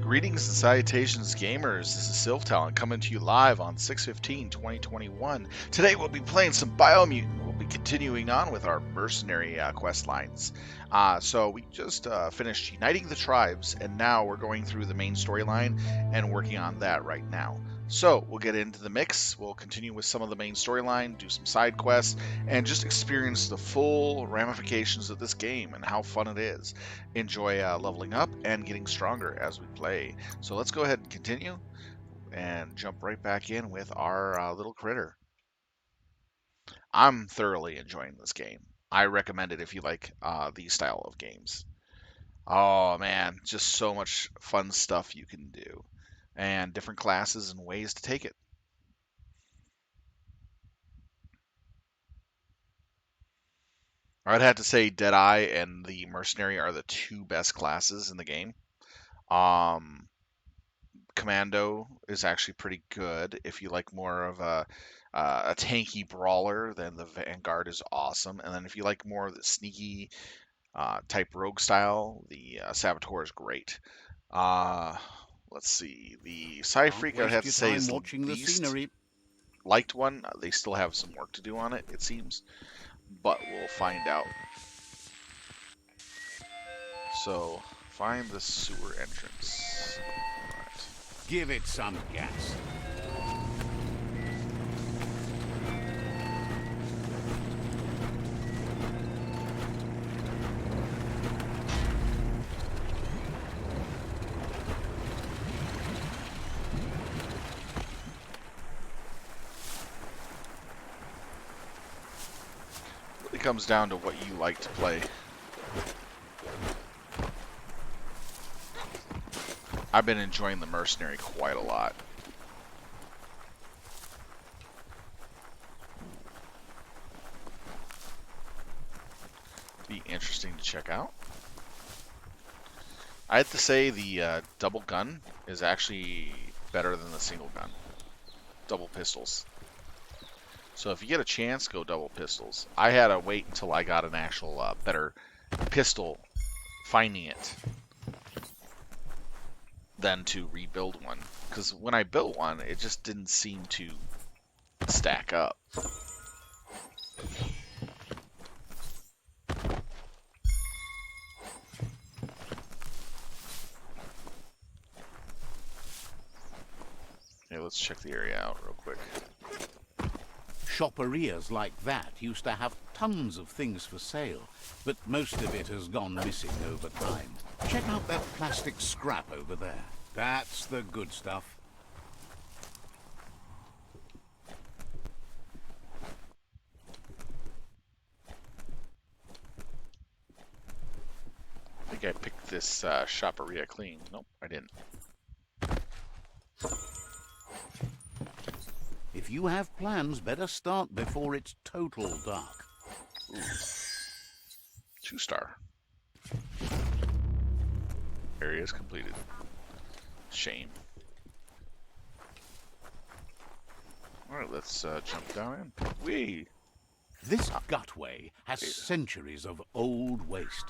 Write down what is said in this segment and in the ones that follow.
Greetings and salutations, gamers. This is Sylvtalent coming to you live on 6/15/2021. Today we'll be playing some Biomutant. We'll be continuing on with our mercenary quest lines. So we just finished uniting the tribes, and now we're going through the main storyline and working on that right now. So we'll get into the mix. We'll continue with some of the main storyline, do some side quests, and just experience the full ramifications of this game and how fun it is. Enjoy leveling up and getting stronger as we play. So let's go ahead and continue and jump right back in with our little critter. I'm thoroughly enjoying this game. I recommend it if you like these style of games. Oh man, just so much fun stuff you can do, and different classes and ways to take it. I'd have to say Deadeye and the Mercenary are the two best classes in the game. Um, Commando is actually pretty good. If you like more of a tanky brawler, then the Vanguard is awesome. And then if you like more of the sneaky type rogue style, the Saboteur is great. Uh, let's see. The Sci Can't Freak, I'd waste have to your say, time is the watching the least scenery. liked one. They still have some work to do on it, it seems. But we'll find out. So, find the sewer entrance. Alright. Give it some gas. It comes down to what you like to play. I've been enjoying the Mercenary quite a lot. Be interesting to check out. I have to say the double gun is actually better than the single gun. Double pistols. So if you get a chance, go double pistols. I had to wait until I got an actual better pistol, finding it, than to rebuild one. Because when I built one, it just didn't seem to stack up. Okay, let's check the area out real quick. Shopperias like that used to have tons of things for sale, but most of it has gone missing over time. Check out that plastic scrap over there. That's the good stuff. I think I picked this shopperia clean. Nope, I didn't. If you have plans, better start before it's total dark. Ooh. 2-star. Area is completed. Shame. Alright, let's jump down in. Whee! This gutway has centuries of old waste.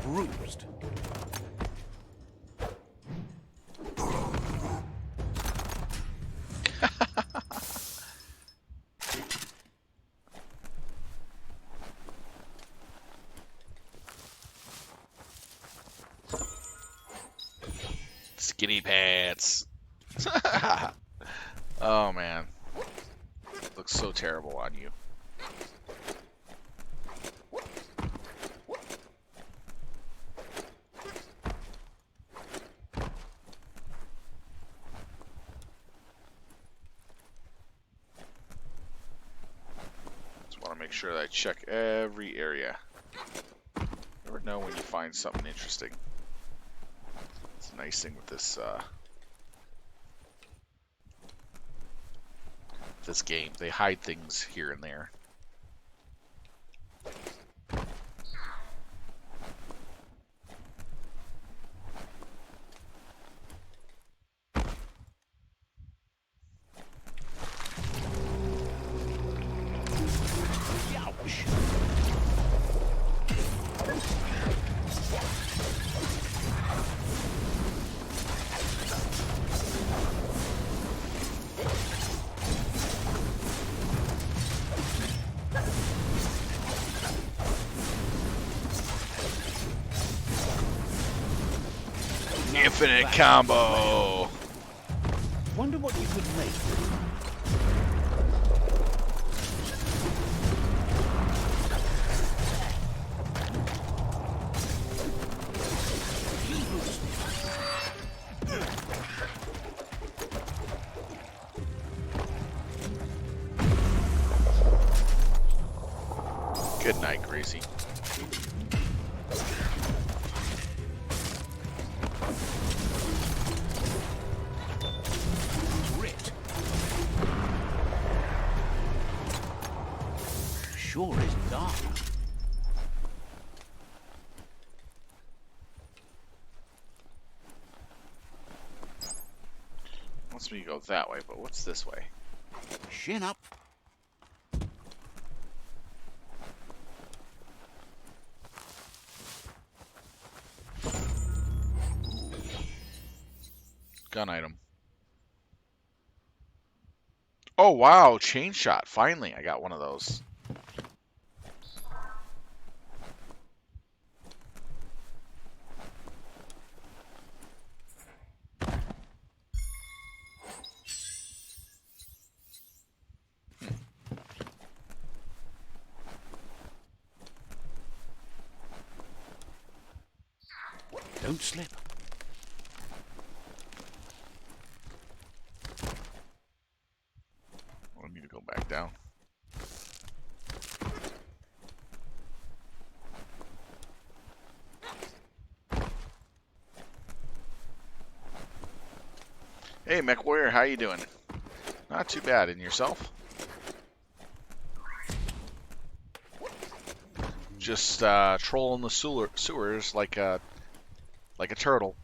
Bruised. Skinny pants. Oh man. Looks so terrible on you. Just want to make sure that I check every area. never know when you find something interesting. It's a nice thing with this game. They hide things here and there. Infinite combo. Wonder what you could make. Good night, Gracie. Sure is dark. Wants me to go that way, but what's this way? Chin up. Gun item. Oh wow, chain shot. Finally, I got one of those. Don't slip. I need to go back down. Hey, Mech Warrior, how you doing? Not too bad. And yourself? Just trolling the sewers like a turtle.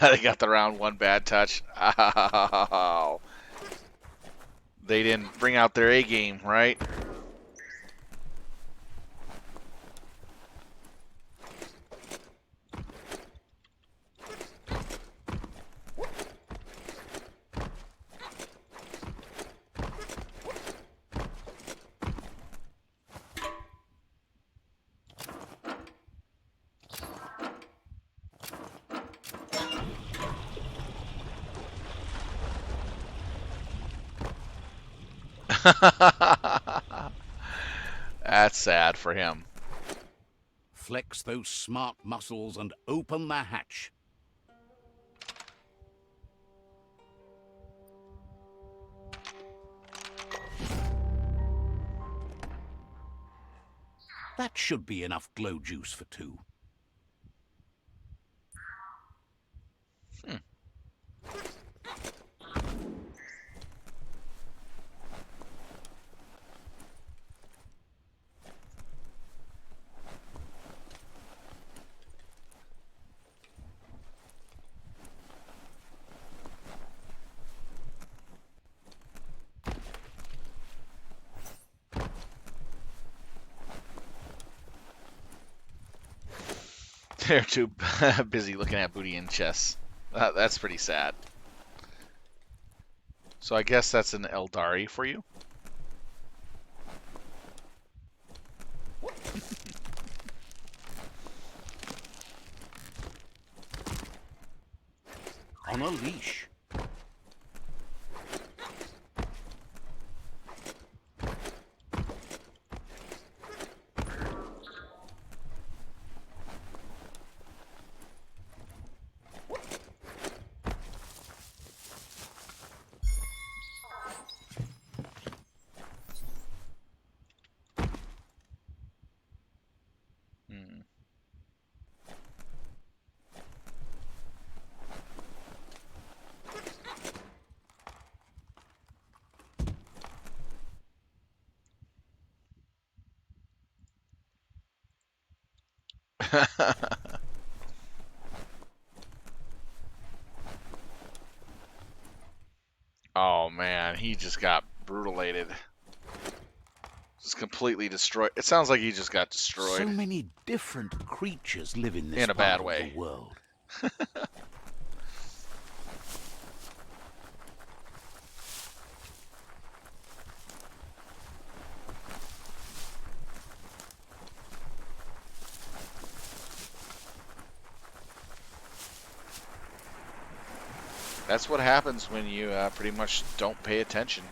They got the round one bad touch. Oh. They didn't bring out their A game, right? That's sad for him. Flex those smart muscles and open the hatch. That should be enough glow juice for 2. They're too busy looking at booty and chests. That's pretty sad. So I guess that's an Eldari for you. On a leash. Oh man, he just got brutalated. Just completely destroyed. It sounds like he just got destroyed. So many different creatures live in this In a part bad of way. the world. That's what happens when you pretty much don't pay attention.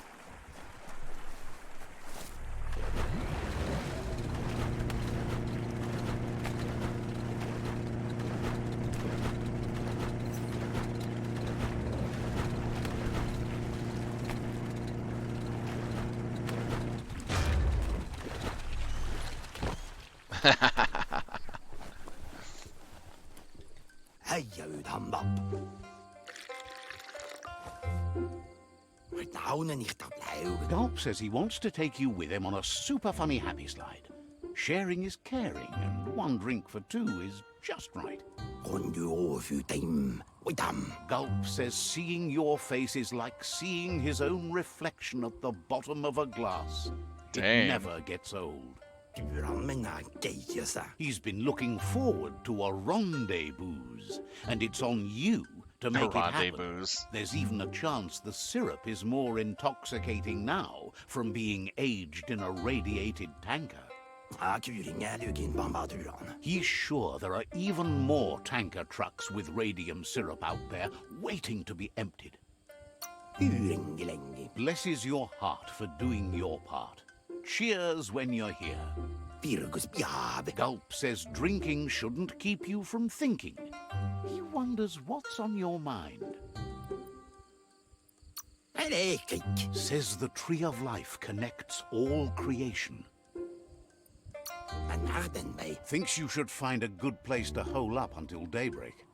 Gulp says he wants to take you with him on a super funny happy slide. Sharing is caring, and 1 drink for 2 is just right. Gulp says seeing your face is like seeing his own reflection at the bottom of a glass. It Dang. never gets old. He's been looking forward to a rendezvous, and it's on you to make it happen. Rendezvous. There's even a chance the syrup is more intoxicating now from being aged in a radiated tanker. He's sure there are even more tanker trucks with radium syrup out there waiting to be emptied. Blesses your heart for doing your part. Cheers when you're here. Gulp says drinking shouldn't keep you from thinking. He wonders what's on your mind. Says the Tree of Life connects all creation. Thinks you should find a good place to hole up until daybreak.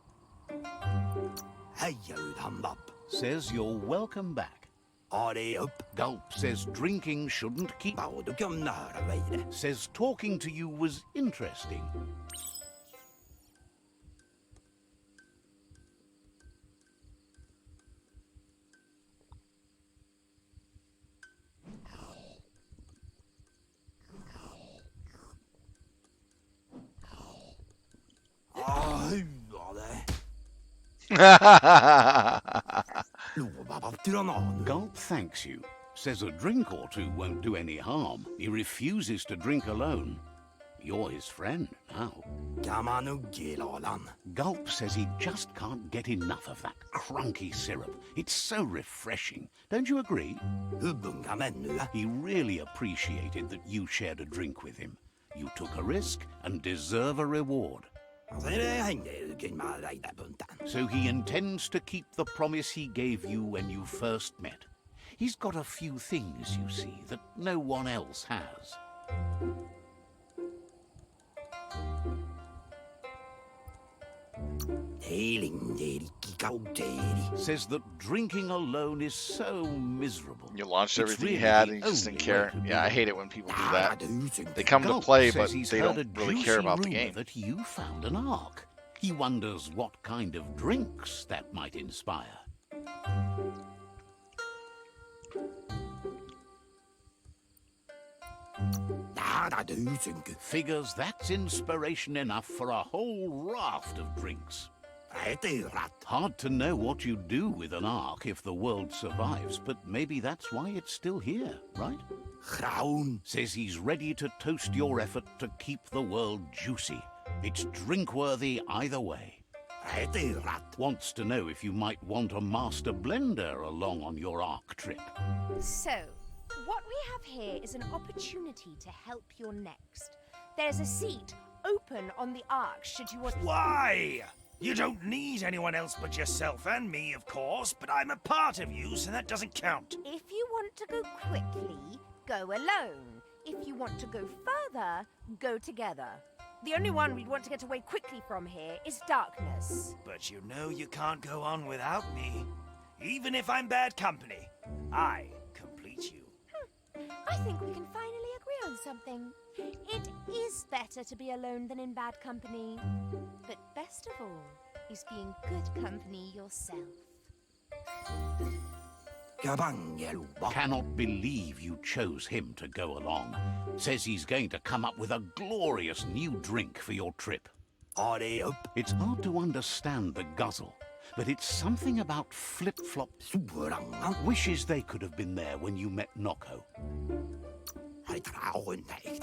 Says you're welcome back. Gulp says drinking shouldn't keep... Says talking to you was interesting. Gulp thanks you. Says a drink or 2 won't do any harm. He refuses to drink alone. You're his friend now. Gulp says he just can't get enough of that crunky syrup. It's so refreshing. Don't you agree? He really appreciated that you shared a drink with him. You took a risk and deserve a reward. So he intends to keep the promise he gave you when you first met. He's got a few things, you see, that no one else has. Says that drinking alone is so miserable. You launched It's everything you really had the and you just didn't only way care. to do Yeah, I it. hate it when people do that. They come to Gulp play, says but he's they heard don't a really juicy care about the rumor game. that you found an ark. He wonders what kind of drinks that might inspire. Figures that's inspiration enough for a whole raft of drinks. Hard to know what you'd do with an ark if the world survives, but maybe that's why it's still here, right? Says he's ready to toast your effort to keep the world juicy. It's drink-worthy either way. Wants to know if you might want a master blender along on your ark trip. So, what we have here is an opportunity to help your next. There's a seat open on the ark should you want... Why? You don't need anyone else but yourself and me, of course, but I'm a part of you, so that doesn't count. If you want to go quickly, go alone. If you want to go further, go together. The only one we'd want to get away quickly from here is darkness. But you know you can't go on without me. Even if I'm bad company, I complete you. I think we can finally agree on something. It is better to be alone than in bad company. But best of all is being good company yourself. Cannot believe you chose him to go along. Says he's going to come up with a glorious new drink for your trip. It's hard to understand the guzzle, but it's something about flip-flop. Wishes they could have been there when you met Noko.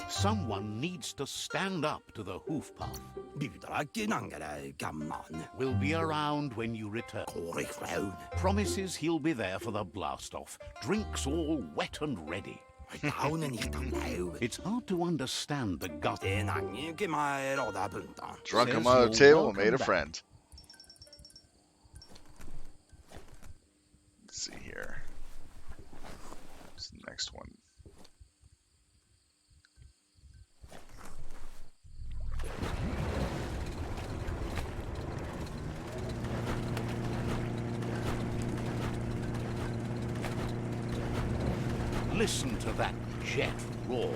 Someone needs to stand up to the hoof puff. Will be around when you return. Promises he'll be there for the blast-off. Drinks all wet and ready. It's hard to understand the gut. Drunk Says him on the you're table and welcome made a back. friend. Let's see here. What's the next one? Listen to that jet roar.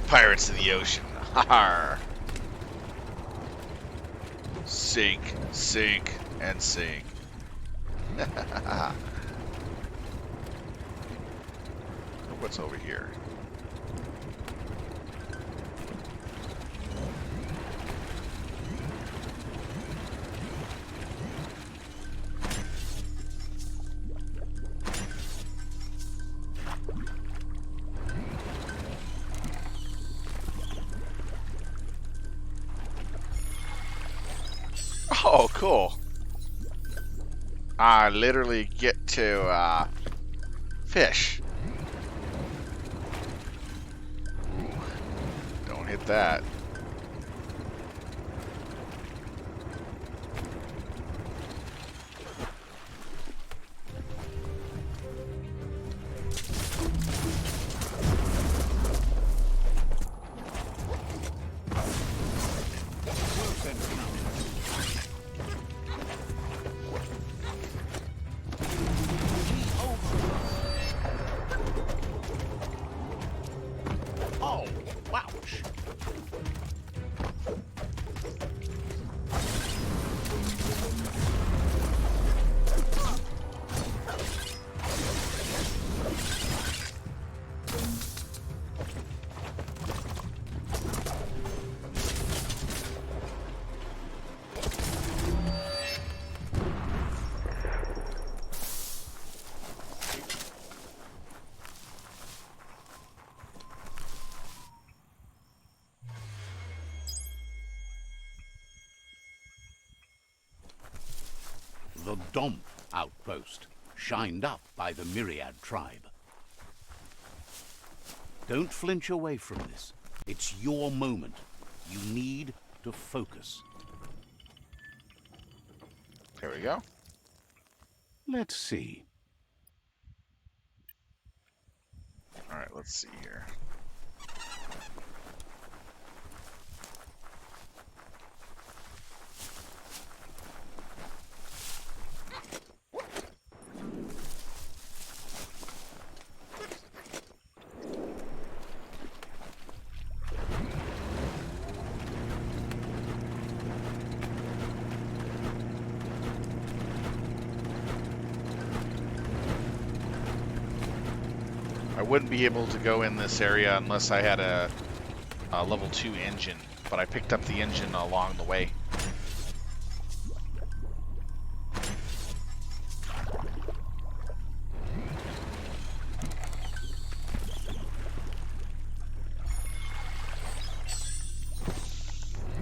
Pirates of the ocean. Har. Sink, sink, and sink. What's over here? Oh, cool. I literally get to fish. Ooh, don't hit that. Oh, wouch. The Domp outpost, shined up by the Myriad tribe. Don't flinch away from this. It's your moment. You need to focus. There we go. Let's see. Alright, let's see here. I wouldn't be able to go in this area unless I had a level 2 engine, but I picked up the engine along the way.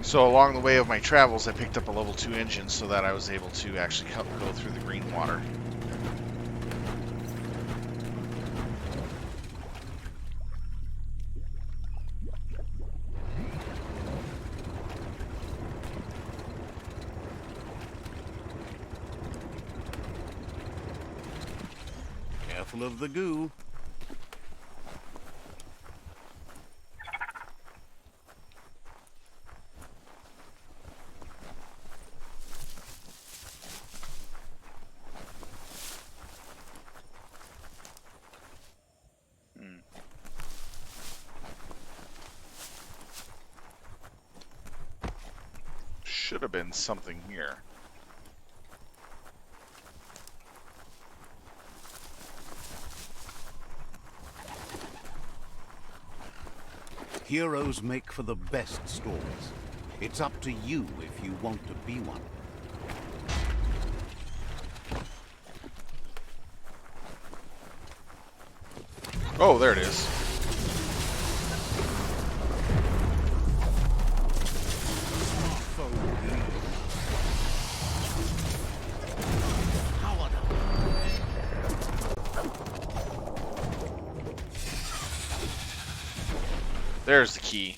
So along the way of my travels, I picked up a level 2 engine so that I was able to actually go through the green water. Careful of the goo. Should have been something here. Heroes make for the best stories. It's up to you if you want to be one. Oh, there it is. There's the key.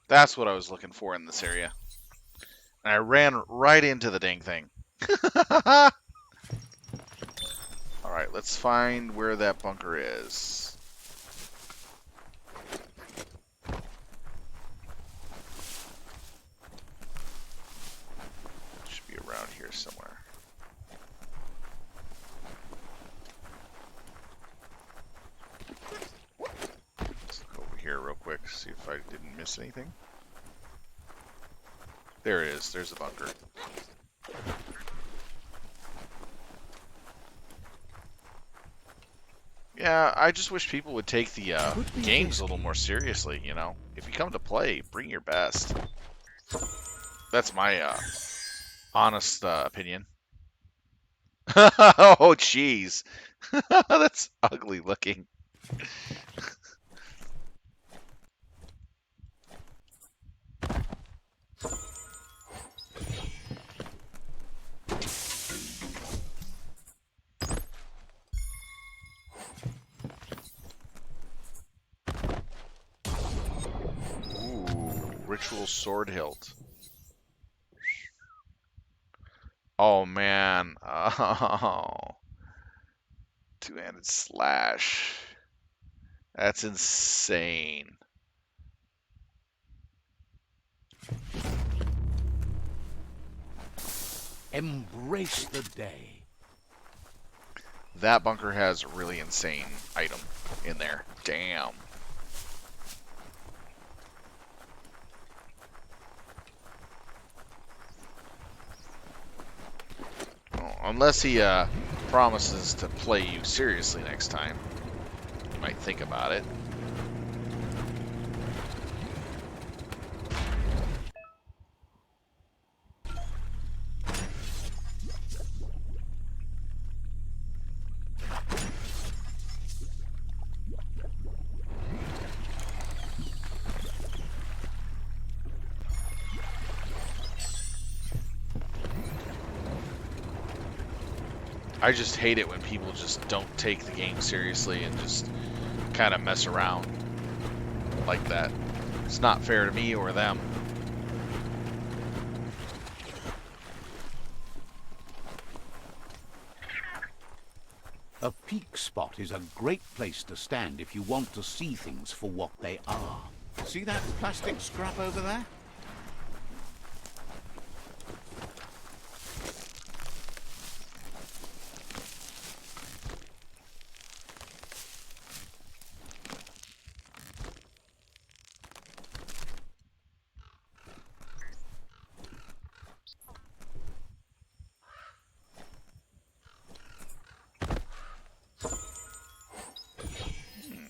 That's what I was looking for in this area. And I ran right into the dang thing. Alright, let's find where that bunker is. Should be around here somewhere. Here real quick, see if I didn't miss anything. There it is, there's the bunker. Yeah, I just wish people would take the games a little more seriously, you know? If you come to play, bring your best. That's my honest opinion. Oh, jeez. That's ugly looking. Ritual sword hilt. Oh man. Oh. Two-handed slash. That's insane. Embrace the day. That bunker has a really insane item in there. Damn. Unless he promises to play you seriously next time. You might think about it. I just hate it when people just don't take the game seriously and just kind of mess around like that. It's not fair to me or them. A peak spot is a great place to stand if you want to see things for what they are. See that plastic scrap over there?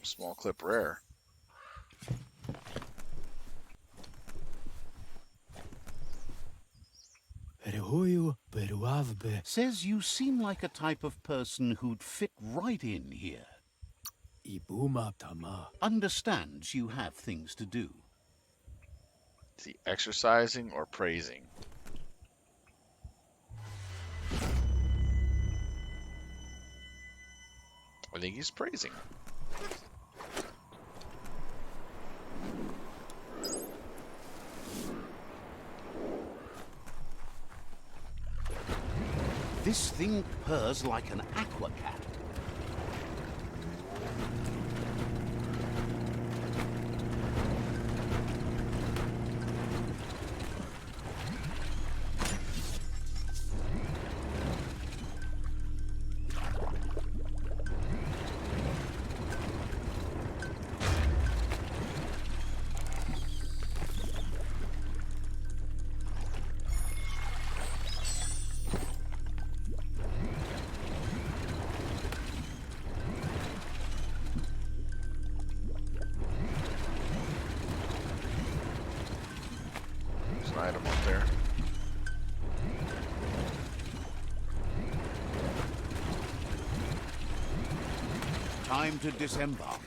Small clip rare. Says you seem like a type of person who'd fit right in here. Understands you have things to do. Is he exercising or praising? I think he's praising. This thing purrs like an aqua cat. There's an item up there. Time to disembark.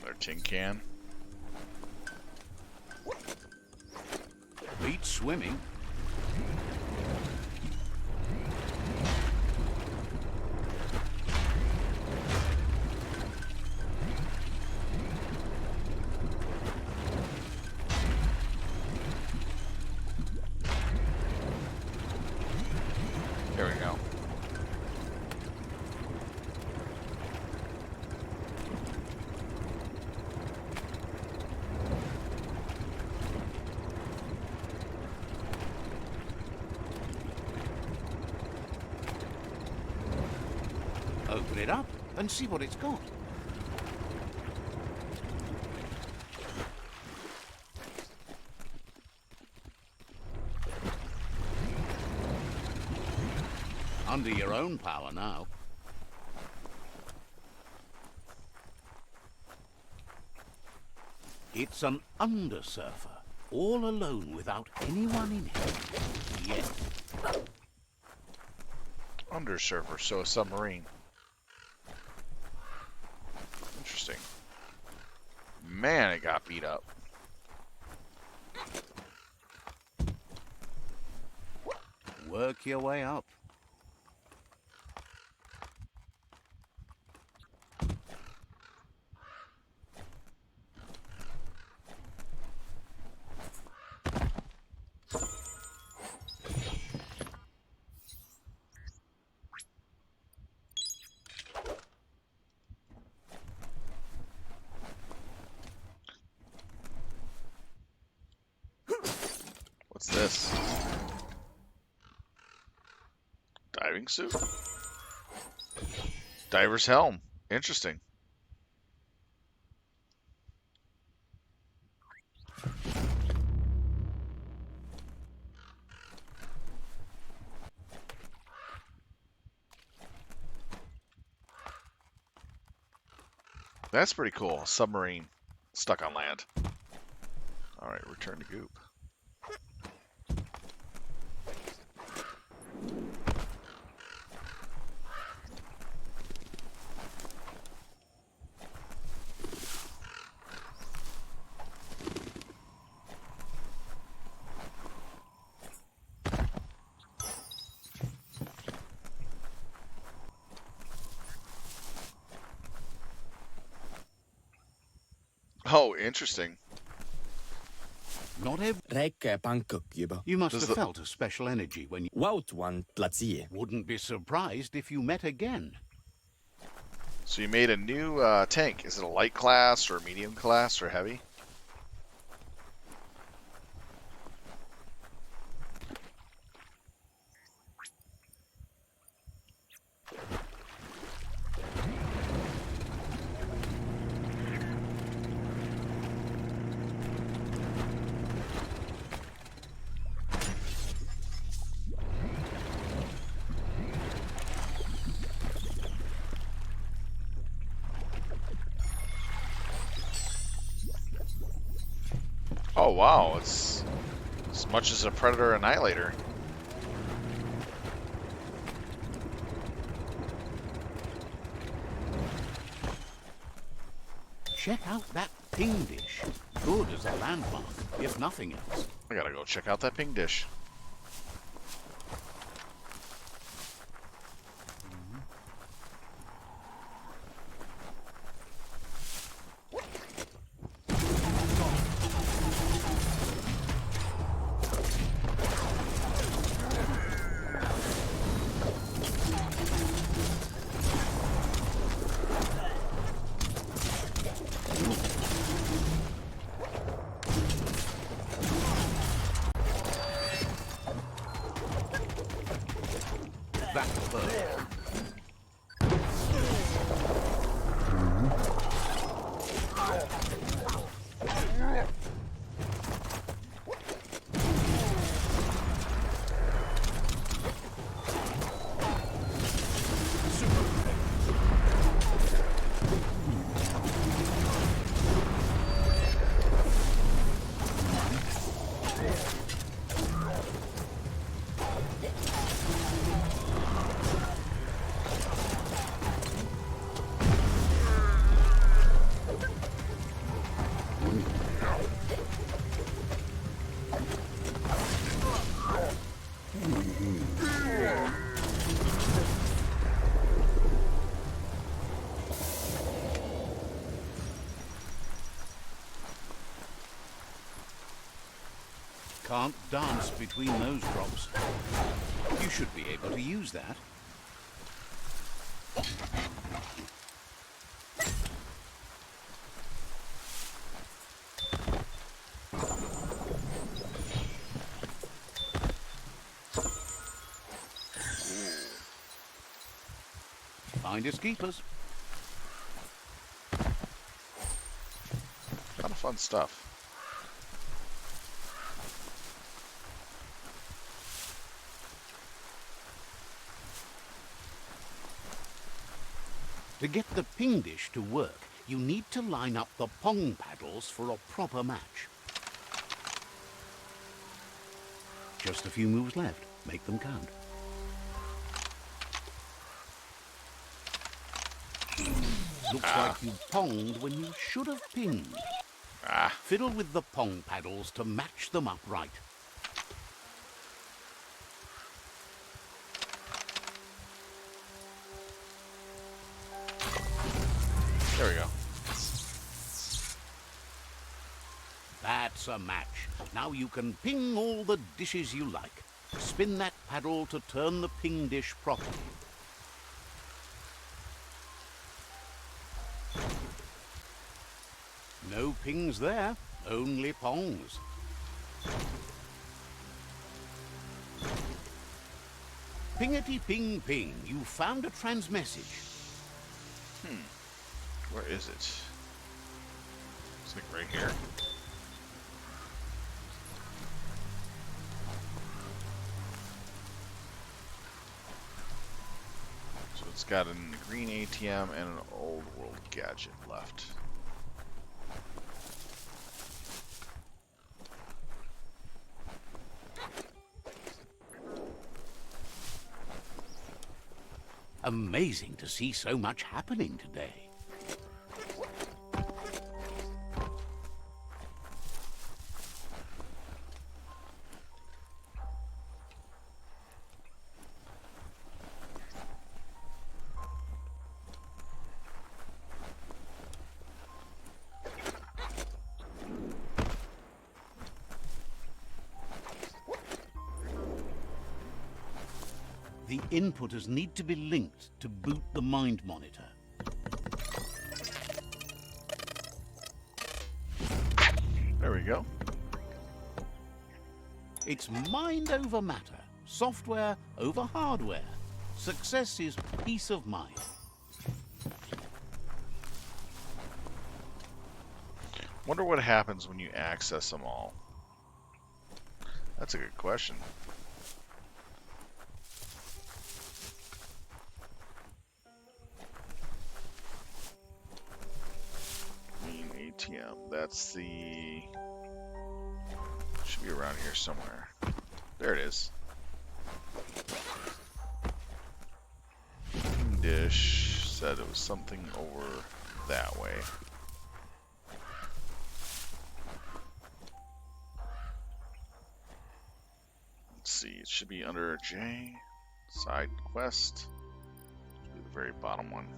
Their tin can. Beat swimming. There we go. Open it up and see what it's got. Under your own power now. It's an undersurfer, all alone without anyone in it. Yet. Undersurfer, so a submarine. Interesting. Man, it got beat up. Work your way up. What's this? Diving suit? Diver's helm. Interesting. That's pretty cool. A submarine stuck on land. Alright, return to goop. Oh, interesting. Not every... Räcker pankukkiba. You must Does have the- felt a special energy when you... Wautuan platsie. Wouldn't be surprised if you met again. So you made a new tank. Is it a light class or medium class or heavy? Oh wow, it's as much as a Predator Annihilator. Check out that ping dish. Good as a landmark, if nothing else. I gotta go check out that ping dish. That's perfect. Can't dance between those drops. You should be able to use that. Finders keepers. A lot of fun stuff. To get the ping dish to work, you need to line up the pong paddles for a proper match. Just a few moves left. Make them count. Looks like you ponged when you should have pinged. Fiddle with the pong paddles to match them up right. There we go. That's a match. Now you can ping all the dishes you like. Spin that paddle to turn the ping dish properly. No pings there, only pongs. Pingety ping ping, you found a transmessage. Where is it? It's like right here. So it's got a green ATM and an old world gadget left. Amazing to see so much happening today. The inputters need to be linked to boot the mind monitor. There we go. It's mind over matter, software over hardware. Success is peace of mind. Wonder what happens when you access them all. That's a good question. Main ATM. That's the... Should be around here somewhere. There it is. Dish said it was something over that way. Let's see, it should be under J, side quest, should be the very bottom one.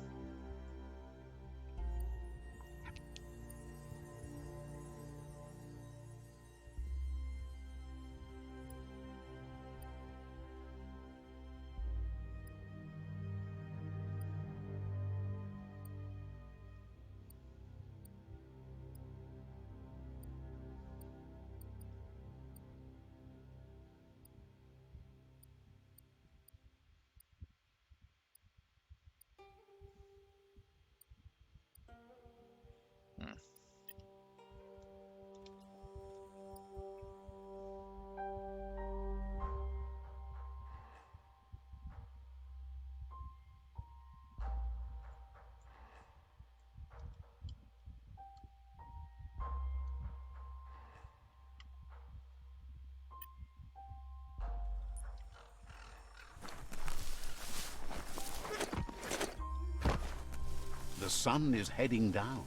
The sun is heading down.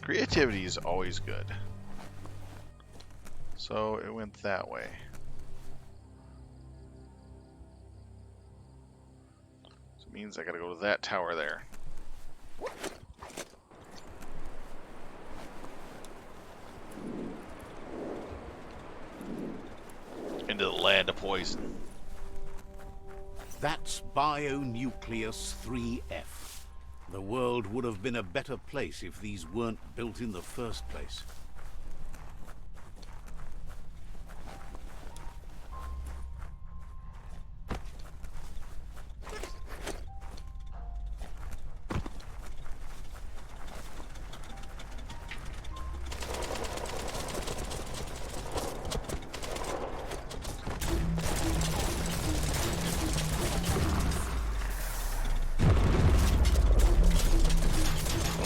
Creativity is always good. So it went that way. So it means I gotta go to that tower there. Into the land of poison. That's Bionucleus 3F. The world would have been a better place if these weren't built in the first place.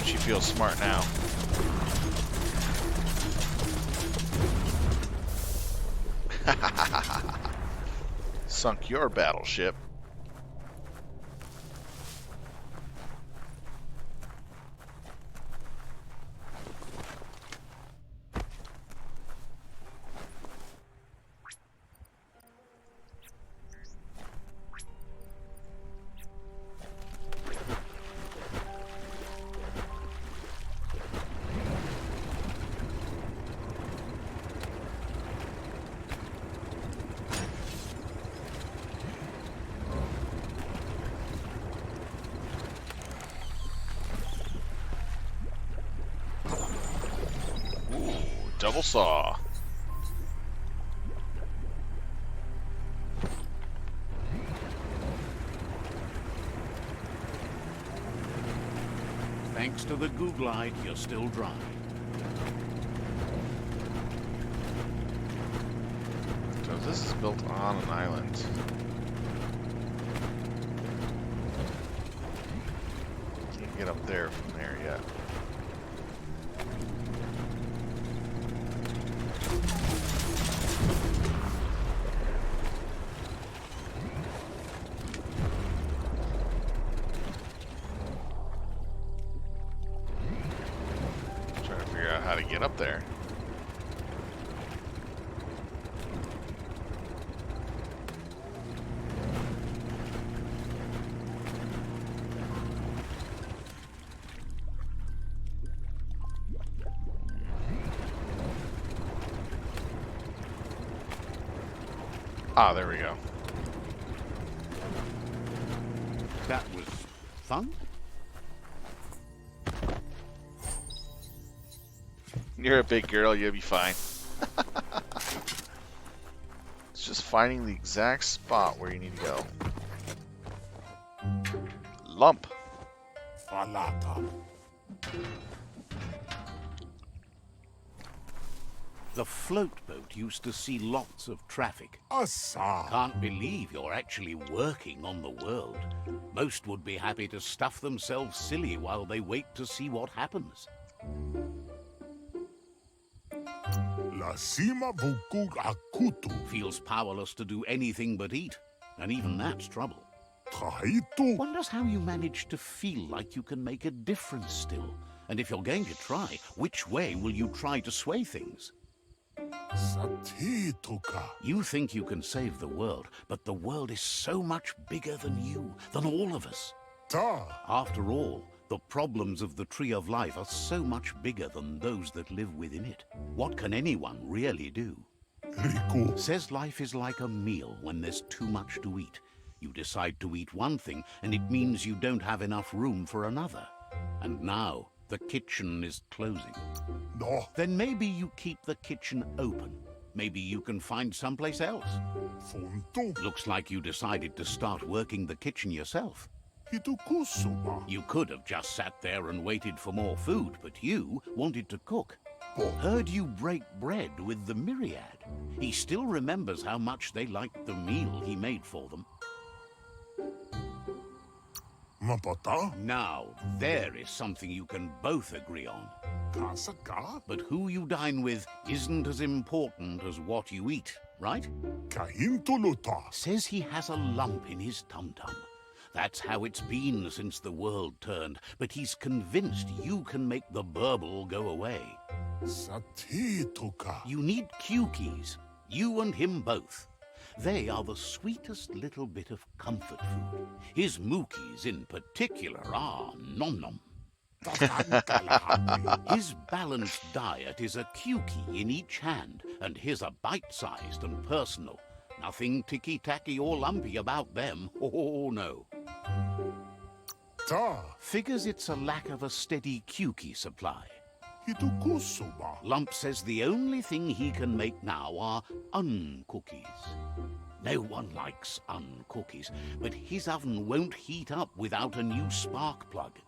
She feels smart now. Sunk your battleship. Double saw. Thanks to the Googlite, you're still dry. So this is built on an island. Can't get up there from there yet. Trying to figure out how to get up there. Ah, there we go. That was fun? You're a big girl, you'll be fine. It's just finding the exact spot where you need to go. Lump. Falata. The float boat used to see lots of traffic. Asa. Can't believe you're actually working on the world. Most would be happy to stuff themselves silly while they wait to see what happens. La cima vukug akutu. Feels powerless to do anything but eat, and even that's trouble. Tahitu. Wonders how you manage to feel like you can make a difference still. And if you're going to try, which way will you try to sway things? Satituka. You think you can save the world, but the world is so much bigger than you, than all of us. Ta. After all, the problems of the Tree of Life are so much bigger than those that live within it. What can anyone really do? Riku. Says life is like a meal when there's too much to eat. You decide to eat one thing, and it means you don't have enough room for another. And now, the kitchen is closing. No. Then maybe you keep the kitchen open. Maybe you can find someplace else. Funtu. Looks like you decided to start working the kitchen yourself. Hitukusuba. You could have just sat there and waited for more food, but you wanted to cook. Bo. Heard you break bread with the Myriad. He still remembers how much they liked the meal he made for them. Mapata. Now, there is something you can both agree on. Kasaka. But who you dine with isn't as important as what you eat, right? Kahintuluta. Says he has a lump in his tum-tum. That's how it's been since the world turned, but he's convinced you can make the burble go away. Satituka. You need cue keys, you and him both. They are the sweetest little bit of comfort food. His mookies in particular are nom-nom. His balanced diet is a cue key in each hand, and his are bite-sized and personal. Nothing ticky-tacky or lumpy about them. Oh, no. Ta. Figures it's a lack of a steady cue key supply. Hitukusuba. Lump says the only thing he can make now are uncookies. No one likes uncookies, but his oven won't heat up without a new spark plug.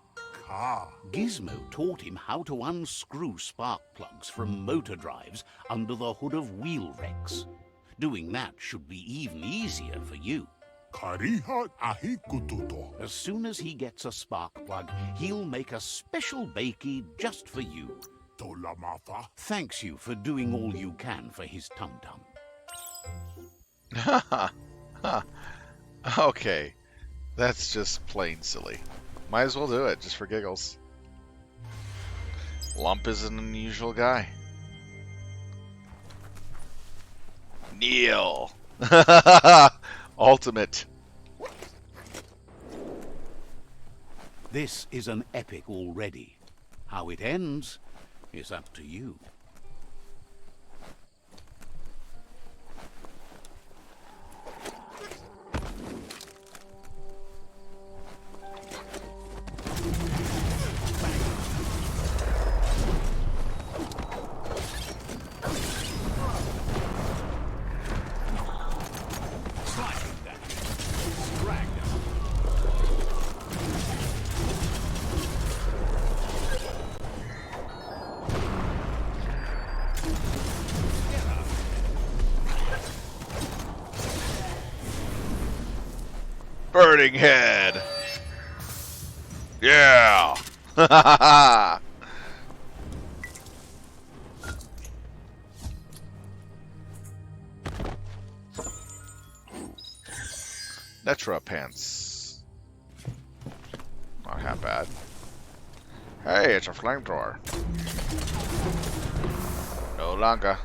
Ka. Gizmo taught him how to unscrew spark plugs from motor drives under the hood of wheel wrecks. Doing that should be even easier for you. Kariha ahikututo. As soon as he gets a spark plug, he'll make a special bakey just for you. Tolamafa. Thanks you for doing all you can for his tum-tum. Okay, that's just plain silly. Might as well do it, just for giggles. Lump is an unusual guy. Neil! Ultimate. This is an epic already. How it ends is up to you. Burning head. Yeah. Netra pants. Not half bad. Hey, it's a flamethrower. No longer.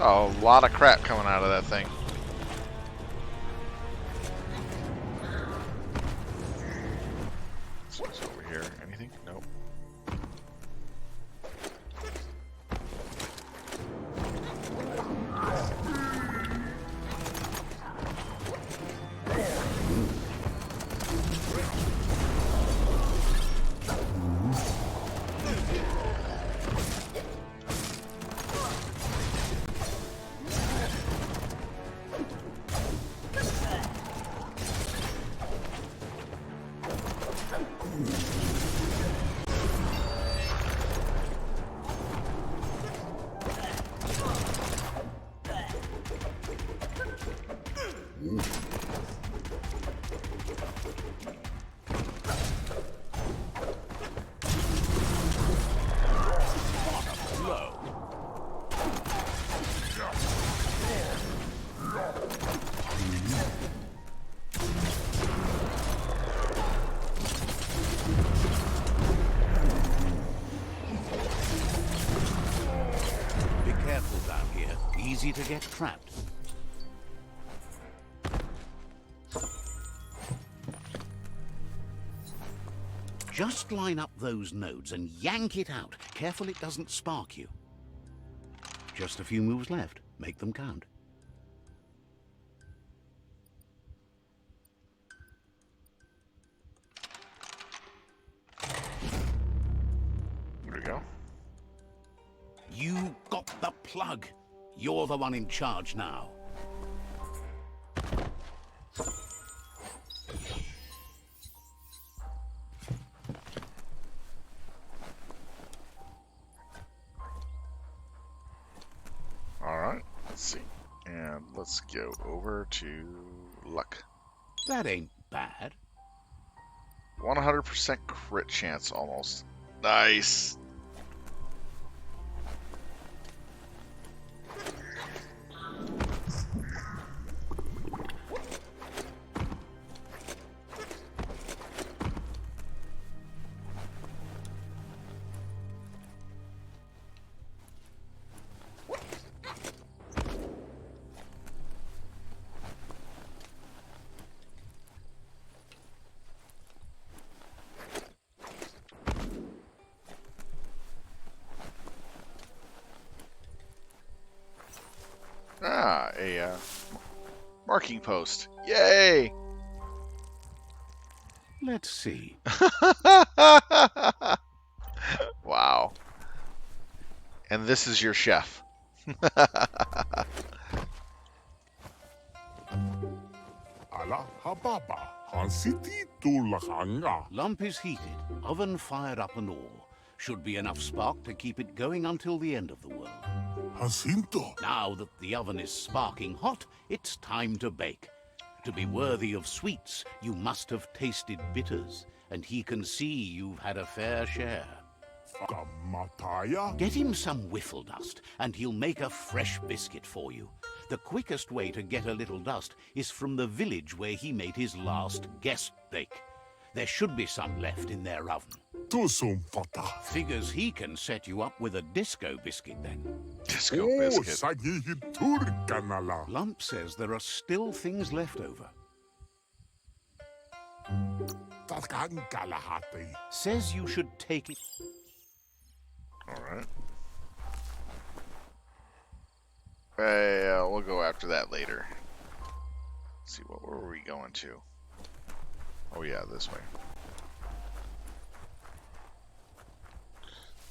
Oh, a lot of crap coming out of that thing. What's over here? Anything? Nope. Be careful down here. Easy to get trapped. Just line up those nodes and yank it out. Careful it doesn't spark you. Just a few moves left. Make them count. There we go. You got the plug. You're the one in charge now. Alright, let's see. And let's go over to luck. That ain't bad. 100% crit chance almost. Nice. Ah, a marking post. Yay! Let's see. Wow. And this is your chef. Ala hababa. Hansiti tulakanga. Lump is heated, oven fired up and all. Should be enough spark to keep it going until the end of the world. Hansinto. Now that the oven is sparking hot, it's time to bake. To be worthy of sweets, you must have tasted bitters, and he can see you've had a fair share. Kamataya. Get him some whiffle dust, and he'll make a fresh biscuit for you. The quickest way to get a little dust is from the village where he made his last guest bake. There should be some left in their oven. Tusum fata. Figures he can set you up with a disco biscuit then. Disco Oh, biscuit. sagihi turkanala. Lump says there are still things left over. Tatkankalahati. Says you should take it. Alright. We'll go after that later. Let's see, where were we going to? Oh yeah, this way.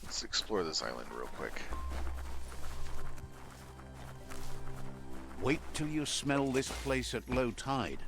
Let's explore this island real quick. Wait till you smell this place at low tide.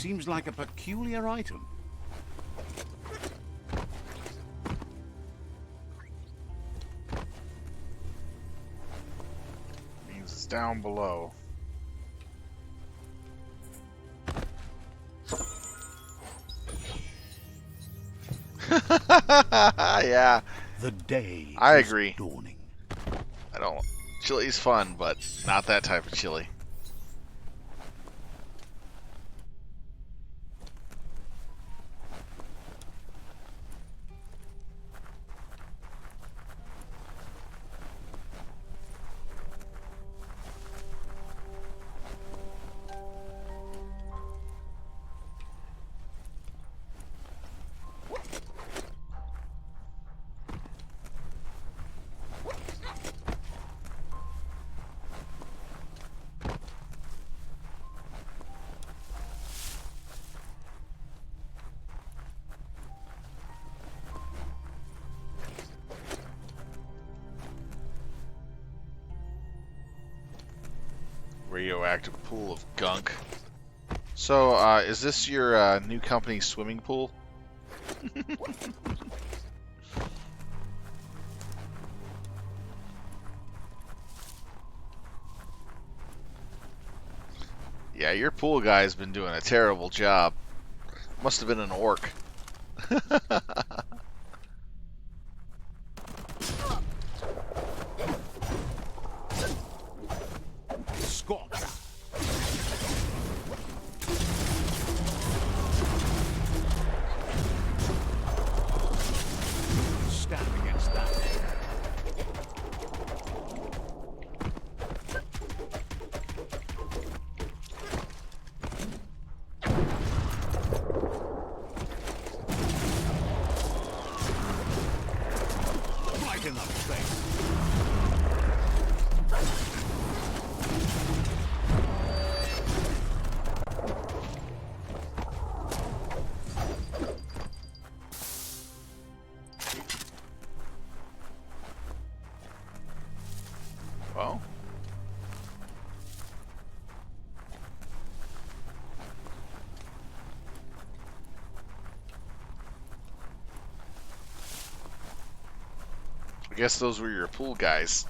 seems like a peculiar item. Means it's down below. Yeah, The day I is agree. dawning. I don't. Chili's fun, but not that type of chili. Radioactive pool of gunk. So, is this your new company swimming pool? Yeah, your pool guy's been doing a terrible job. Must have been an orc. Scorcher. Stand against that. Right in the face. Well, I guess those were your pool guys.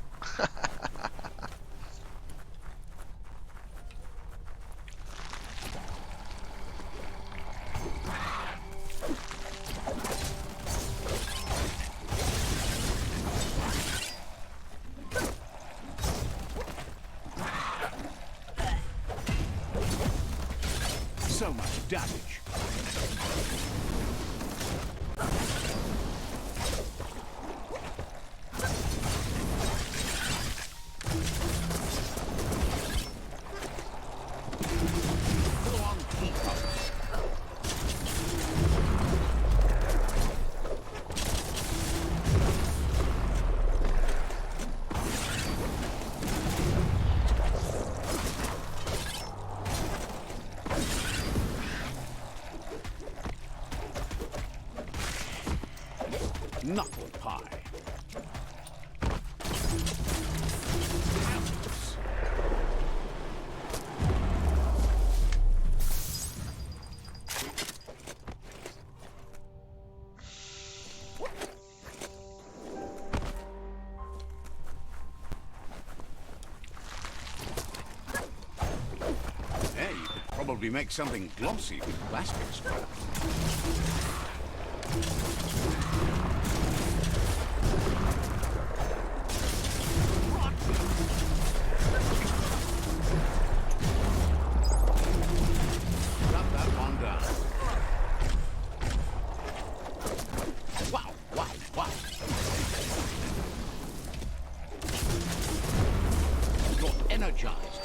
So much damage. Go on, keep up. Knuckle pie. There, you could probably make something glossy with plastic scrap. Cut that one down. Wow, wow, wow. You're energized.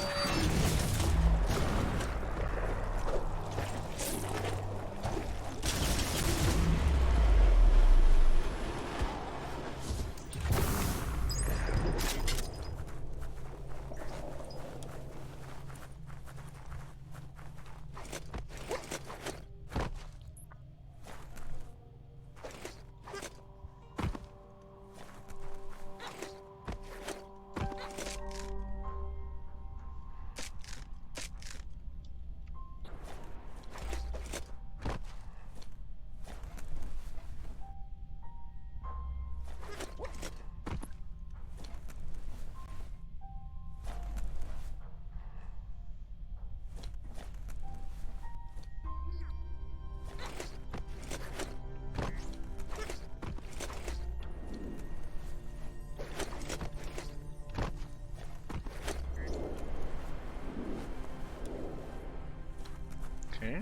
Okay.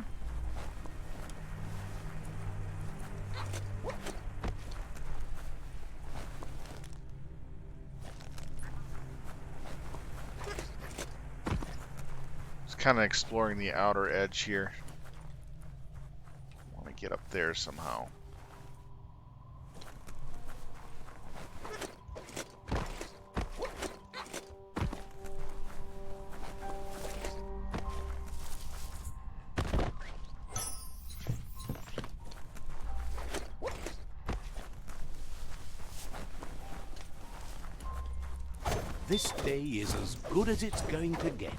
Just kind of exploring the outer edge here. Want to get up there somehow. This day is as good as it's going to get.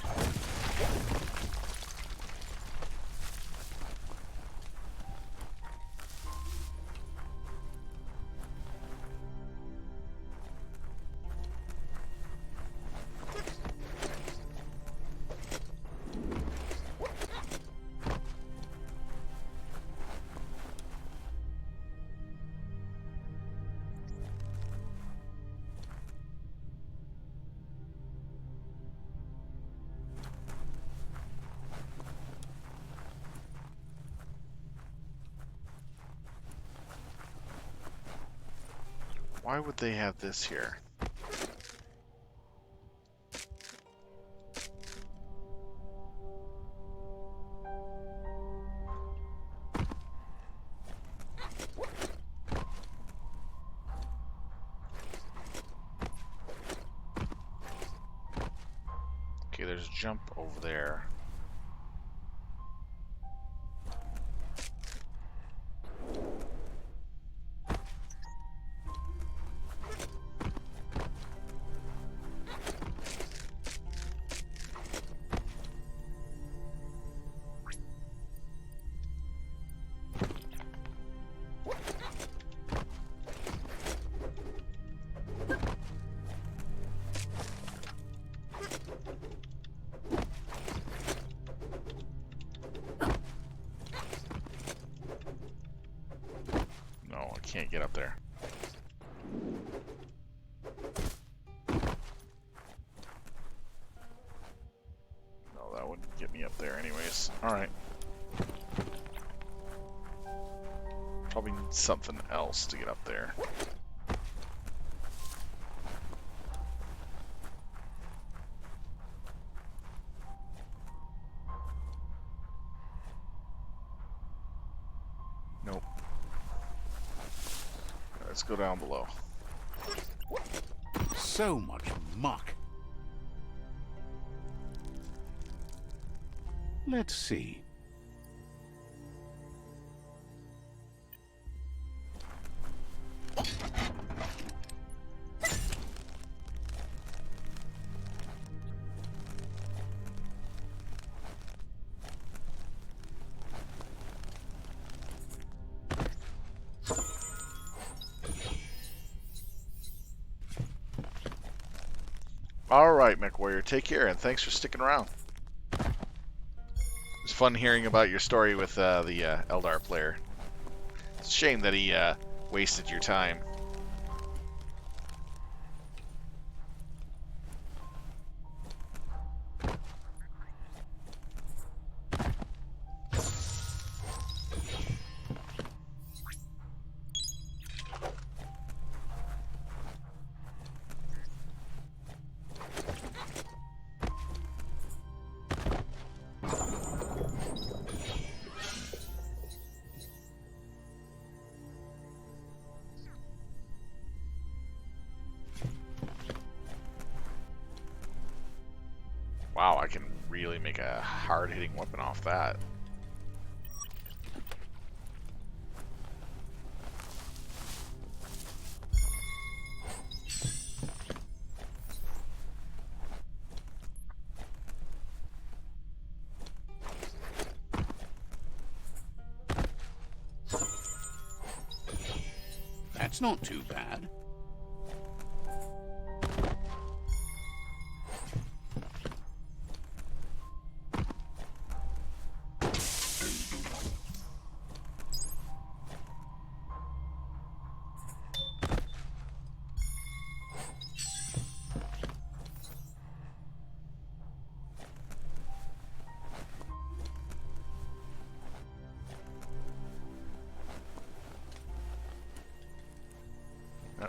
Why would they have this here? Okay, there's a jump over there. No, I can't get up there. No, that wouldn't get me up there anyways. Alright. Probably need something else to get up there. Nope. Let's go down below. So much muck. Let's see. Alright, Mech Warrior, take care, and thanks for sticking around. It was fun hearing about your story with the Eldar player. It's a shame that he wasted your time. Wow, I can really make a hard-hitting weapon off that. That's not too bad.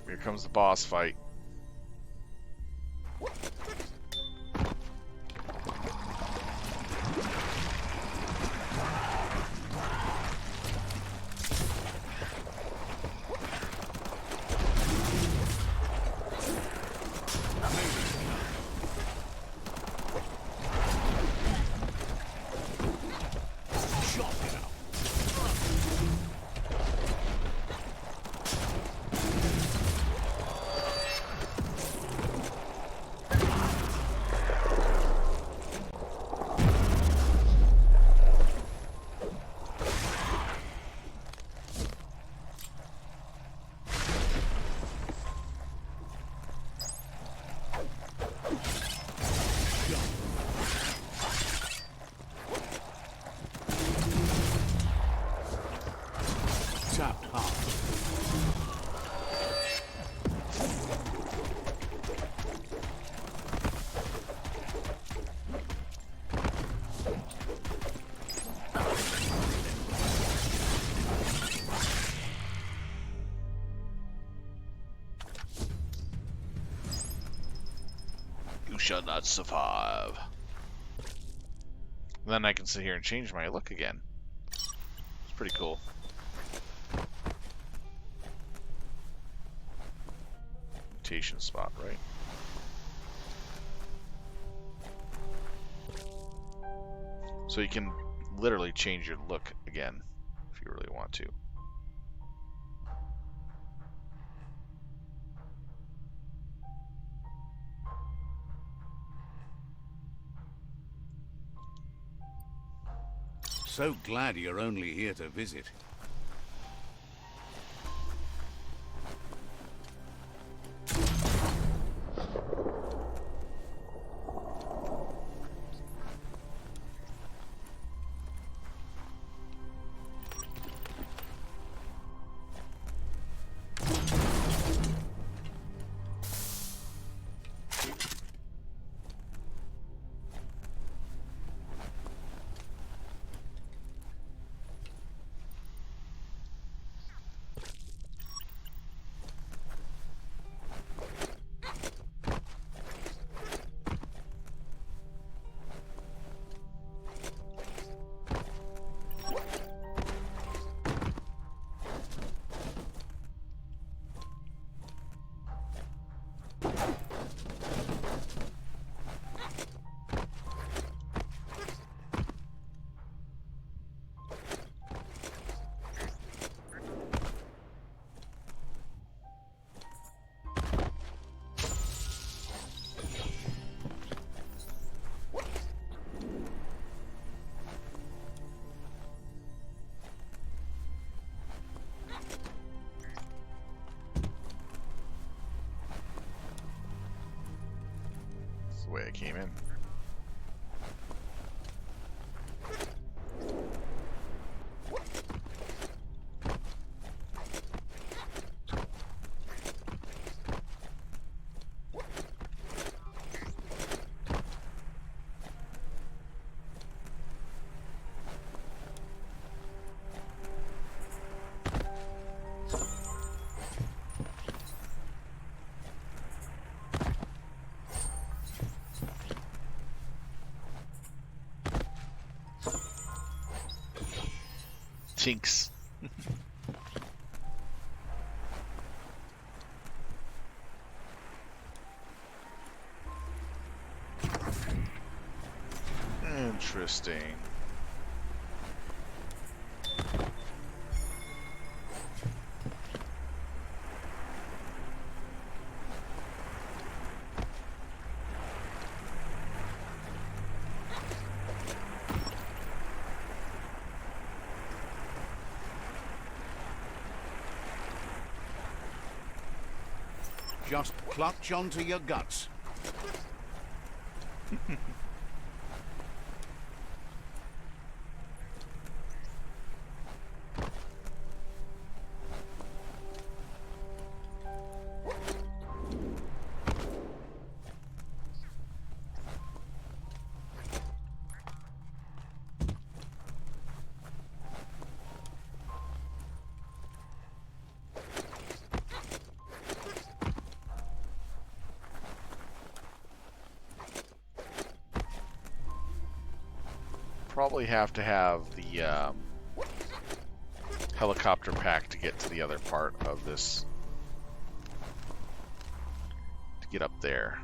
Yep, here comes the boss fight. Tapped hard. You shall not survive. Then I can sit here and change my look again. It's pretty cool. Mutation spot, right? So you can literally change your look again if you really want to. So glad you're only here to visit. That's the way I came in. Tinks. Interesting. Just clutch onto your guts. probably have to have the helicopter pack to get to the other part of this, to get up there.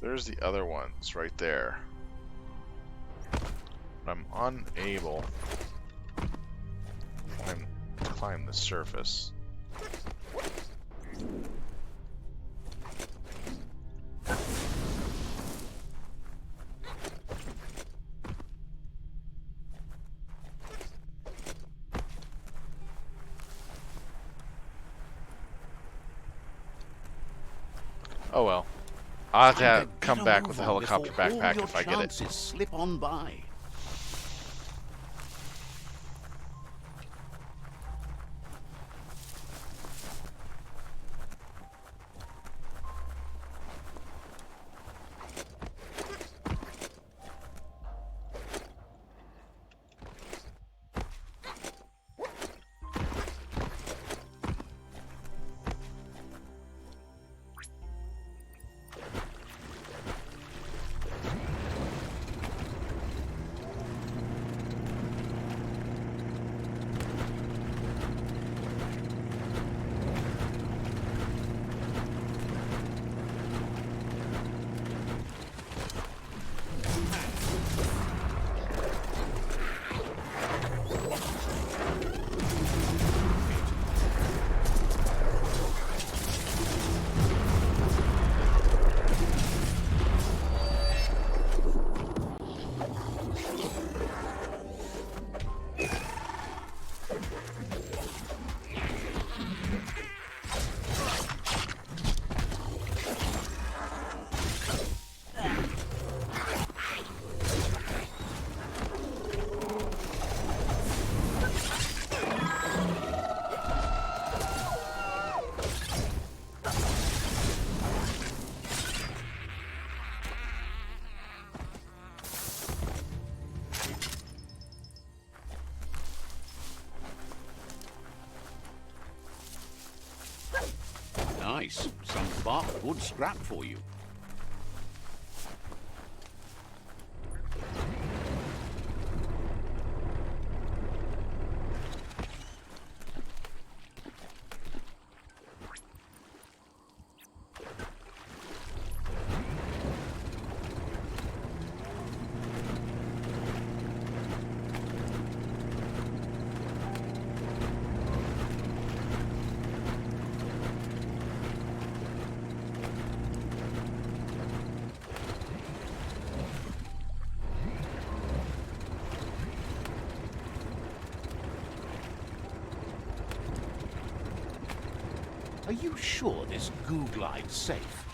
There's the other ones right there. But I'm unable to climb the surface. Oh well. I'll have to come back with a helicopter backpack if I get it. Slip on by. Nice. Some bark wood scrap for you. Are you sure this goo glide's safe?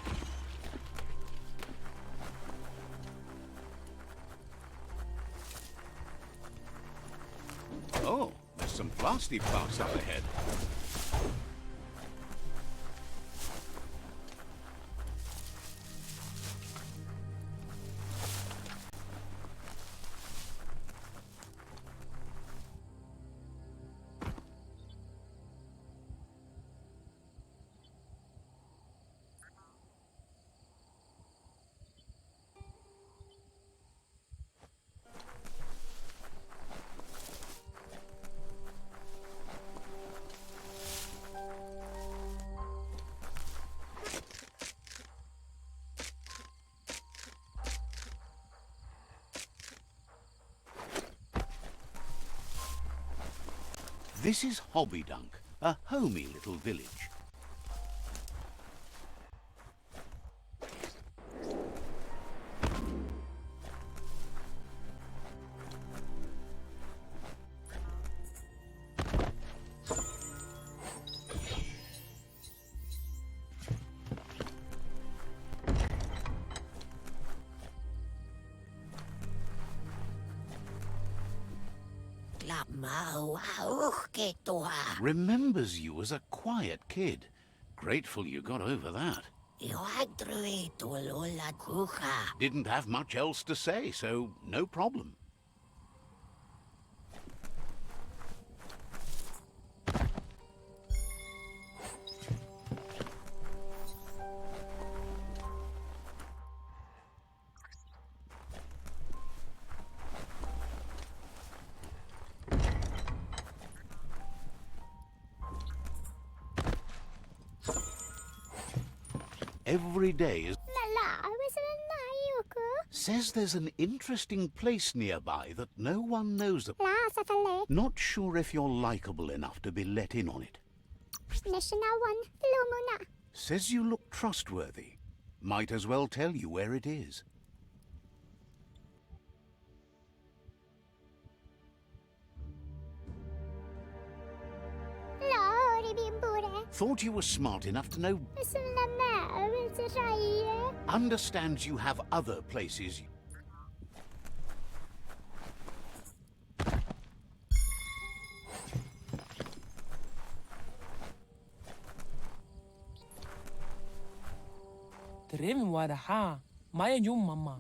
Oh, there's some plastic parts up ahead. This is Hobbydunk, a homey little village. Remembers you as a quiet kid. Grateful you got over that. Didn't have much else to say, so no problem. Every day is... Says there's an interesting place nearby that no one knows about. Not sure if you're likable enough to be let in on it. Says you look trustworthy. Might as well tell you where it is. Thought you were smart enough to know... Understands you have other places...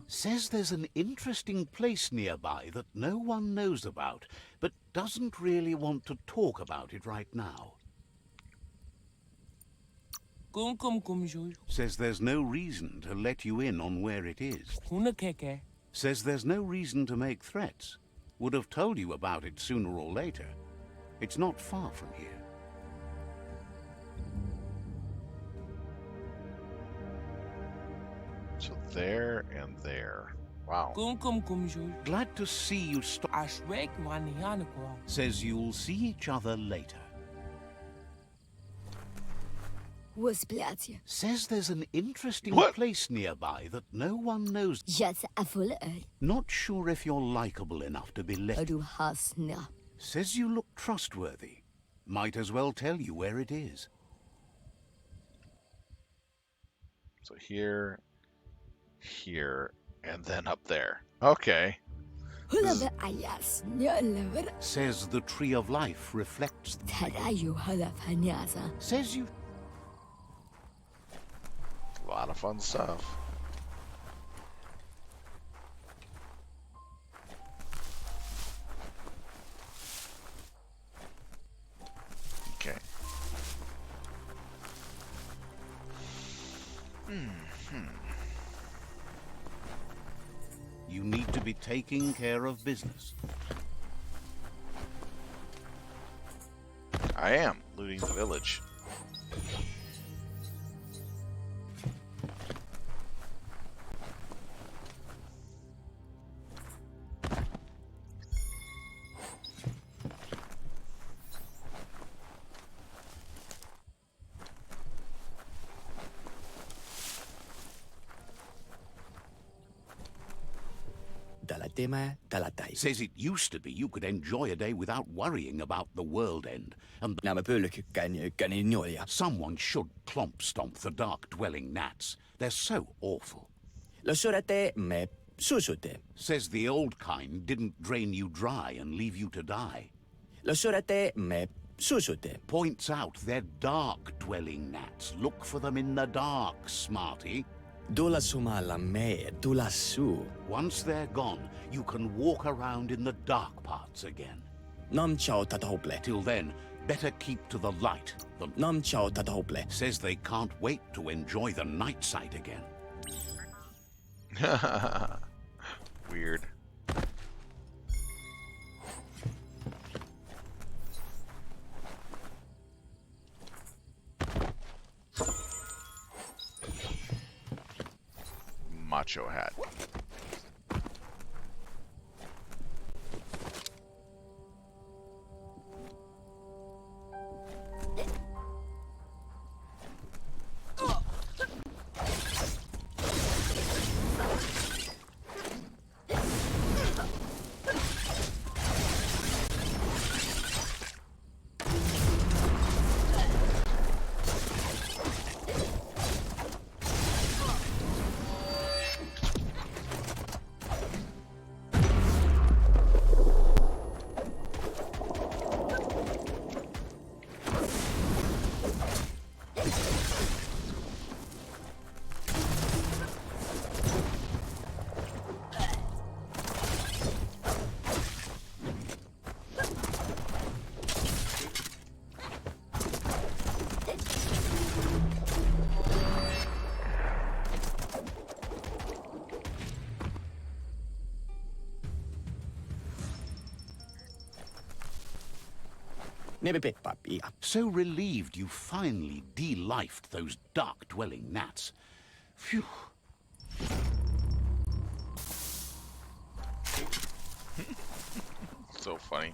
Says there's an interesting place nearby that no one knows about, but doesn't really want to talk about it right now. Says there's no reason to let you in on where it is. Says there's no reason to make threats. Would have told you about it sooner or later. It's not far from here. So there and there. Wow. Glad to see you stop. Says you'll see each other later. Says there's an interesting place nearby that no one knows. Not sure if you're likable enough to be let. Says you look trustworthy. Might as well tell you where it is. So here, here, and then up there. Okay. Says the tree of life reflects. Says you. A lot of fun stuff. Okay. You need to be taking care of business. I am looting the village. Says it used to be you could enjoy a day without worrying about the world end. And someone should clomp stomp the dark-dwelling gnats. They're so awful. Says the old kind didn't drain you dry and leave you to die. Points out they're dark-dwelling gnats. Look for them in the dark, smarty. Once they're gone, you can walk around in the dark parts again. Till then, better keep to the light. Says they can't wait to enjoy the night sight again. Weird. Macho hat. So relieved you finally de-lifed those dark-dwelling gnats. Phew. So funny.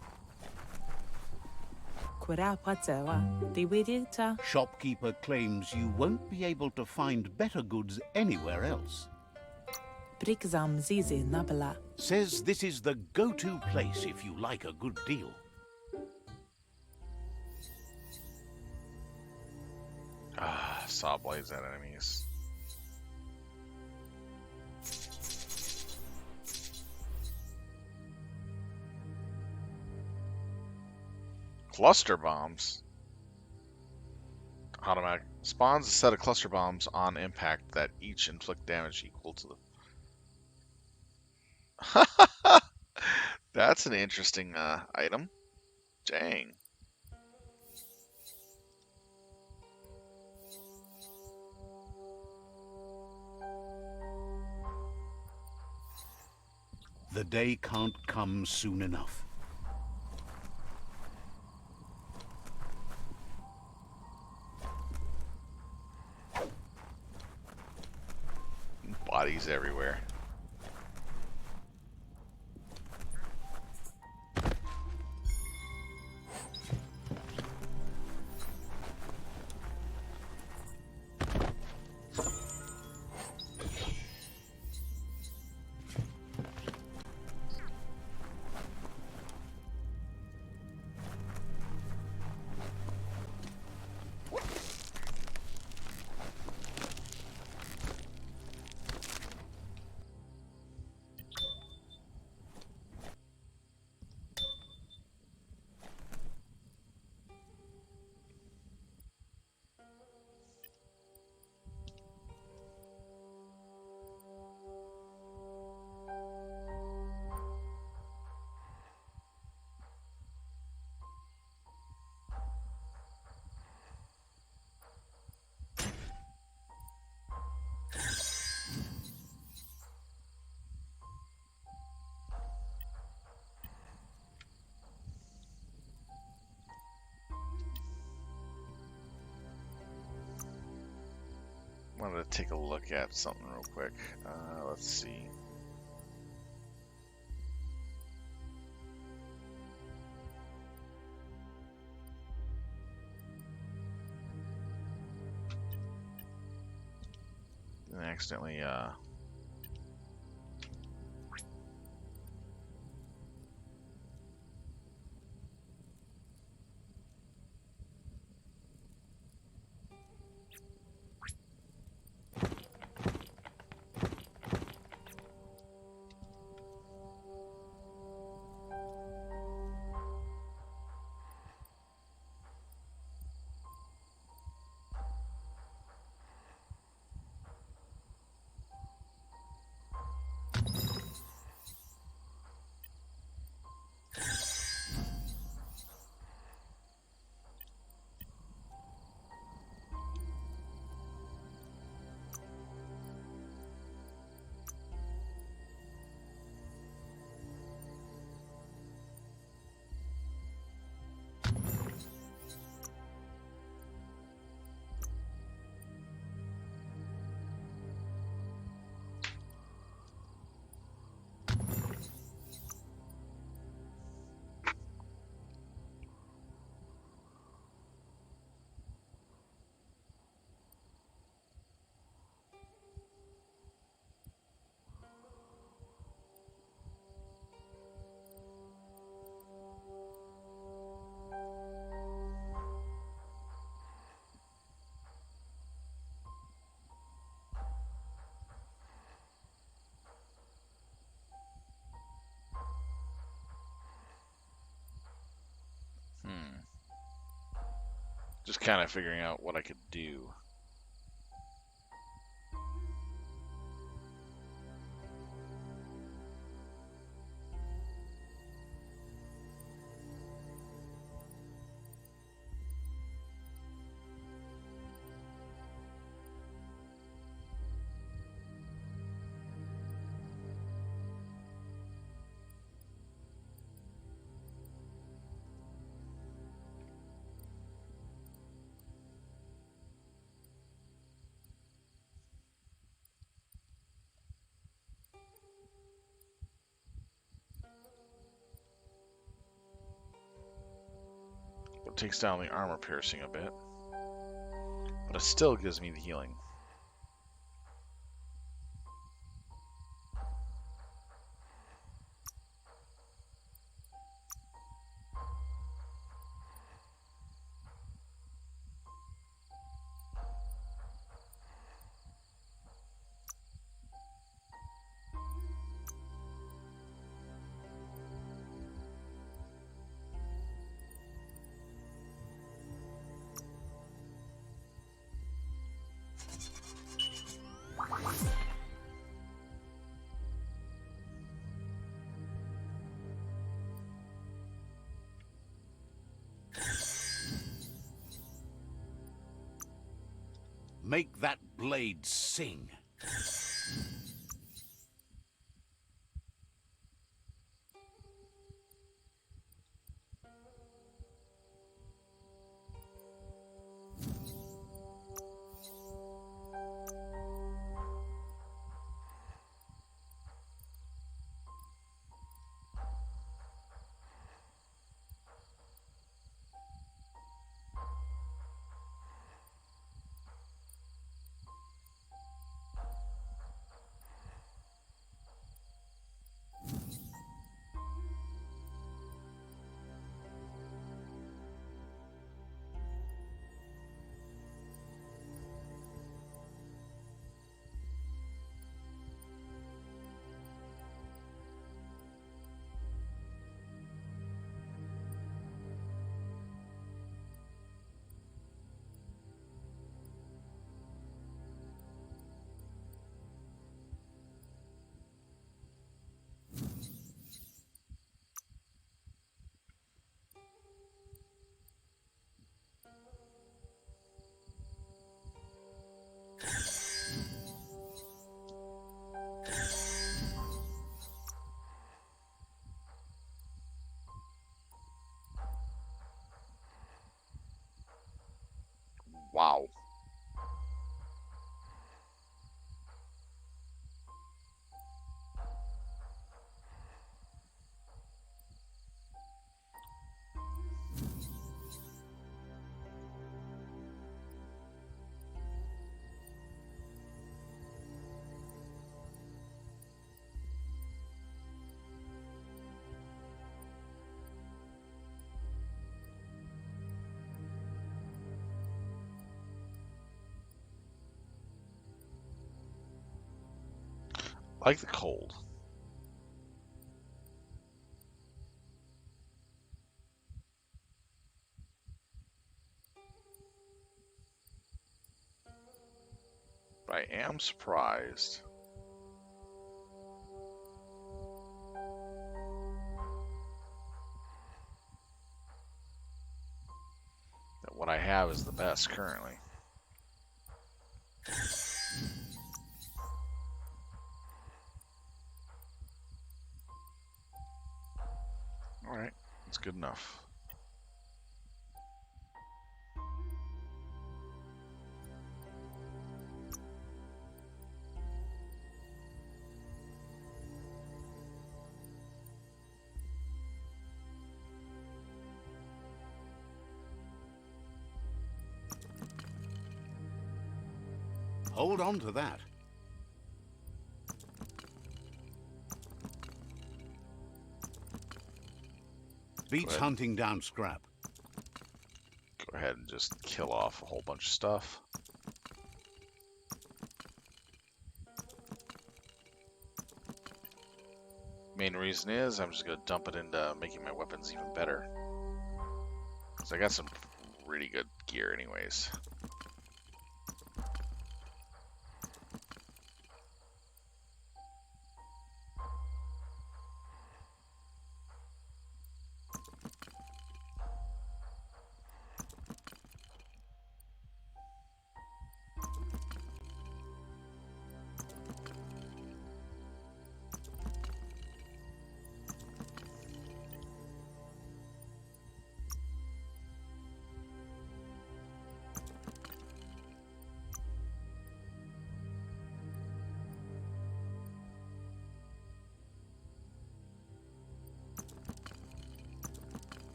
Shopkeeper claims you won't be able to find better goods anywhere else. Says this is the go-to place if you like a good deal. Ah, saw blades at enemies. Cluster bombs. Automatic spawns a set of cluster bombs on impact that each inflict damage equal to the. That's an interesting item. Dang. The day can't come soon enough. Bodies everywhere. Wanted to take a look at something real quick. Let's see. And accidentally just kind of figuring out what I could do. it takes down the armor piercing a bit. But it still gives me the healing. Make that blade sing. Wow. I like the cold. But I am surprised that what I have is the best currently. Alright, that's good enough. Hold on to that. Beats hunting down scrap. Go ahead and just kill off a whole bunch of stuff. Main reason is I'm just going to dump it into making my weapons even better. Because I got some really good gear anyways.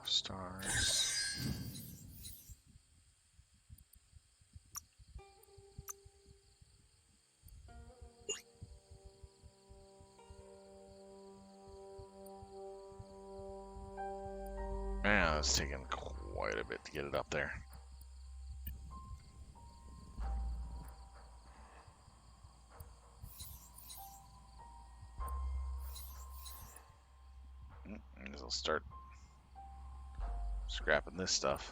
Stars. Man, it's taking quite a bit to get it up there. I guess I'll start scrapping this stuff.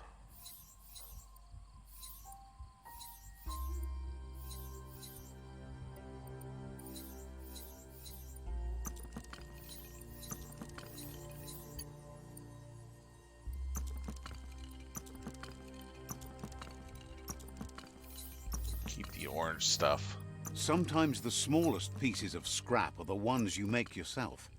Keep the orange stuff. Sometimes the smallest pieces of scrap are the ones you make yourself.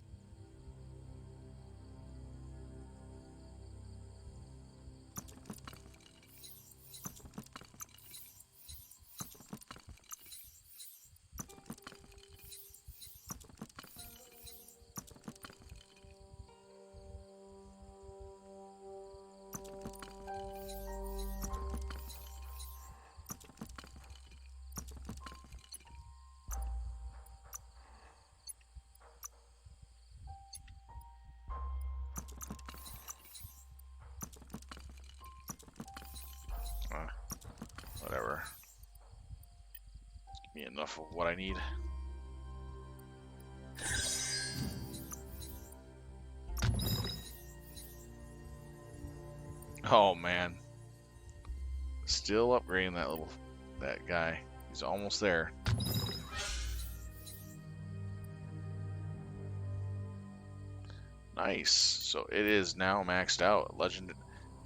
Whatever. Give me enough of what I need. Oh man. Still upgrading that guy. He's almost there. Nice. So it is now maxed out.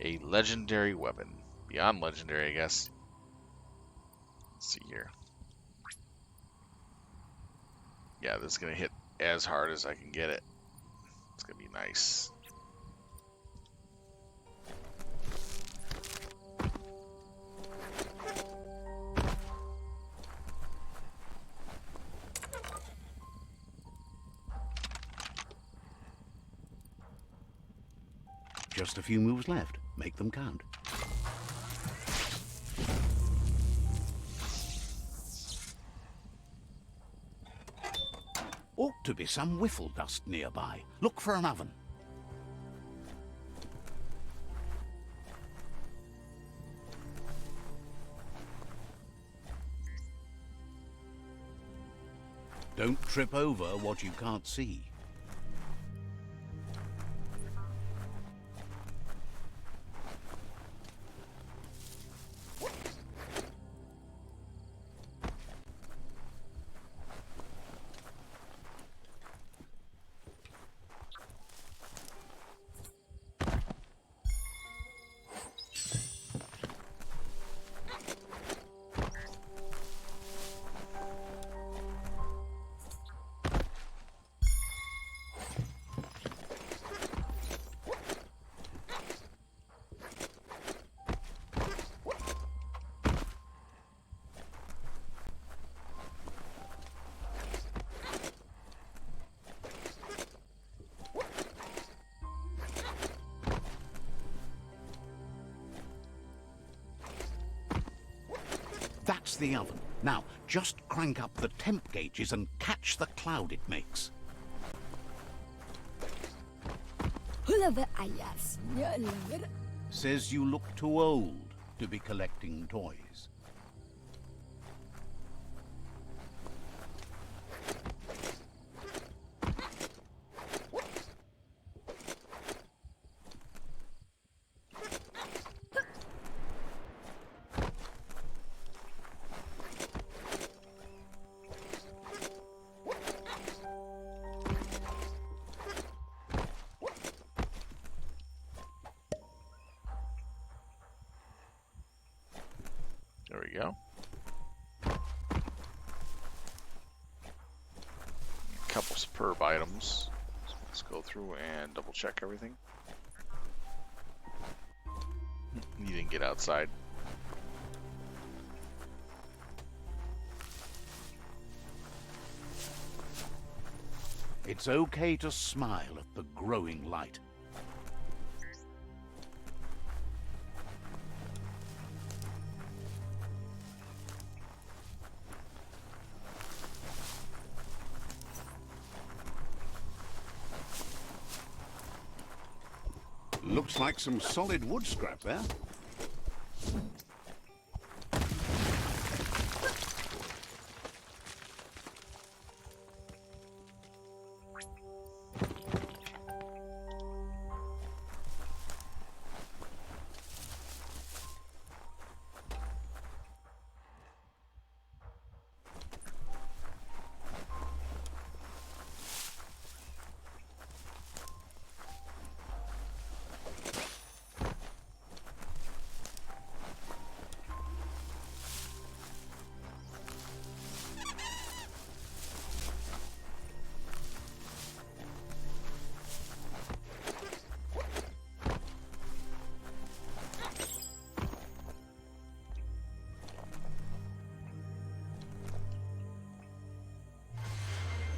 A legendary weapon. Beyond legendary, I guess. Let's see here. Yeah, this is going to hit as hard as I can get it. It's going to be nice. Just a few moves left. Make them count. Ought to be some whiffle dust nearby. Look for an oven. Don't trip over what you can't see. That's the oven. Now, just crank up the temp gauges and catch the cloud it makes. Says you look too old to be collecting toys. There we go. A couple superb items. So let's go through and double check everything. You didn't get outside. It's okay to smile at the growing light. Looks like some solid wood scrap there.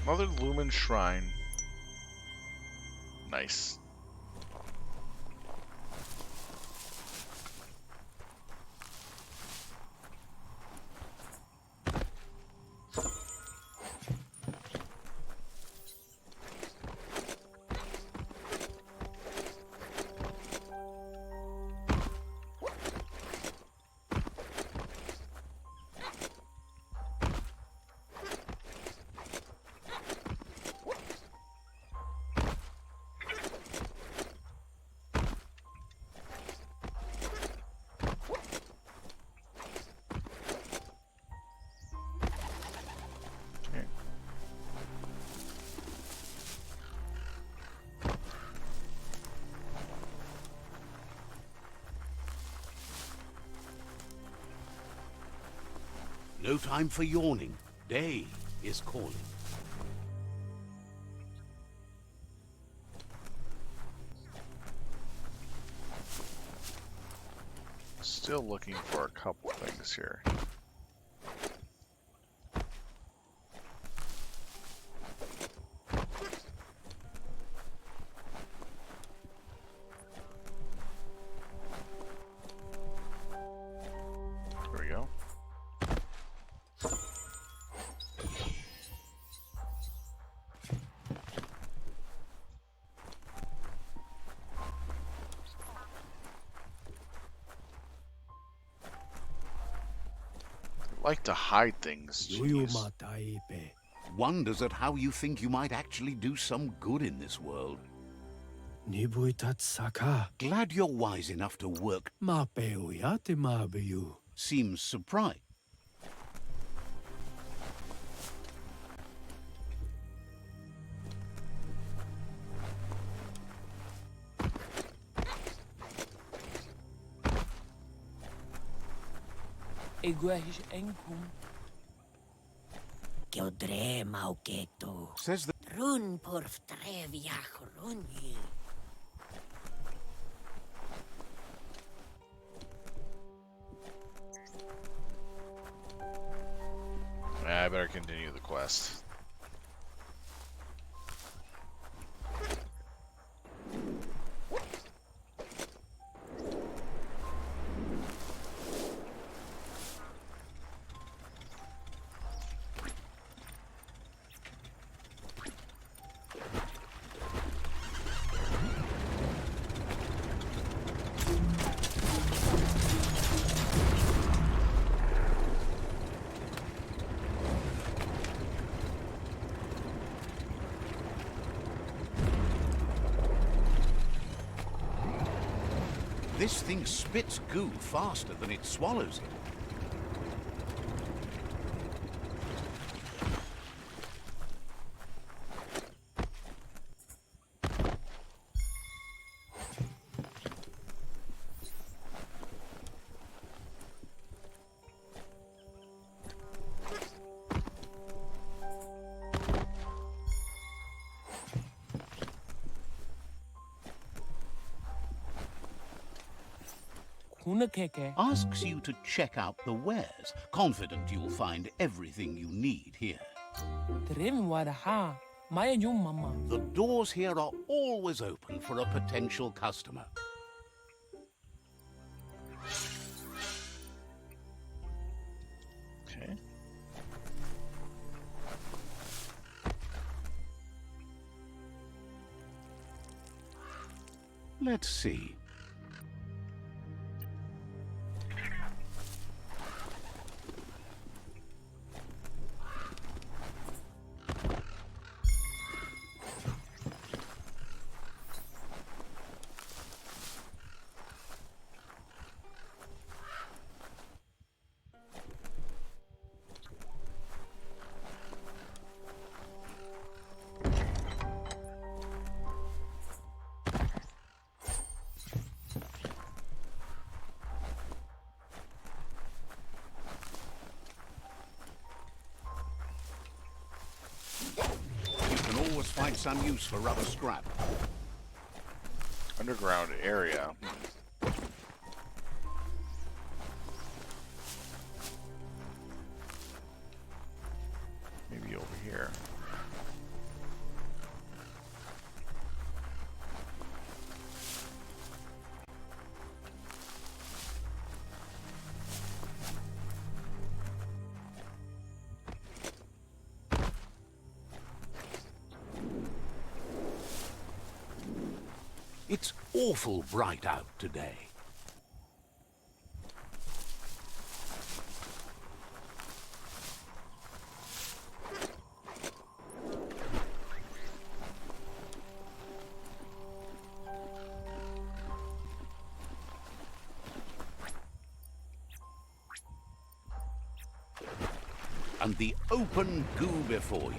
Mother Lumen Shrine. Nice. No time for yawning. Day is calling. Still looking for a couple things here. There we go. Like to hide things. Jeez. Wonders at how you think you might actually do some good in this world. Glad you're wise enough to work. Seems surprised. Says the I better continue the quest. This thing spits goo faster than it swallows it. Asks you to check out the wares, confident you'll find everything you need here. The doors here are always open for a potential customer. Okay. Let's see. You can always find some use for rubber scrap. Underground area. Maybe over here. It's awful bright out today. And the open goo before you.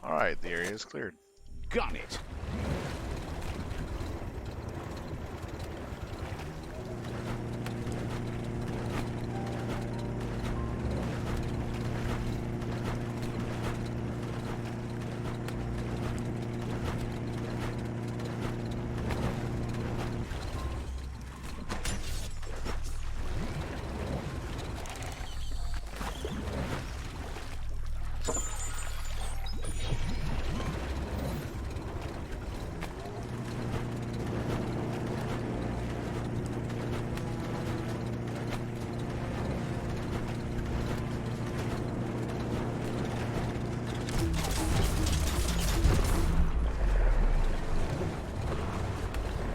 Alright, the area is cleared. Gun it!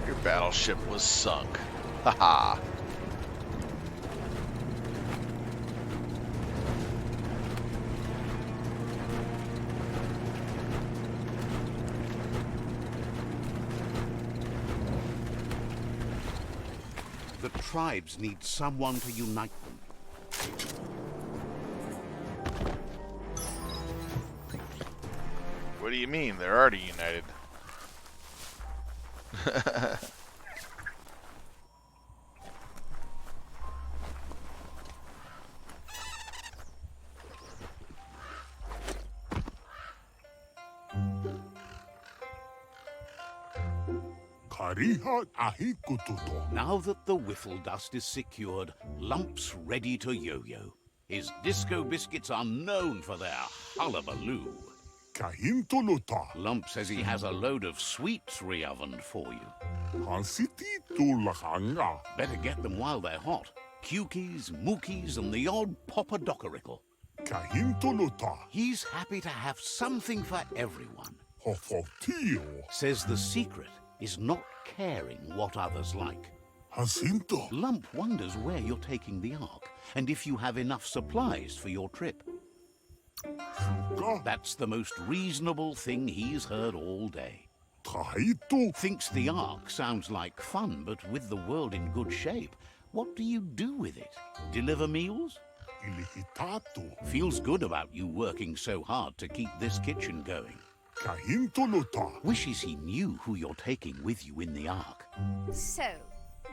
Your battleship was sunk. Haha. The tribes need someone to unite them. What do you mean? They're already united. Kariha ahikututo. Now that the whiffle dust is secured, Lump's ready to yo-yo. His disco biscuits are known for their hullabaloo. Kahintuluta. Lump says he has a load of sweets re-ovened for you. Hansiti tulahanga. Better get them while they're hot. Cukies, mookies, and the odd poppadocaricle. Kahintuluta. He's happy to have something for everyone. Hofotio. Says the secret is not caring what others like. Hasinto. Lump wonders where you're taking the Ark, and if you have enough supplies for your trip. Suka. That's the most reasonable thing he's heard all day. Tahito. Thinks the Ark sounds like fun, but with the world in good shape, what do you do with it? Deliver meals? Ilihitato. Feels good about you working so hard to keep this kitchen going. Kahintuluta. Wishes he knew who you're taking with you in the Ark. So,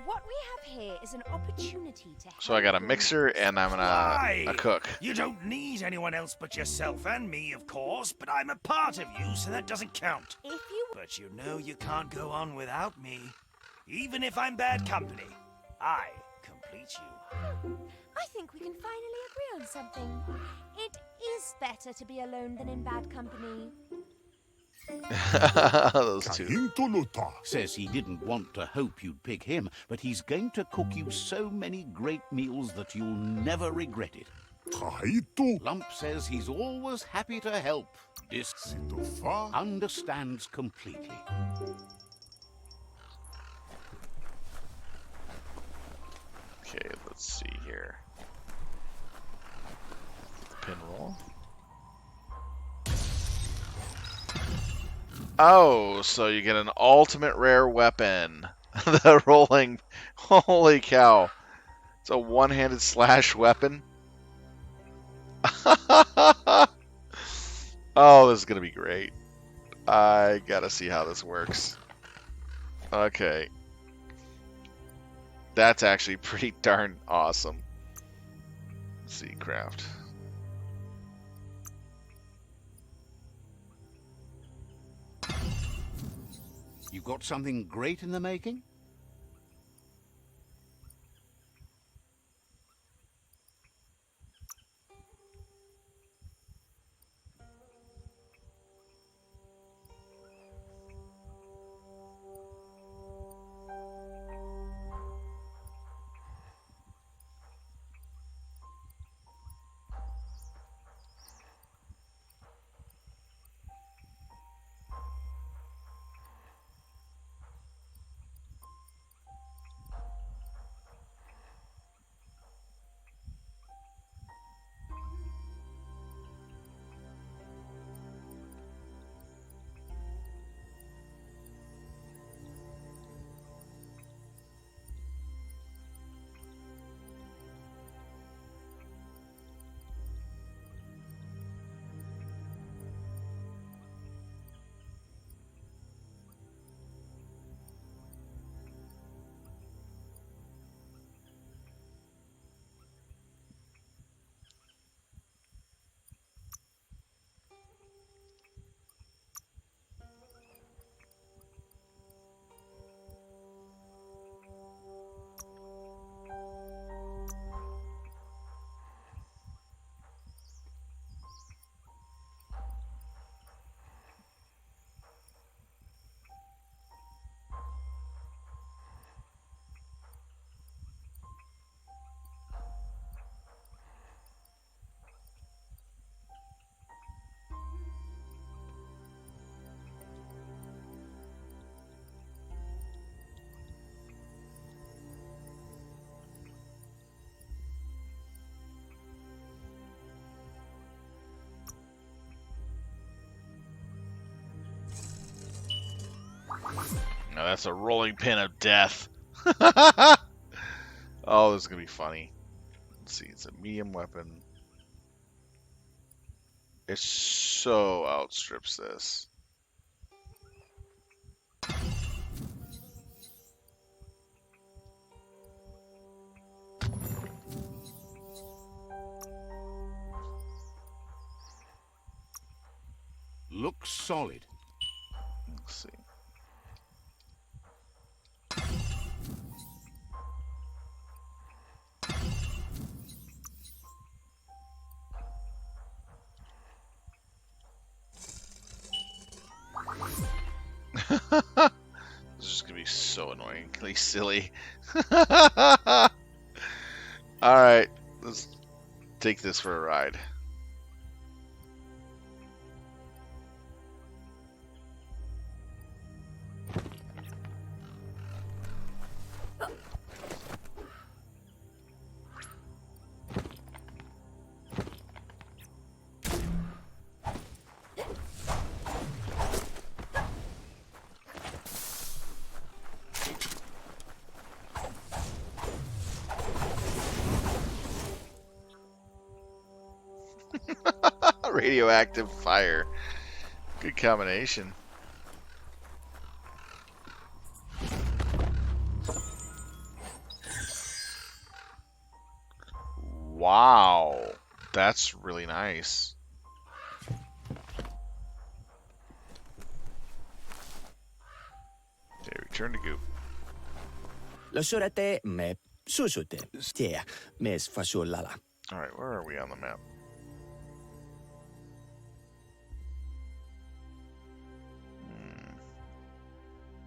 What we have here is an opportunity to help So I got a your mixer mates. and I'm Why? a cook. You don't need anyone else but yourself and me, of course, but I'm a part of you, so that doesn't count. If you But you know you can't go on without me. Even if I'm bad company, I complete you. I think we can finally agree on something. It is better to be alone than in bad company. Those two. Kahintuluta. Says he didn't want to hope you'd pick him, but he's going to cook you so many great meals that you'll never regret it. Kahito. Lump says he's always happy to help. Sitofa. Understands completely. Okay, let's see here. Pin roll. Oh, so you get an ultimate rare weapon. The rolling. Holy cow. It's a one-handed slash weapon. Oh, this is going to be great. I gotta see how this works. Okay. That's actually pretty darn awesome. Let's see, craft. You got something great in the making? Now that's a rolling pin of death. Oh, this is gonna be funny. Let's see, it's a medium weapon. It so outstrips this. Looks solid. Let's see. This is just gonna be so annoyingly silly. Alright, let's take this for a ride. Radioactive fire. Good combination. Wow. That's really nice. Okay, return to Goop. Losurate me susute stie mes fasulala. Alright, where are we on the map?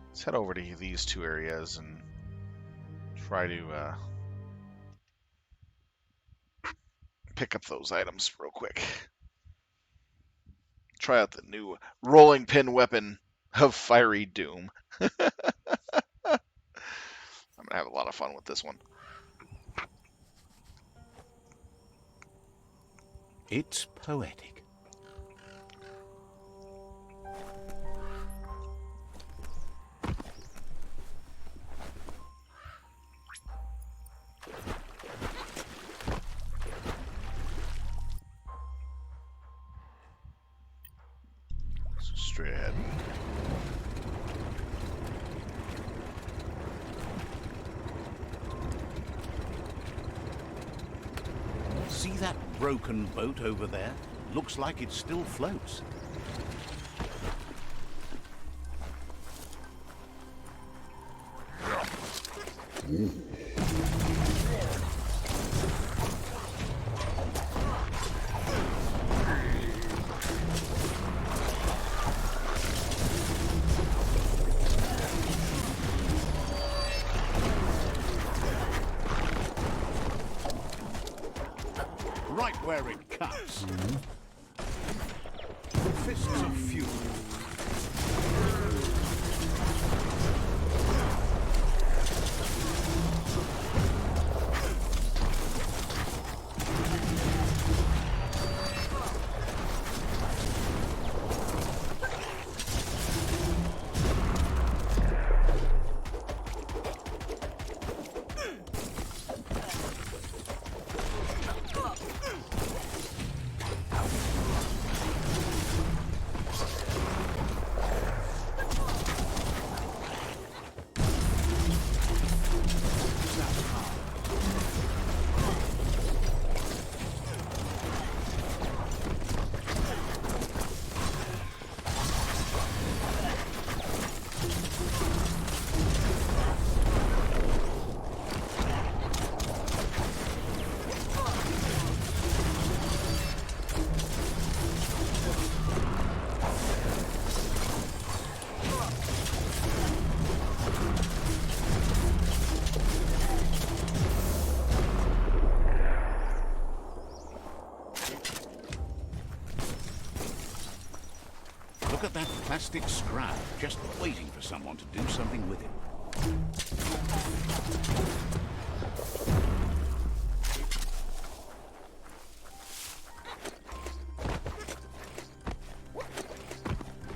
Let's head over to these two areas and try to pick up those items real quick. Try out the new rolling pin weapon of Fiery Doom. I'm gonna have a lot of fun with this one. It's poetic. So straight ahead. See that broken boat over there? Looks like it still floats. Right where it cuts. Fists of fury. Look at that plastic scrap, just waiting for someone to do something with it.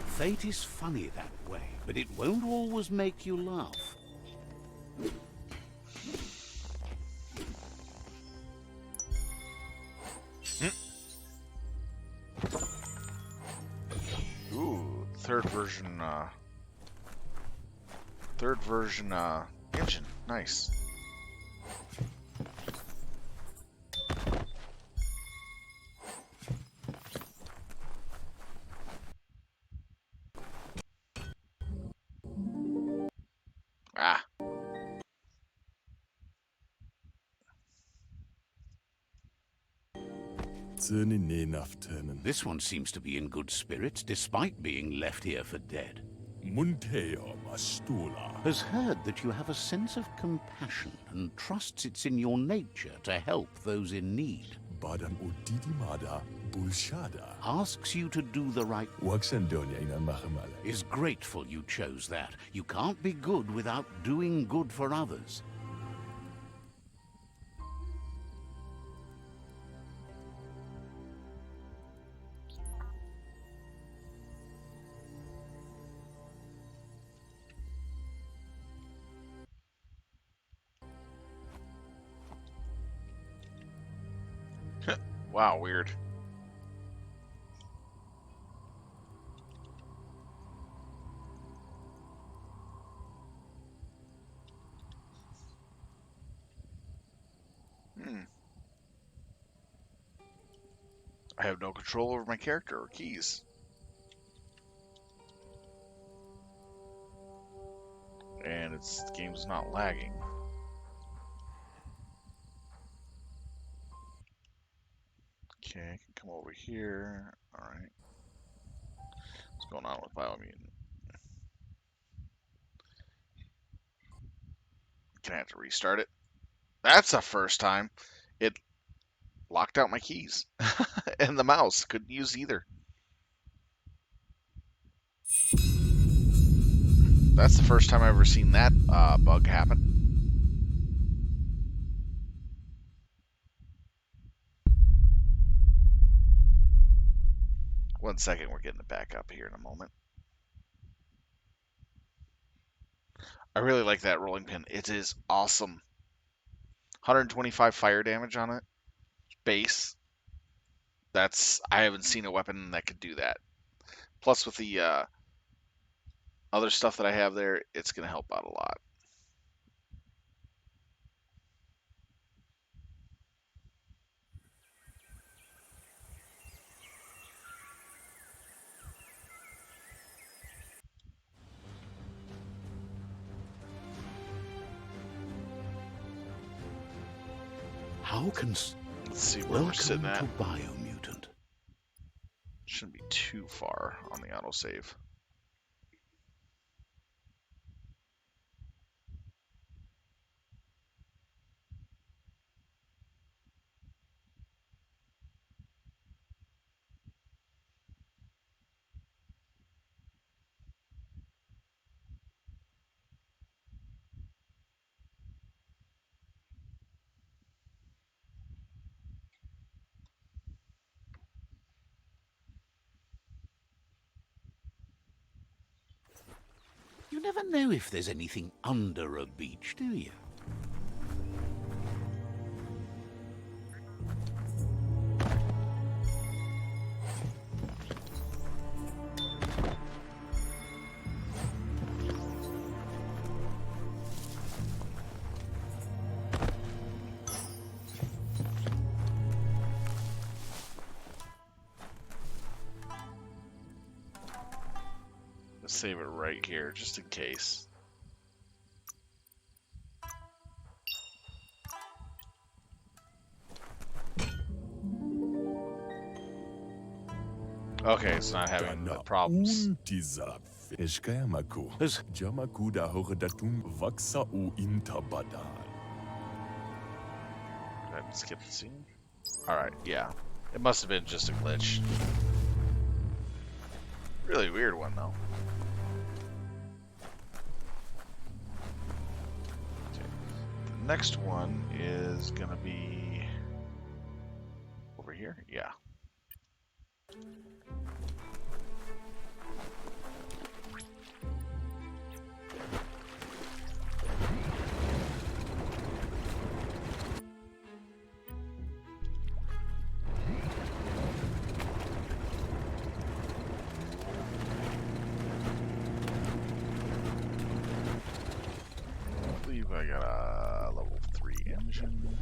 Fate is funny that way, but it won't always make you laugh. Ooh, third version engine. Nice. Ah. This one seems to be in good spirits, despite being left here for dead. Munteo mastula. Has heard that you have a sense of compassion and trusts it's in your nature to help those in need. Badam udidimada bulshada. Asks you to do the right. Waxandonia ina mahamala. Is grateful you chose that. You can't be good without doing good for others. Wow, weird. I have no control over my character or keys. And the game's not lagging. Okay, I can come over here. Alright. What's going on with Biomutant? Can I have to restart it? That's the first time it locked out my keys. And the mouse. Couldn't use either. That's the first time I've ever seen that bug happen. One second, we're getting it back up here in a moment. I really like that rolling pin. It is awesome. 125 fire damage on it. Base. I haven't seen a weapon that could do that. Plus with the other stuff that I have there, it's going to help out a lot. How can... Let's see where we're sitting Welcome at. to Biomutant. Shouldn't be too far on the autosave. You never know if there's anything under a beach, do you? Let's save it right here, just in case. Okay, it's not having the problems. Dieser Eshkayamaku. As Jamaku da Horedatum Vaxa o Intabadan. Did I skip the scene? Alright, yeah. It must have been just a glitch. Really weird one, though. Okay. The next one is gonna be over here? Yeah. I believe I got a level 3 engine.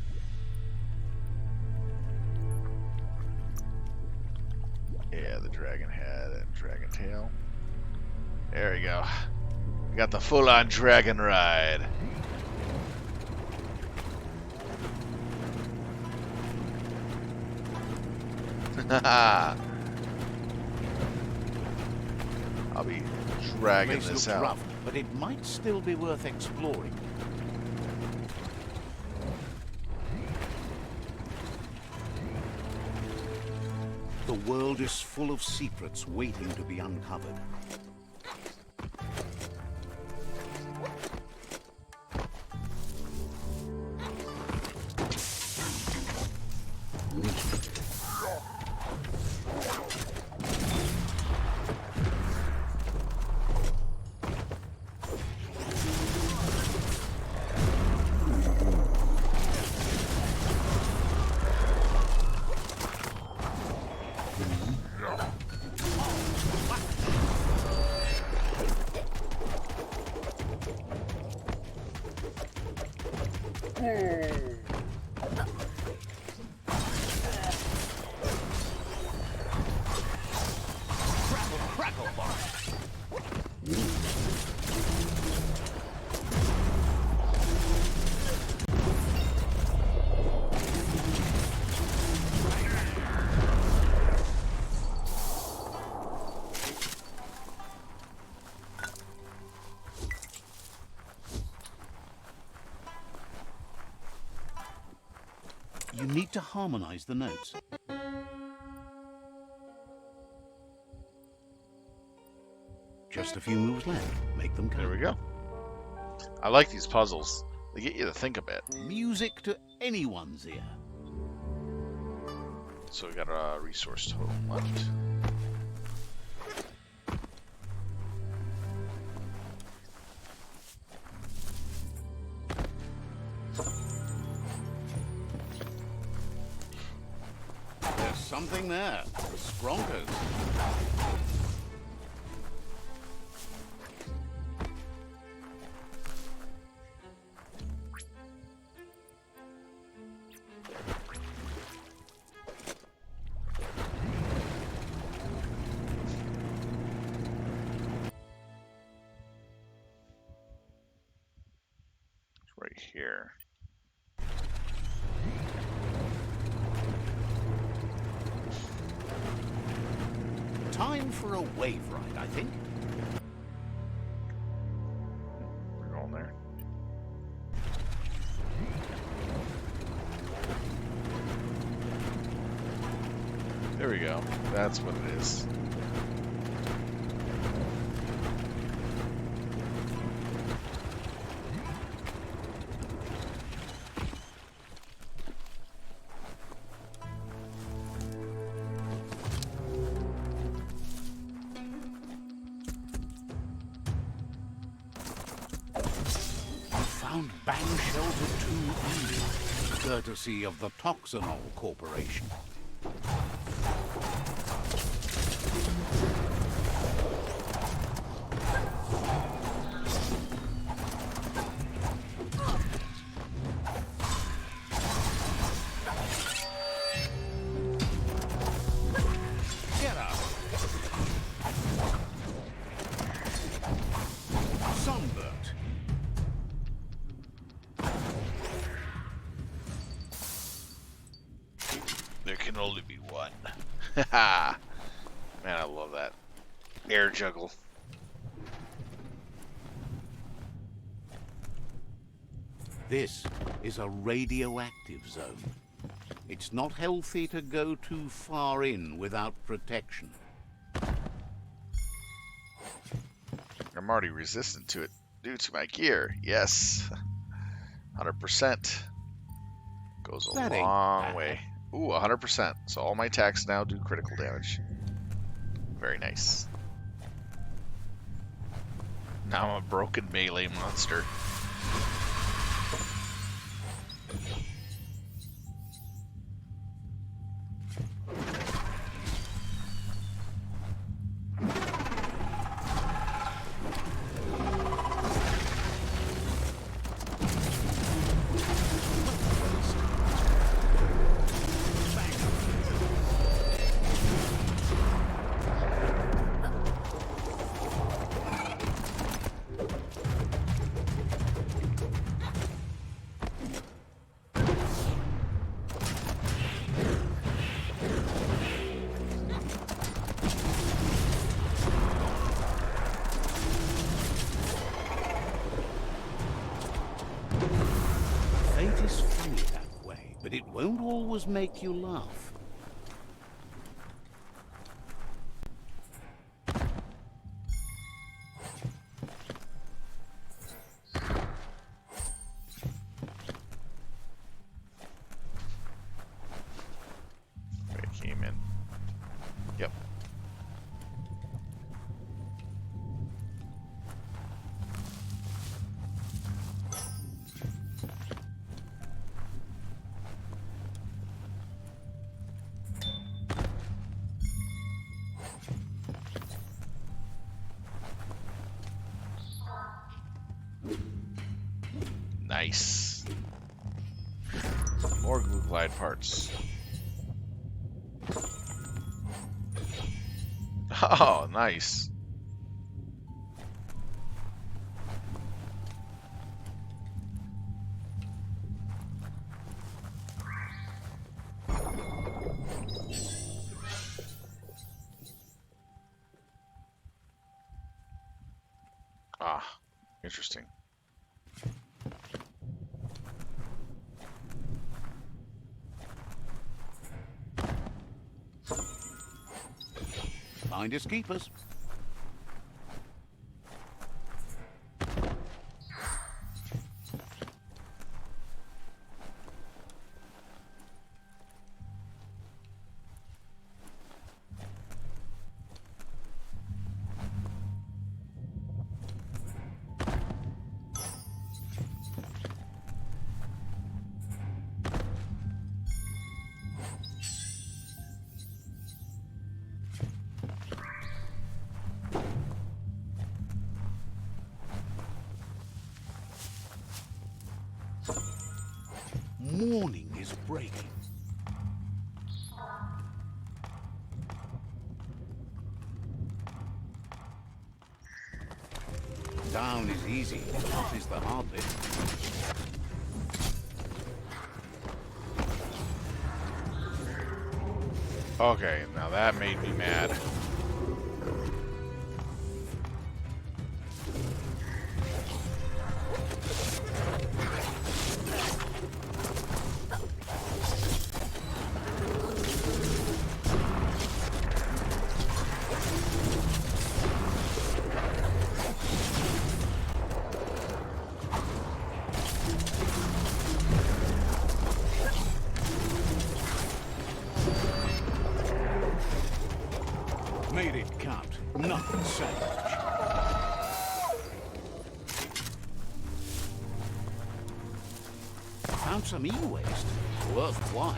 Yeah, the dragon head and dragon tail. There we go. We got the full-on dragon ride. I'll be dragging place this looks out. rough, but it might still be worth exploring. The world is full of secrets waiting to be uncovered. need to harmonize the notes. Just a few moves left. Make them count. There we go. I like these puzzles. They get you to think a bit. Music to anyone's ear. So we got a resource totem left. There's something there. The Spronkers. Right here. Time for a wave ride, I think. We're going there. There we go. That's what it is. Found Bang Shelter 2E, courtesy of the Toxanol Corporation. Get up! Sunbird. There can only be one. Haha. Man, I love that. Air juggle. This is a radioactive zone. It's not healthy to go too far in without protection. I'm already resistant to it due to my gear. Yes. 100%. Goes a That ain't long bad. way. Ooh, 100%. So all my attacks now do critical damage. Very nice. Now I'm a broken melee monster. Fate is funny that way, but it won't always make you laugh. It came in. Yep. Nice. More glue glide parts. Oh, nice. Ah, interesting. Finders keepers. Morning is breaking. Down is easy, up is the hard bit. Okay, now that made me mad. Made it count. Nothing savage. Found some e-waste. Worthwhile.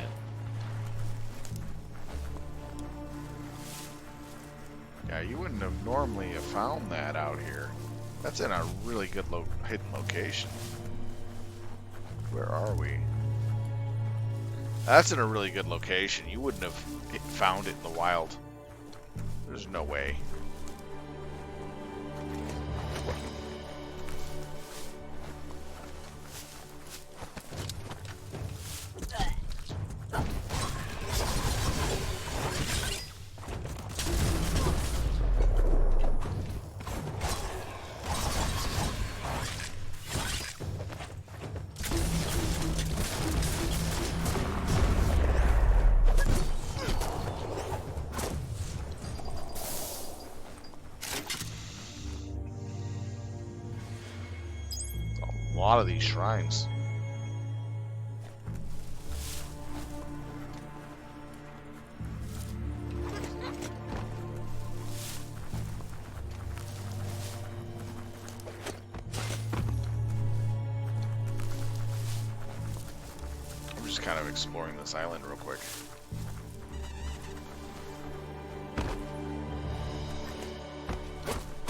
Yeah, you wouldn't have normally have found that out here. That's in a really good hidden location. Where are we? That's in a really good location. You wouldn't have found it in the wild. There's no way. A lot of these shrines. I'm just kind of exploring this island real quick.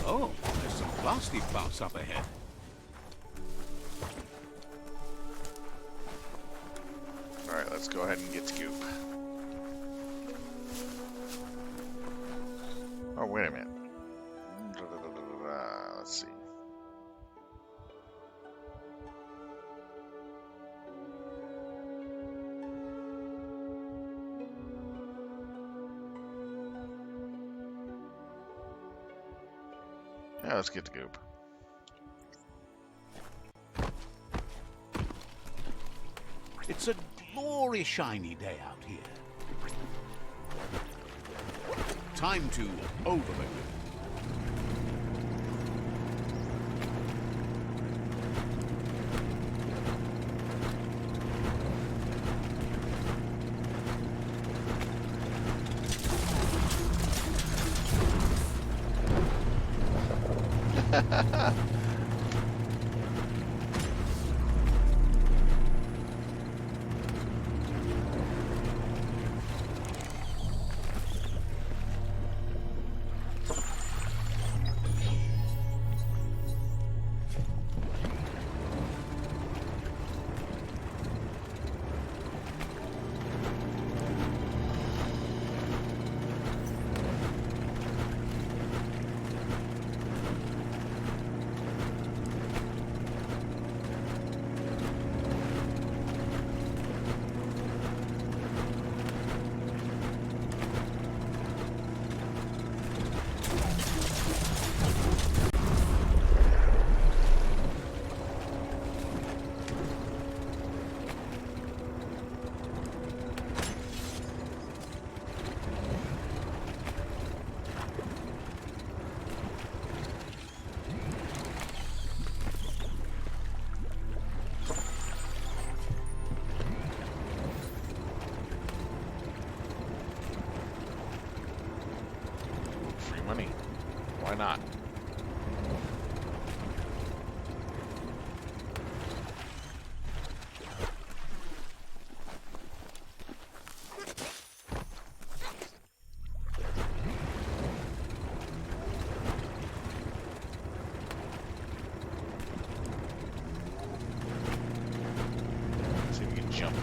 Oh, there's some plastic parts up ahead. Alright, let's go ahead and get Scoop. Oh, wait a minute. Let's see. Yeah, let's get the goop. It's a glorious shiny day out here. Time to overload it.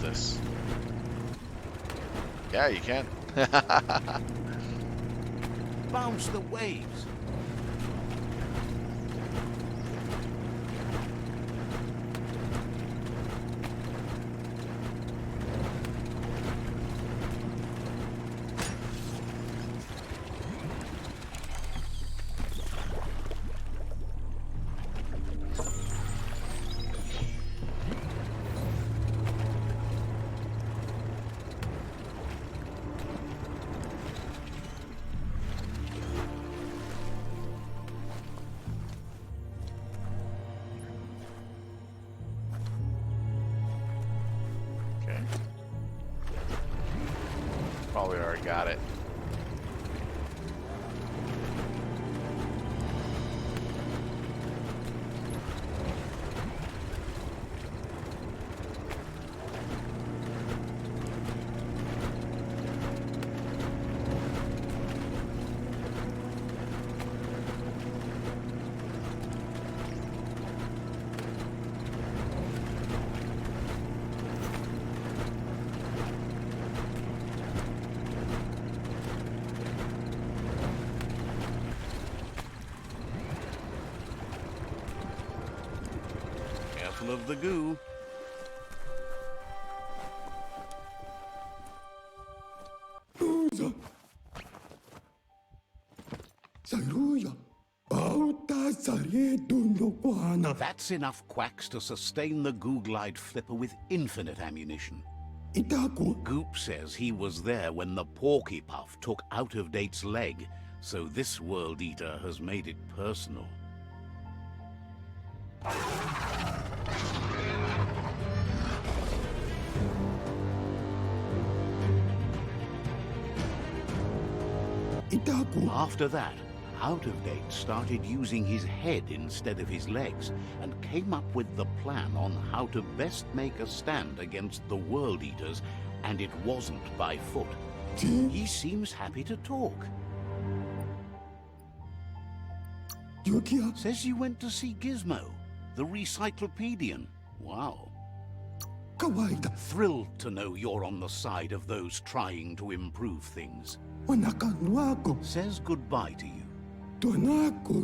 this. Yeah, you can. Bounce the waves. Okay. Probably already got it. Careful of the goo. That's enough quacks to sustain the Googlide flipper with infinite ammunition. Goop says he was there when the Porky Puff took Out-of-Date's leg, so this World Eater has made it personal. After that, Out-of-Date started using his head instead of his legs and came up with the plan on how to best make a stand against the World Eaters, and it wasn't by foot. He seems happy to talk. Says you went to see Gizmo, the Recyclopedian. Wow. Thrilled to know you're on the side of those trying to improve things. Says goodbye to you.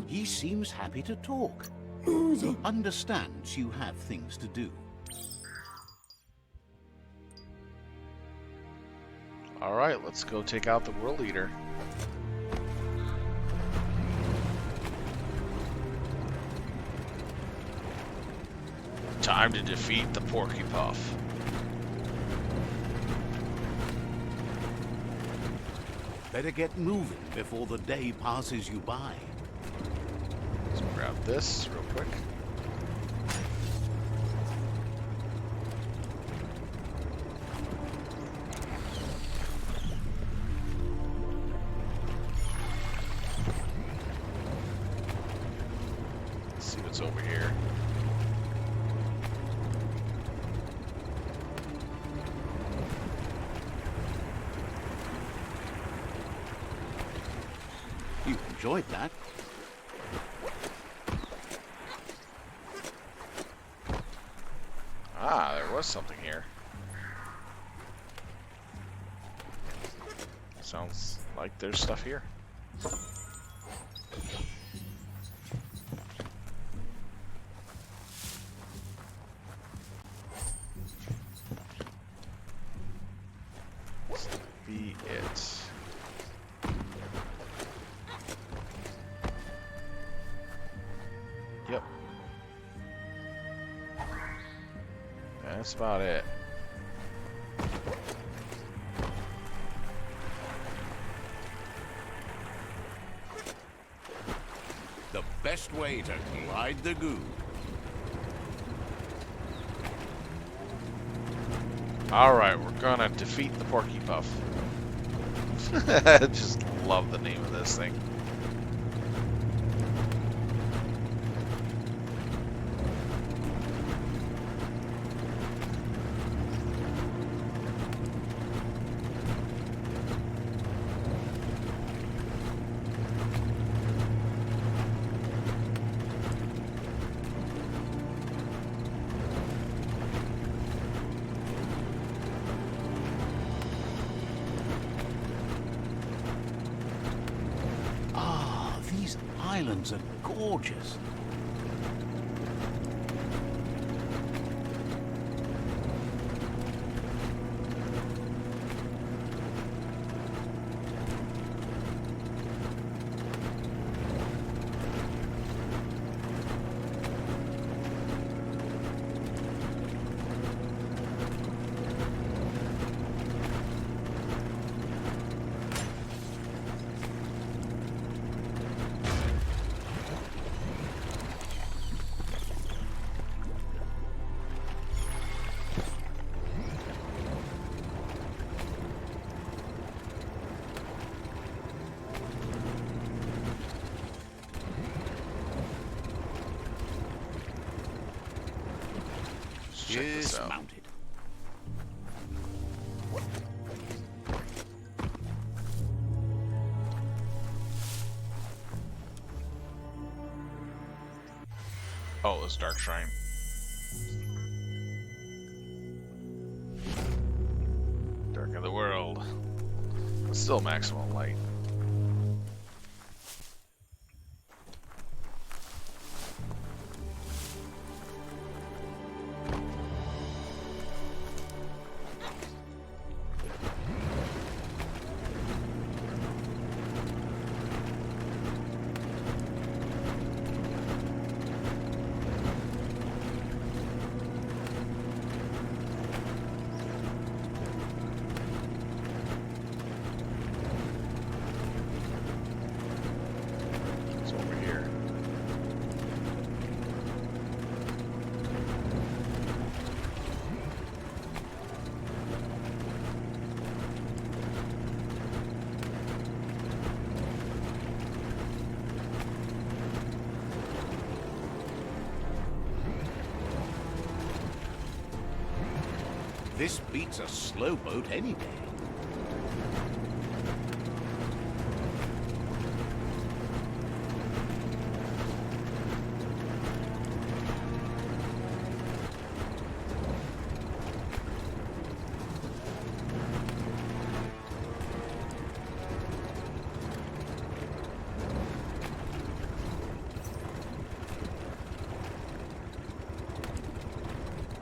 He seems happy to talk. Understands you have things to do. Alright, let's go take out the World Eater. Time to defeat the Porky Puff. Better get moving before the day passes you by. Let's grab this real quick. Let's see what's over here. You enjoyed that. Ah, there was something here. Sounds like there's stuff here. This be it. Yep. That's about it. The best way to glide the goo. Alright, we're gonna defeat the Porky Puff. Just love the name of this thing. islands are gorgeous. Check this out. Dismounted. Oh, this Dark Shrine. Dark of the world. But still maximum light. It's over here. This beats a slow boat any day.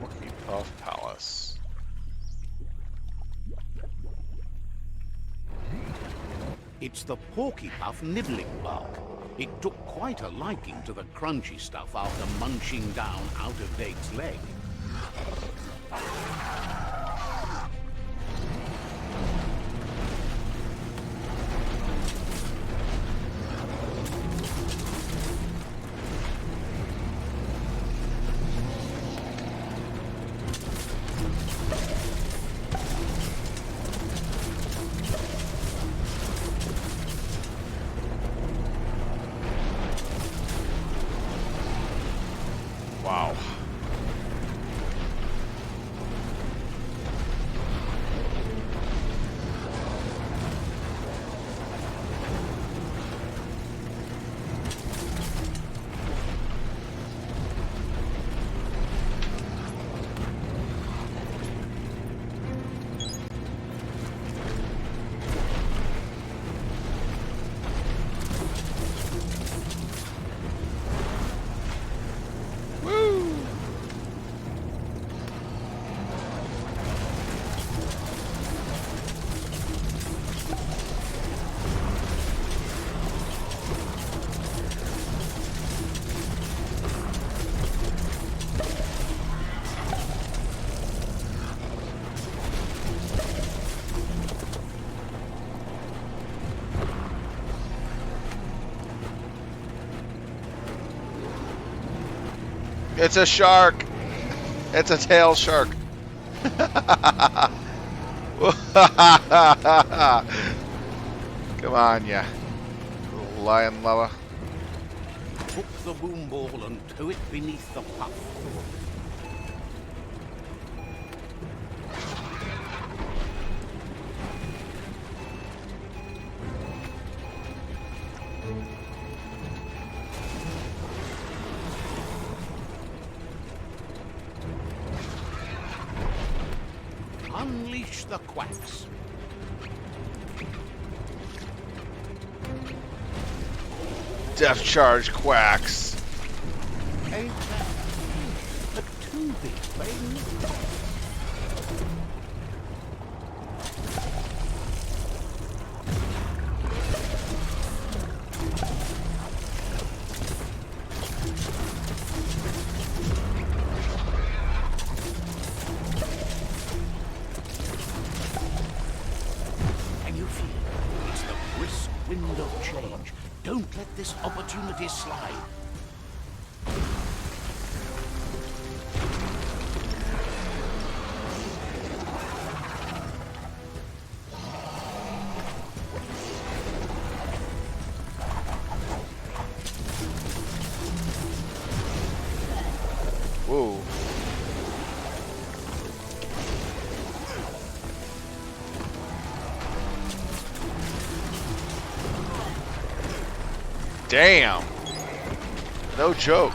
Monkey Puff Palace. It's the porky puff nibbling bug. It took quite a liking to the crunchy stuff after munching down out of date's leg. Wow. It's a shark. It's a tail shark. Come on, ya little lion lover. Hook the boom ball and tow it beneath the puff. Unleash the quacks. Death charge quacks. Ain't that a two-bit thing? Can you feel it? It's the brisk wind of change. Don't let this opportunity slide. Whoa. Damn. No joke.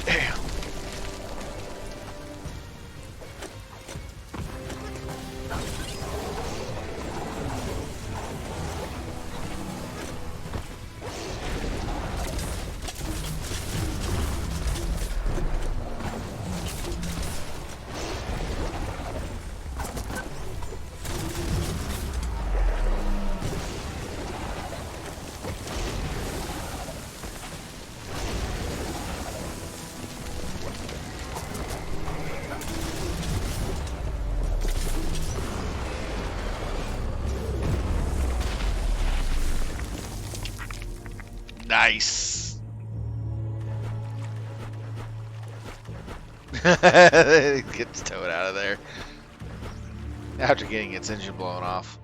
Damn. Nice. It gets towed out of there after getting its engine blown off.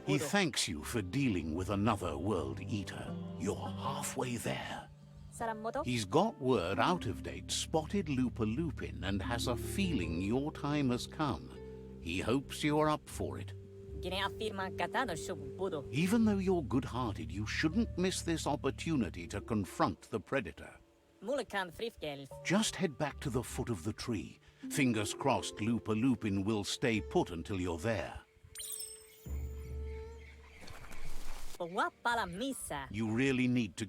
He thanks you for dealing with another World Eater. You're halfway there. He's got word out of date spotted Lupin and has a feeling your time has come. He hopes you're up for it. Even though you're good-hearted, you shouldn't miss this opportunity to confront the Predator. Just head back to the foot of the tree. Fingers crossed Lupin will stay put until you're there. You really need to...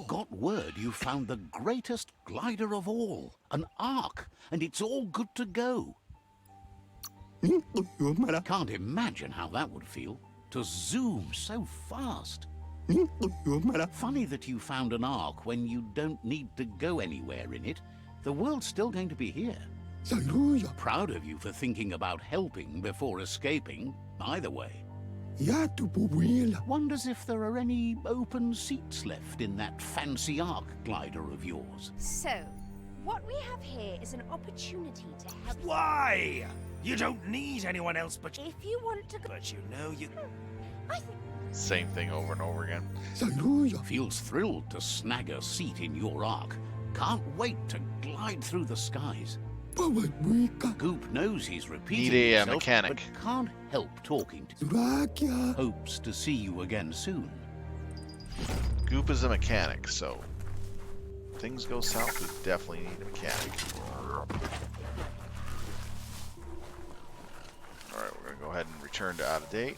Got word you found the greatest glider of all, an Ark, and it's all good to go. Can't imagine how that would feel, to zoom so fast. Funny that you found an Ark when you don't need to go anywhere in it. The world's still going to be here. Proud of you for thinking about helping before escaping, either way. Wonders if there are any open seats left in that fancy Ark glider of yours. So, what we have here is an opportunity to help. Why? You don't need anyone else but... If you want to go... But you know you... I think... Same thing over and over again. Feels thrilled to snag a seat in your Ark. Can't wait to glide through the skies. Goop knows he's repeating Need a himself, mechanic. but can't help talking to... Hopes to see you again soon. Goop is a mechanic, so if things go south, we definitely need a mechanic. Alright, we're going to go ahead and return to out of date.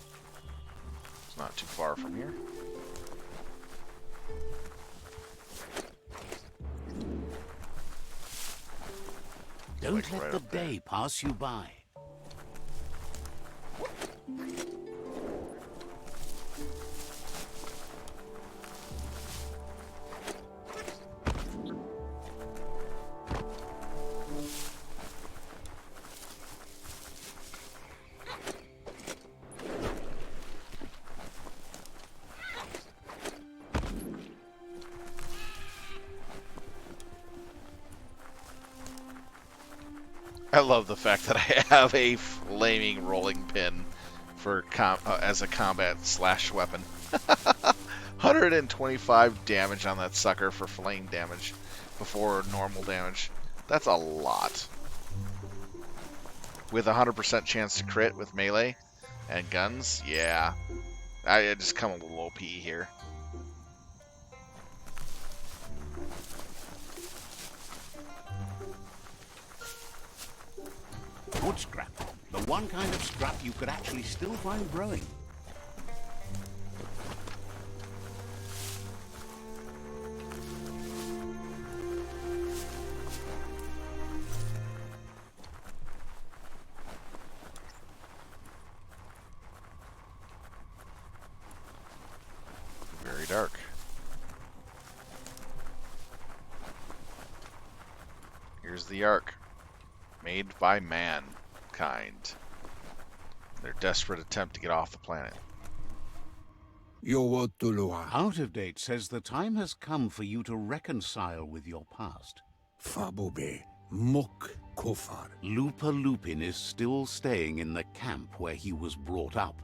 It's not too far from here. Don't let right the up there. day pass you by. I love the fact that I have a flaming rolling pin for as a combat slash weapon. 125 damage on that sucker for flame damage before normal damage. That's a lot. With a 100% chance to crit with melee and guns, yeah. I just come a little OP here. Wood scrap. The one kind of scrap you could actually still find growing. Very dark. Here's the Ark. Made by mankind. Their desperate attempt to get off the planet. Out of Date says the time has come for you to reconcile with your past. Fabobe, Mok Kofar. Lupa Lupin is still staying in the camp where he was brought up.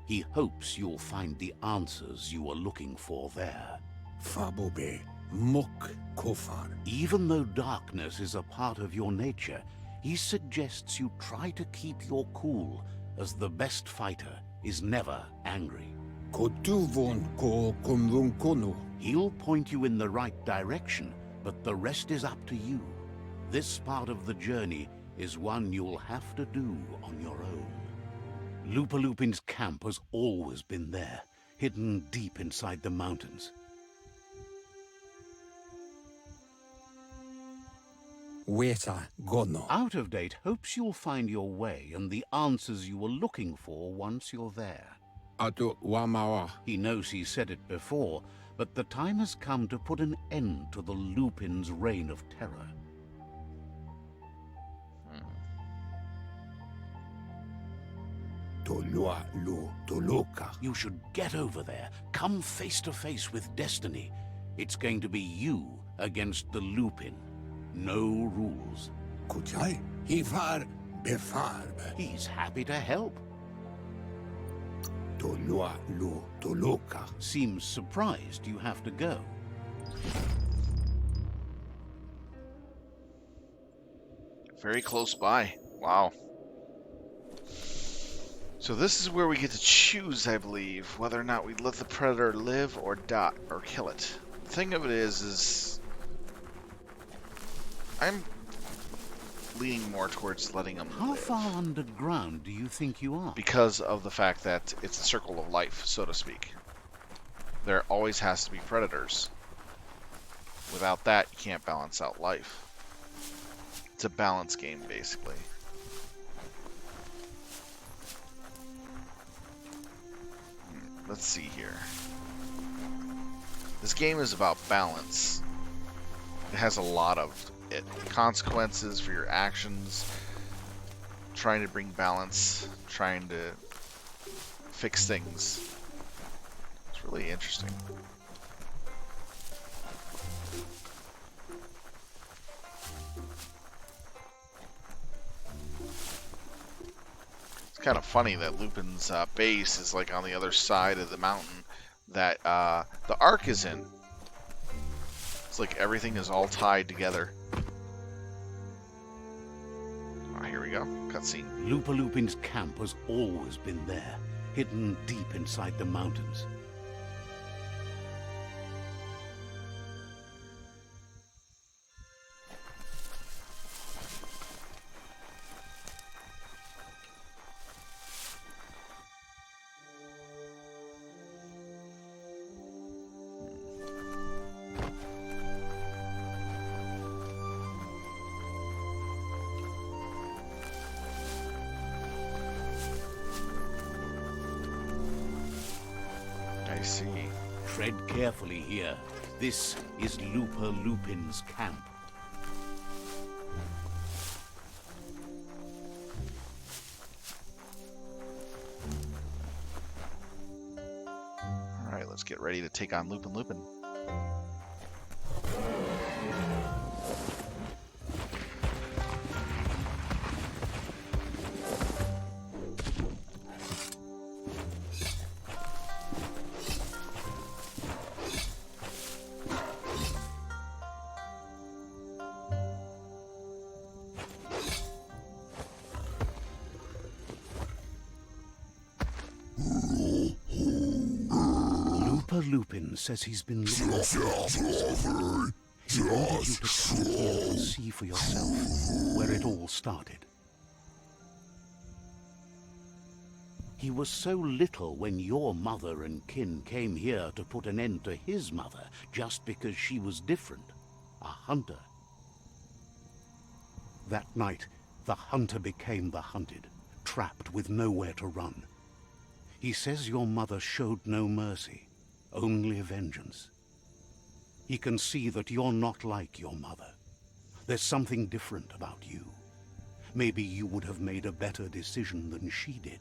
He hopes you'll find the answers you are looking for there. Fabobe, Mok Kofar. Even though darkness is a part of your nature, he suggests you try to keep your cool, as the best fighter is never angry. Kotuvon ko kumrun kono. He'll point you in the right direction, but the rest is up to you. This part of the journey is one you'll have to do on your own. Lupa Lupin's camp has always been there, hidden deep inside the mountains. Weta gono. Out of Date hopes you'll find your way and the answers you were looking for once you're there. Ato wamawa. He knows he said it before, but the time has come to put an end to the Lupin's reign of terror. Tolua lo toloka. You should get over there, come face to face with destiny. It's going to be you against the Lupin. No rules. Kuchai, Hifar befarb. He's happy to help. Tolua lo toloka. Seems surprised you have to go. Very close by. Wow. So this is where we get to choose, I believe, whether or not we let the predator live or die or kill it. The thing of it is I'm leaning more towards letting them How live. far underground do you think you are? Because of the fact that it's a circle of life, so to speak. There always has to be predators. Without that, you can't balance out life. It's a balance game, basically. Let's see here. This game is about balance. It has a lot of consequences for your actions, trying to bring balance, trying to fix things. It's really interesting. It's kind of funny that Lupin's base is like on the other side of the mountain that the Ark is in. It's like everything is all tied together. Oh, here we go. Cutscene. Lupa Lupin's camp has always been there, hidden deep inside the mountains. I see. Tread carefully here. This is Lupa Lupin's camp. Alright, let's get ready to take on Lupin Lupin. Lupin says he's been looking for you. He wanted you to come here and see for yourself where it all started. He was so little when your mother and kin came here to put an end to his mother just because she was different, a hunter. That night, the hunter became the hunted, trapped with nowhere to run. He says your mother showed no mercy, only vengeance. He can see that you're not like your mother. There's something different about you. Maybe you would have made a better decision than she did,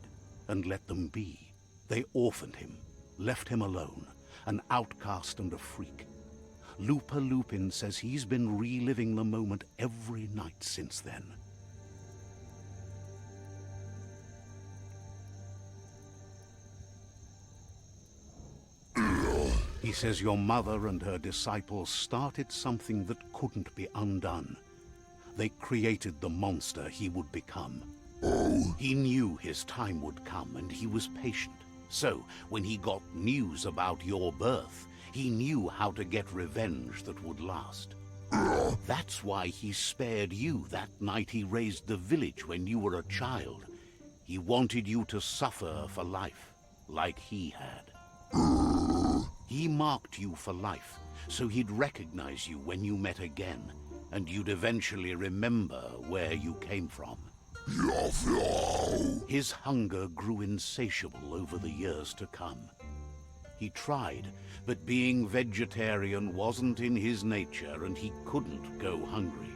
and let them be. They orphaned him, left him alone, an outcast and a freak. Looper Lupin says he's been reliving the moment every night since then. He says your mother and her disciples started something that couldn't be undone. They created the monster he would become. He knew his time would come, and he was patient. So, when he got news about your birth, he knew how to get revenge that would last. That's why he spared you that night he raised the village when you were a child. He wanted you to suffer for life, like he had. He marked you for life, so he'd recognize you when you met again, and you'd eventually remember where you came from. His hunger grew insatiable over the years to come. He tried, but being vegetarian wasn't in his nature, and he couldn't go hungry.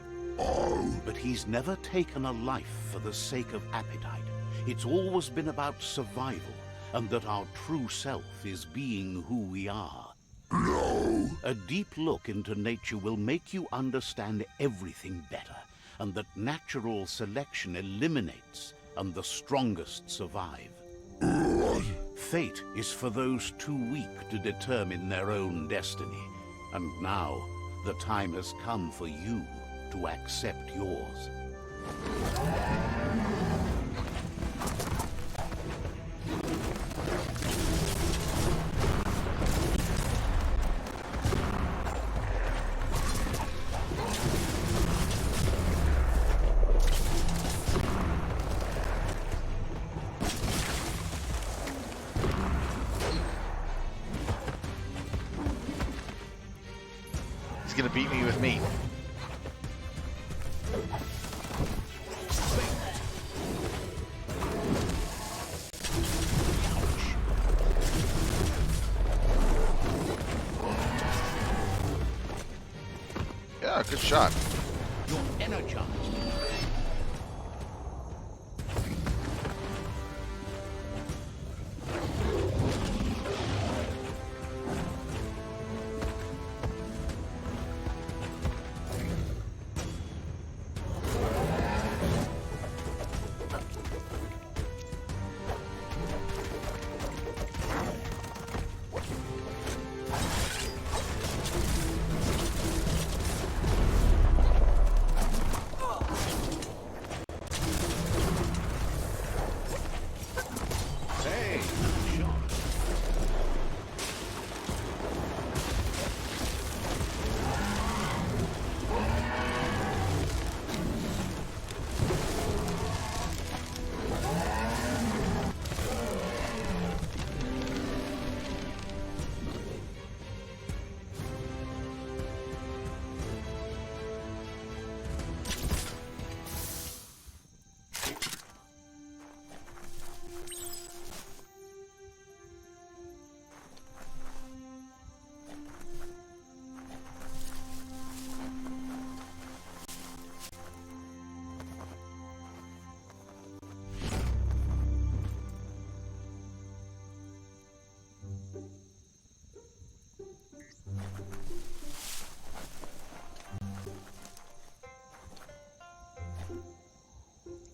But he's never taken a life for the sake of appetite. It's always been about survival, and that our true self is being who we are. A deep look into nature will make you understand everything better, and that natural selection eliminates, and the strongest survive. Fate is for those too weak to determine their own destiny, and now the time has come for you to accept yours. He's gonna beat me with meat. Yeah, good shot. You're energized.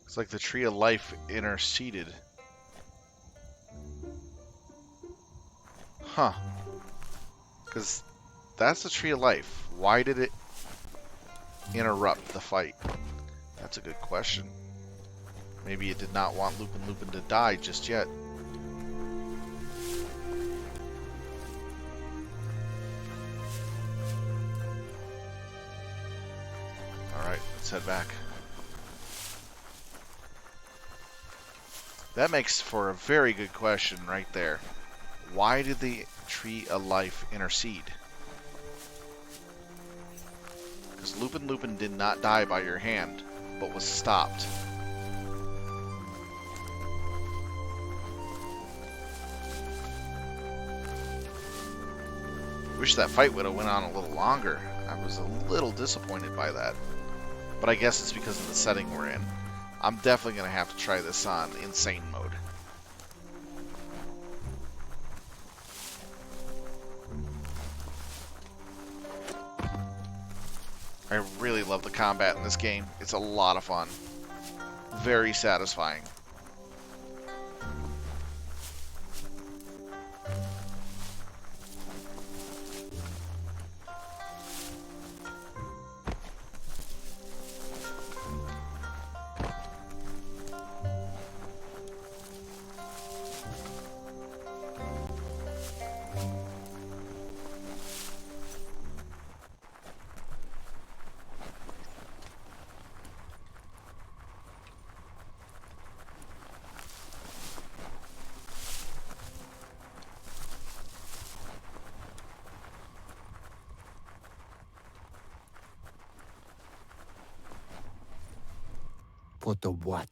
It's like the Tree of Life interceded. Huh. Because that's the Tree of Life. Why did it interrupt the fight? That's a good question. Maybe it did not want Lupin to die just yet. let's head back. That makes for a very good question right there. Why did the Tree of Life intercede? Because Lupin Lupin did not die by your hand, but was stopped. Wish that fight would have went on a little longer. I was a little disappointed by that. But I guess it's because of the setting we're in. I'm definitely going to have to try this on insane mode. I really love the combat in this game. It's a lot of fun. Very satisfying.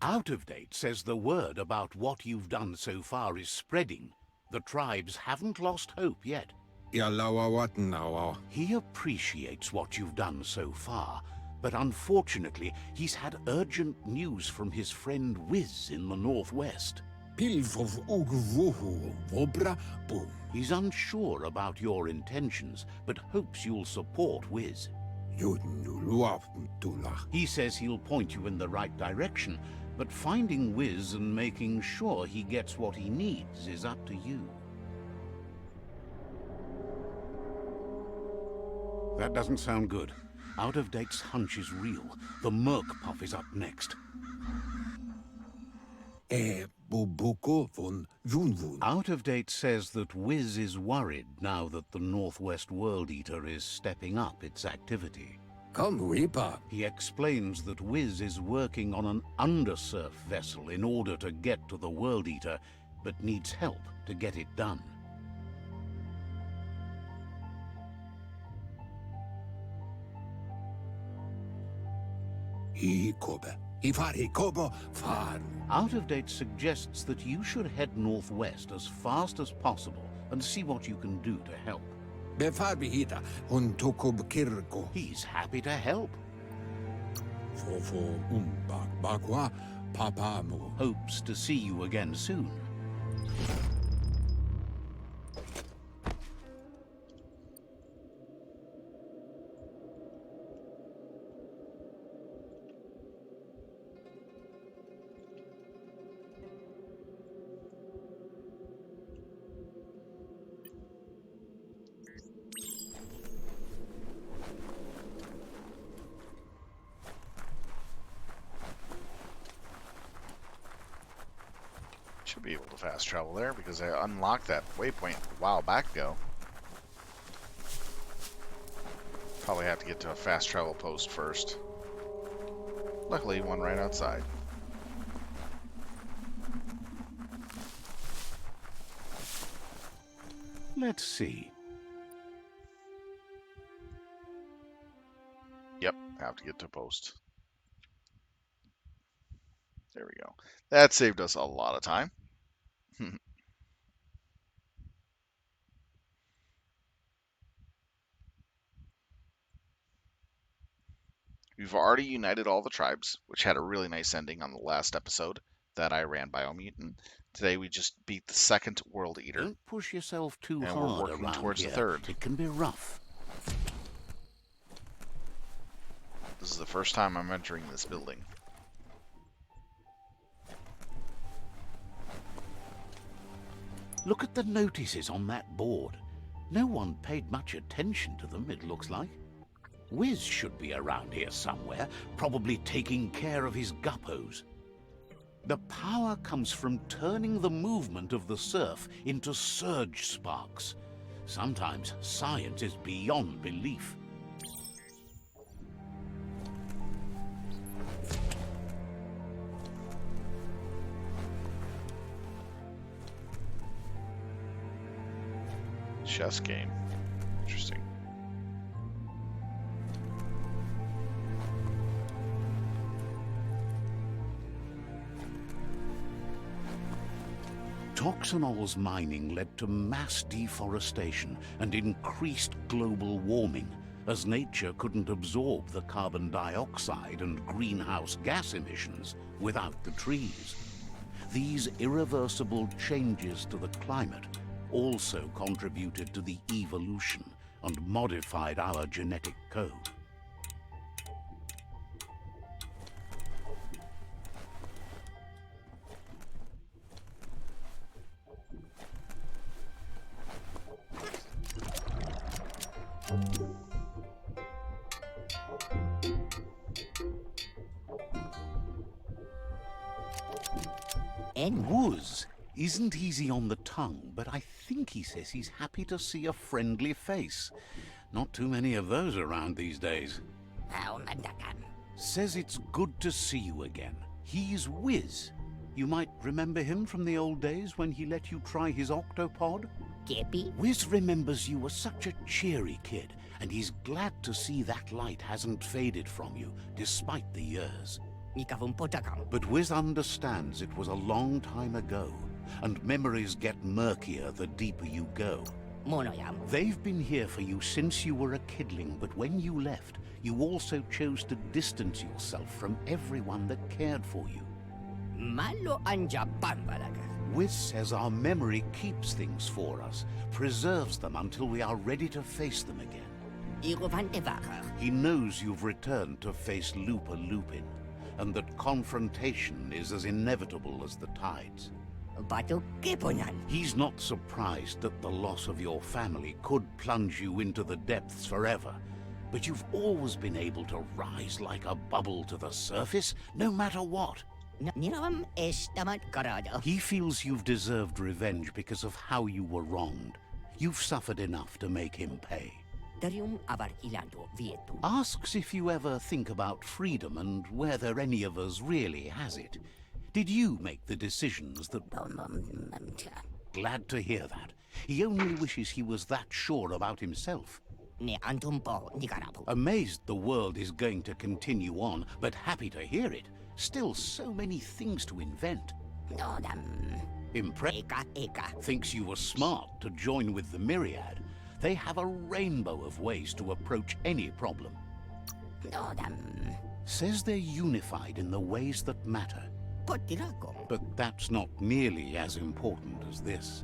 Out of Date says the word about what you've done so far is spreading. The tribes haven't lost hope yet. He appreciates what you've done so far, but unfortunately, he's had urgent news from his friend Wiz in the northwest. He's unsure about your intentions, but hopes you'll support Wiz. He says he'll point you in the right direction, but finding Wiz and making sure he gets what he needs is up to you. That doesn't sound good. Out of Date's hunch is real. The Merc puff is up next. Out of Date says that Wiz is worried now that the Northwest World Eater is stepping up its activity. He explains that Wiz is working on an undersurf vessel in order to get to the World Eater, but needs help to get it done. Out of Date suggests that you should head northwest as fast as possible and see what you can do to help. He's happy to help. Hopes to see you again soon. Should be able to fast travel there because I unlocked that waypoint a while back ago. Probably have to get to a fast travel post first. Luckily, one right outside. Let's see. Yep, have to get to a post. There we go. That saved us a lot of time. We've already united all the tribes, which had a really nice ending on the last episode that I ran Biomutant. Today we just beat the second World Eater. Don't push yourself too and hard we're working around towards here. the third. It can be rough. This is the first time I'm entering this building. Look at the notices on that board. No one paid much attention to them, it looks like. Wiz should be around here somewhere, probably taking care of his guppos. The power comes from turning the movement of the surf into surge sparks. Sometimes science is beyond belief. chess game. Interesting. Toxanol's mining led to mass deforestation and increased global warming, as nature couldn't absorb the carbon dioxide and greenhouse gas emissions without the trees. These irreversible changes to the climate also contributed to the evolution and modified our genetic code. Wuz isn't easy on the tongue, but I think he says he's happy to see a friendly face. Not too many of those around these days. Says it's good to see you again. He's Wiz. You might remember him from the old days when he let you try his octopod? Wiz remembers you were such a cheery kid, and he's glad to see that light hasn't faded from you, despite the years. But Wiz understands it was a long time ago, and memories get murkier the deeper you go. They've been here for you since you were a kidling, but when you left, you also chose to distance yourself from everyone that cared for you. Wiz says our memory keeps things for us, preserves them until we are ready to face them again. He knows you've returned to face Lupa Lupin, and that confrontation is as inevitable as the tides. He's not surprised that the loss of your family could plunge you into the depths forever, but you've always been able to rise like a bubble to the surface, no matter what. He feels you've deserved revenge because of how you were wronged. You've suffered enough to make him pay. Asks if you ever think about freedom and whether any of us really has it. Did you make the decisions that... Glad to hear that. He only wishes he was that sure about himself. Amazed the world is going to continue on, but happy to hear it. Still so many things to invent. Thinks you were smart to join with the Myriad. They have a rainbow of ways to approach any problem. Says they're unified in the ways that matter. But that's not nearly as important as this.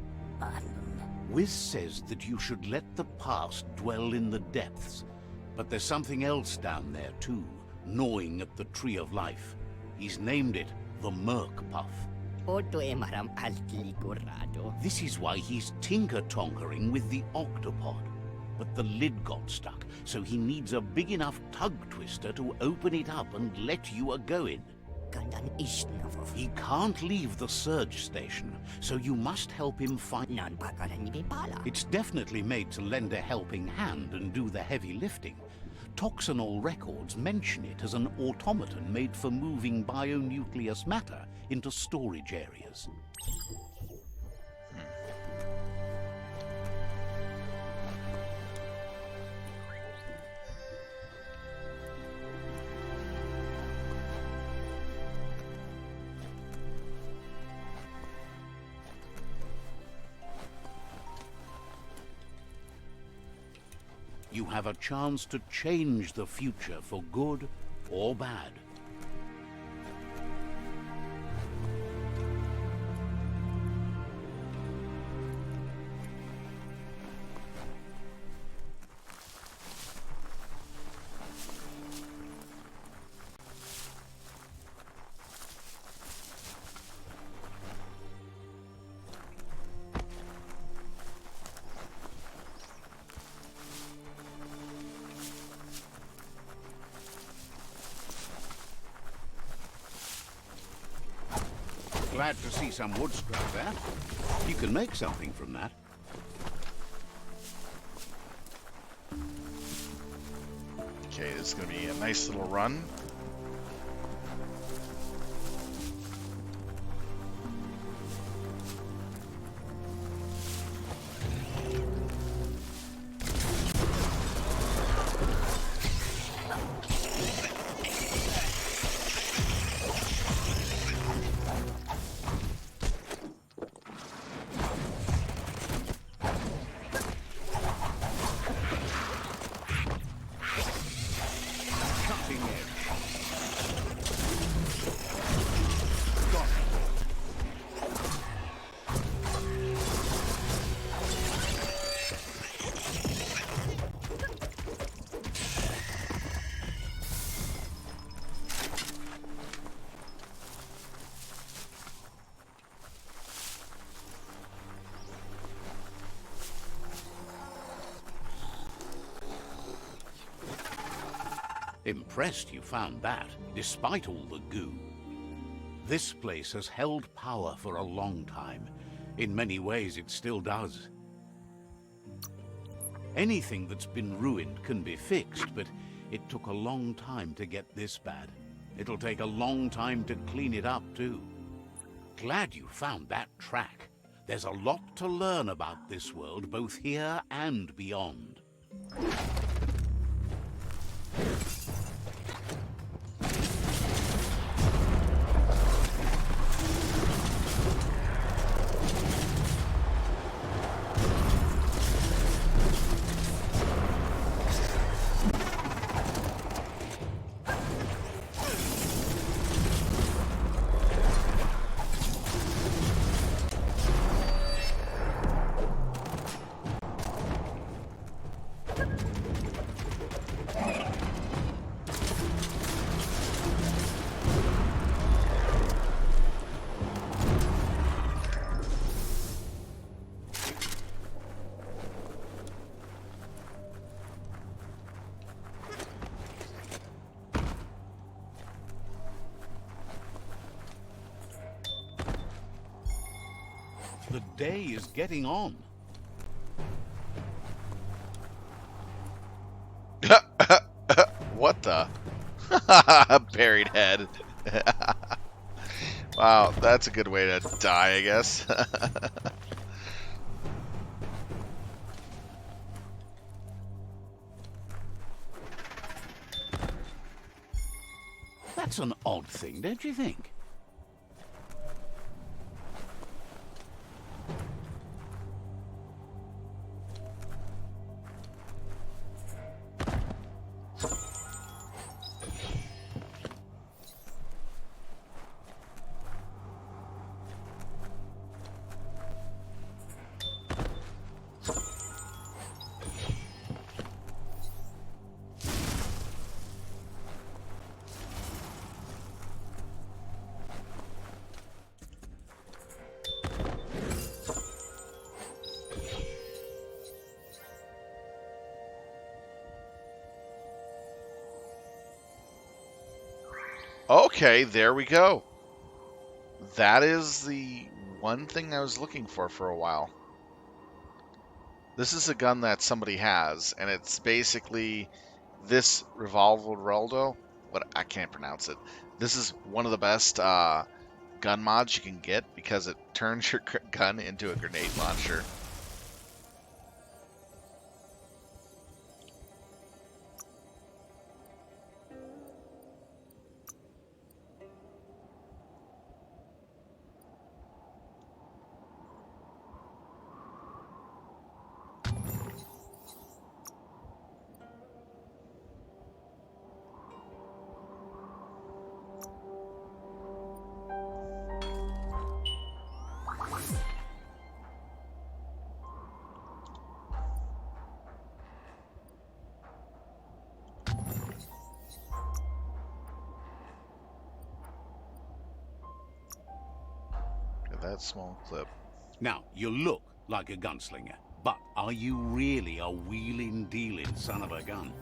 Wiz says that you should let the past dwell in the depths, but there's something else down there too, gnawing at the Tree of Life. He's named it the Merc Puff. This is why he's tinker-tonkering with the octopod. But the lid got stuck, so he needs a big enough tug twister to open it up and let you a-go in. He can't leave the surge station, so you must help him find... It's definitely made to lend a helping hand and do the heavy lifting. Toxanol records mention it as an automaton made for moving bionucleus matter into storage areas. You have a chance to change the future for good or bad. Glad to see some wood scrap there. You can make something from that. Okay, this is going to be a nice little run. Impressed you found that, despite all the goo. This place has held power for a long time. In many ways, it still does. Anything that's been ruined can be fixed, but it took a long time to get this bad. It'll take a long time to clean it up, too. Glad you found that track. There's a lot to learn about this world, both here and beyond. The day is getting on. What the? Buried head. Wow, that's a good way to die, I guess. That's an odd thing, don't you think? Okay, there we go. That is the one thing I was looking for a while. This is a gun that somebody has, and it's basically this Revolvereldo. What, I can't pronounce it. This is one of the best gun mods you can get because it turns your gun into a grenade launcher. That small clip. Now, you look like a gunslinger, but are you really a wheeling, dealing son of a gun?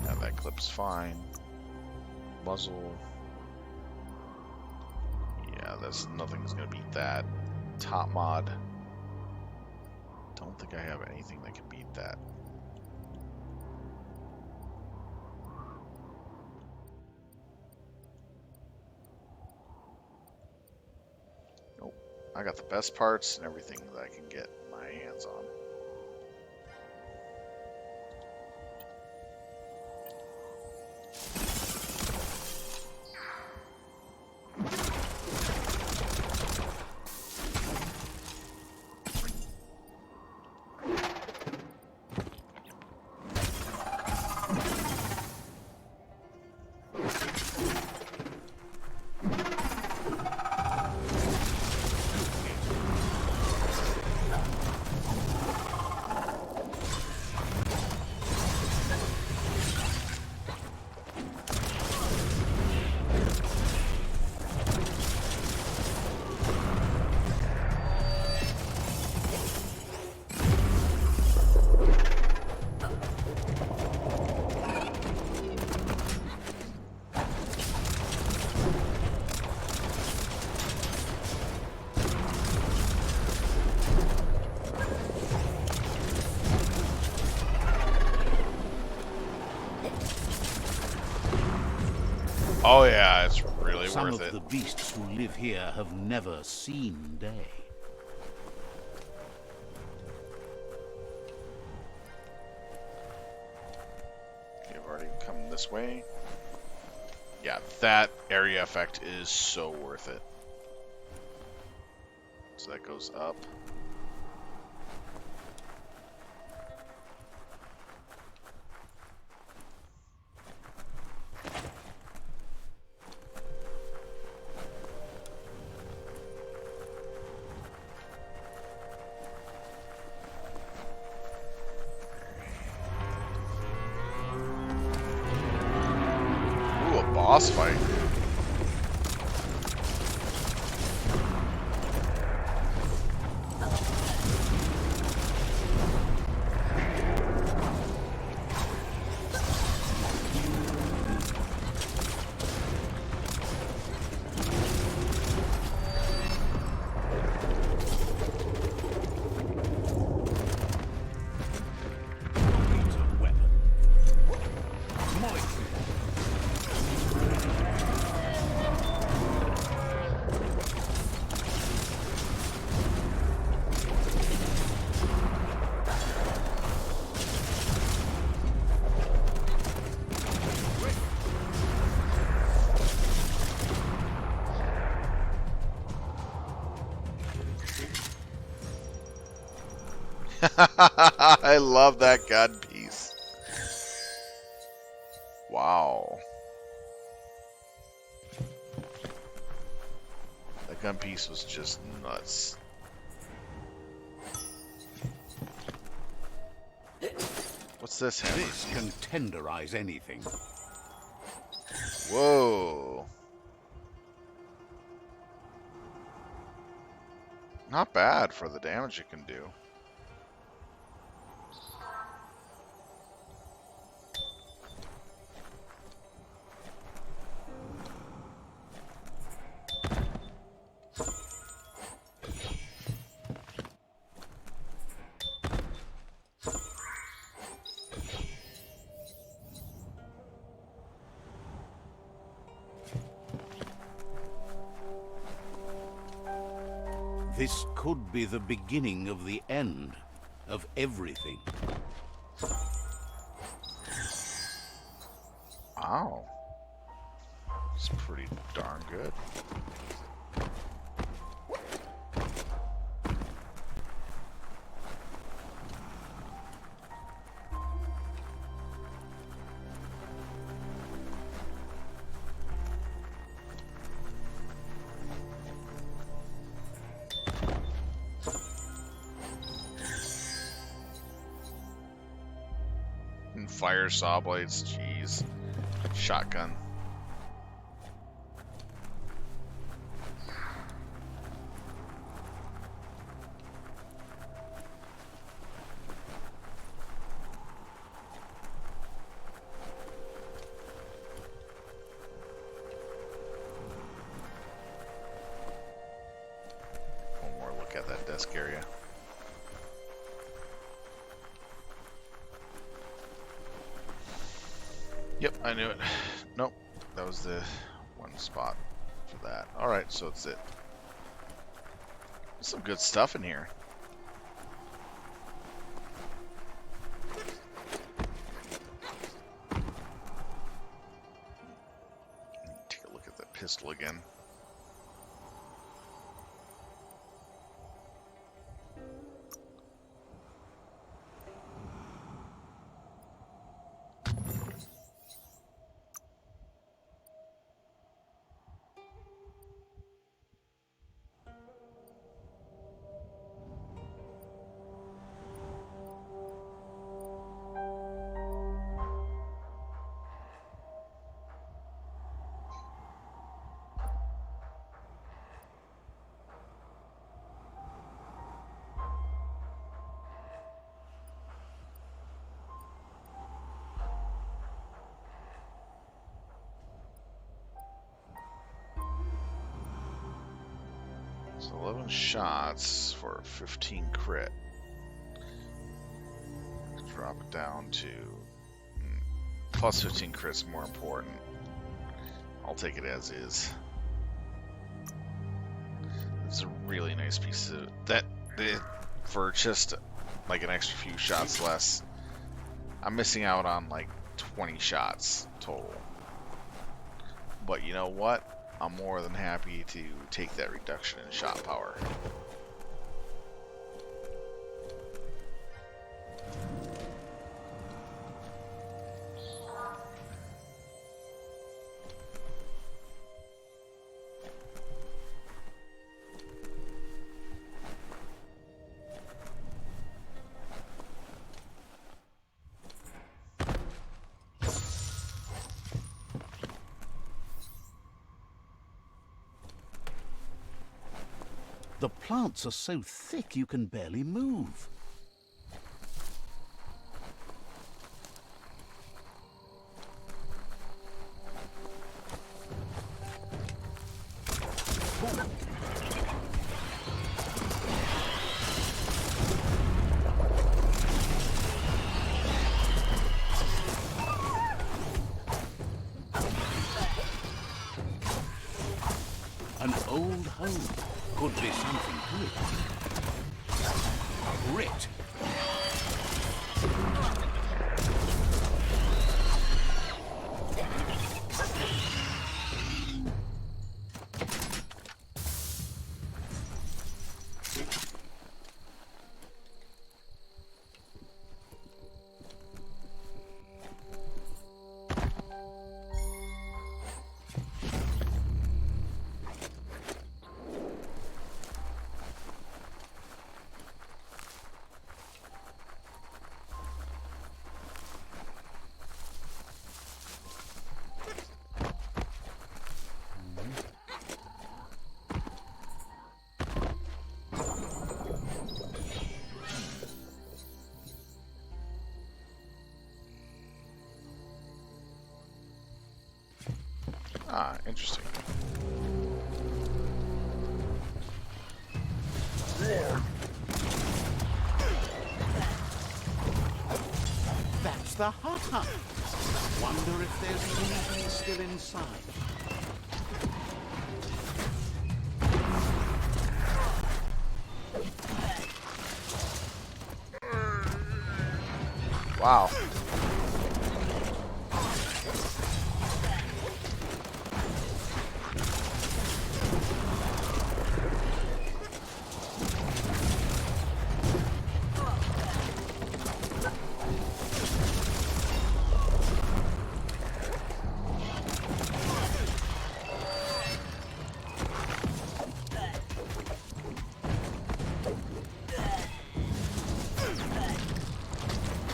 Yeah, that clip's fine. Muzzle. Yeah, nothing's gonna beat that. Top mod. Don't think I have anything that can beat that. I got the best parts and everything that I can get my hands on. Oh yeah, it's really Some worth of it. the beasts who live here have never seen day. Okay, I've already come this way. Yeah, that area effect is so worth it. So that goes up. Ooh, a boss fight. Needs a weapon. Moist. I love that gun piece. Wow. That gun piece was just nuts. What's this hammer? This can tenderize anything. Whoa. Not bad for the damage it can do. This could be the beginning of the end of everything. Wow. It's pretty darn good. And fire saw blades, jeez. Shotgun. One more look at that desk area. Yep, I knew it. Nope, that was the one spot for that. Alright, so it's it. There's some good stuff in here. Take a look at that pistol again. So 11 shots for 15 crit. Drop it down to plus 15 crit's more important. I'll take it as is. It's a really nice piece of that for just like an extra few shots less. I'm missing out on like 20 shots total. But you know what? I'm more than happy to take that reduction in shot power. The plants are so thick you can barely move. An old home. Could be something to it. Grit. Ah, interesting. That's the hut hut. Wonder if there's anything still inside. Wow.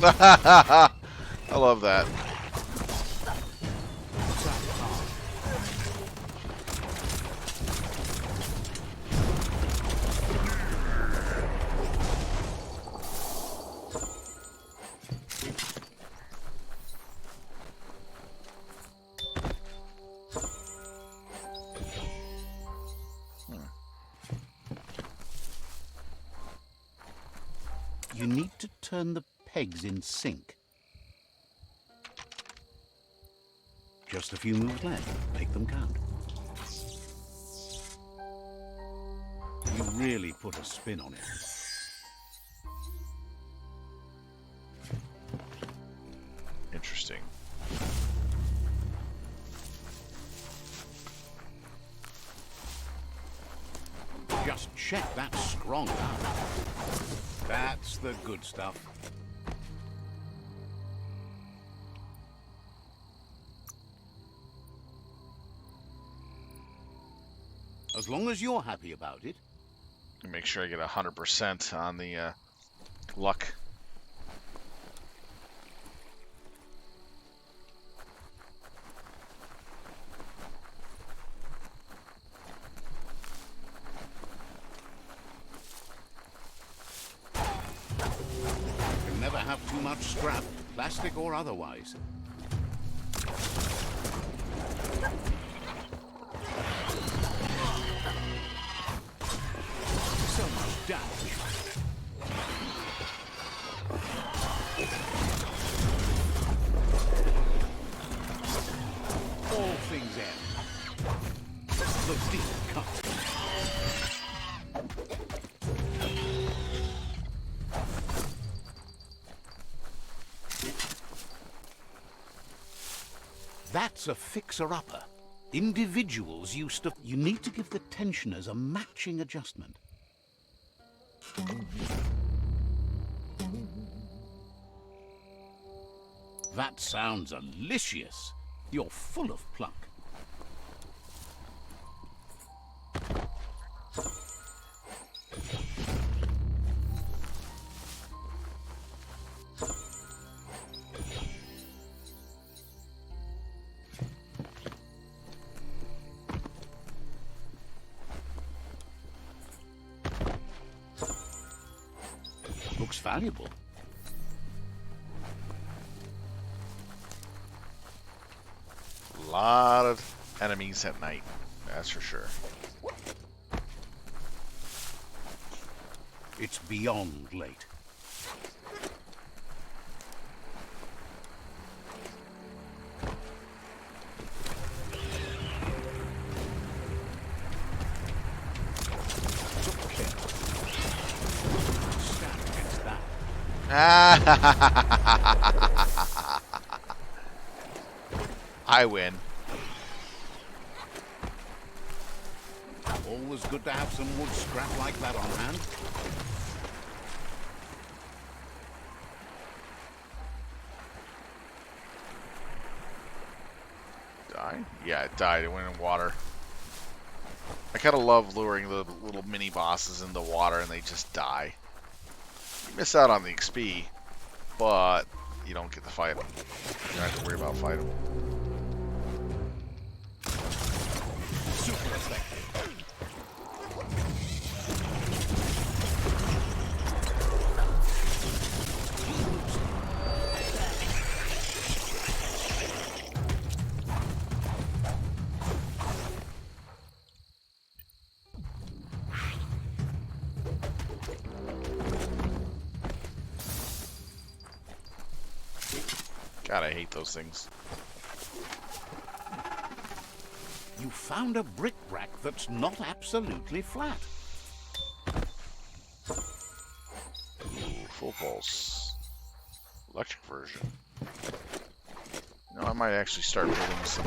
I love that. You need to turn the pegs in sync. Just a few moves left. Make them count. You really put a spin on it. Interesting. Just check that strong now. That's the good stuff. As long as you're happy about it. Make sure I get 100% on the luck. Can never have too much scrap, plastic or otherwise. So much damage. All things end. That's a fixer-upper. Individuals used to... You need to give the tensioners a matching adjustment. That sounds delicious. You're full of pluck. Looks valuable. A lot of enemies at night, that's for sure. It's beyond late. I win. Always good to have some wood scrap like that on hand. Die? Yeah, it died. It went in water. I kind of love luring the little mini bosses into water and they just die. You miss out on the XP, but you don't get to fight them. You don't have to worry about fighting them. Super effective. God, I hate those things. You found a bric-brac that's not absolutely flat. Ooh, full pulse. Electric version. No, I might actually start building some.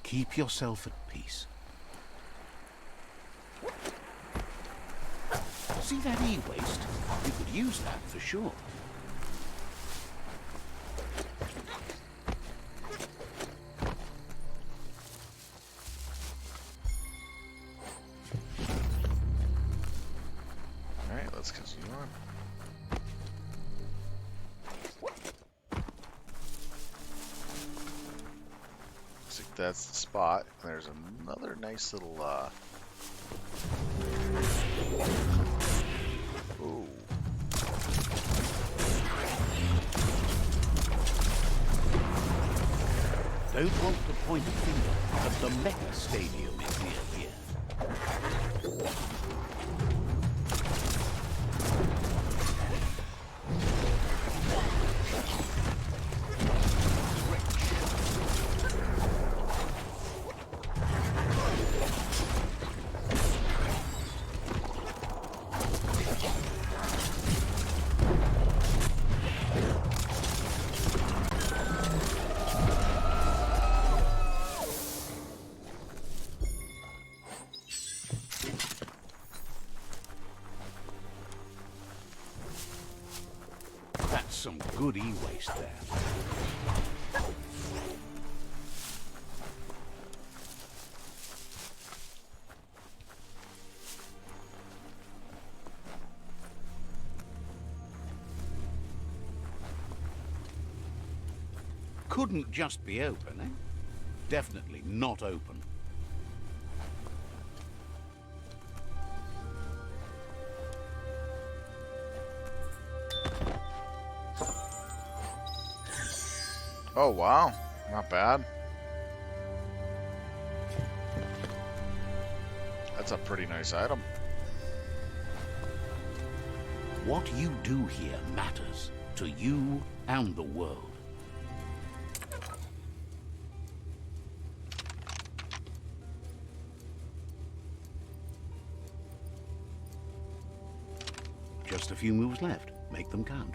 Keep yourself at peace. See that e-waste? You could use that for sure. Alright, let's continue on. That's the spot. There's another nice little ooh. Don't want to point a finger, but the Mecha Stadium is near here. some good e-waste there. Couldn't just be open, eh? Definitely not open. Oh, wow. Not bad. That's a pretty nice item. What you do here matters to you and the world. Just a few moves left. Make them count.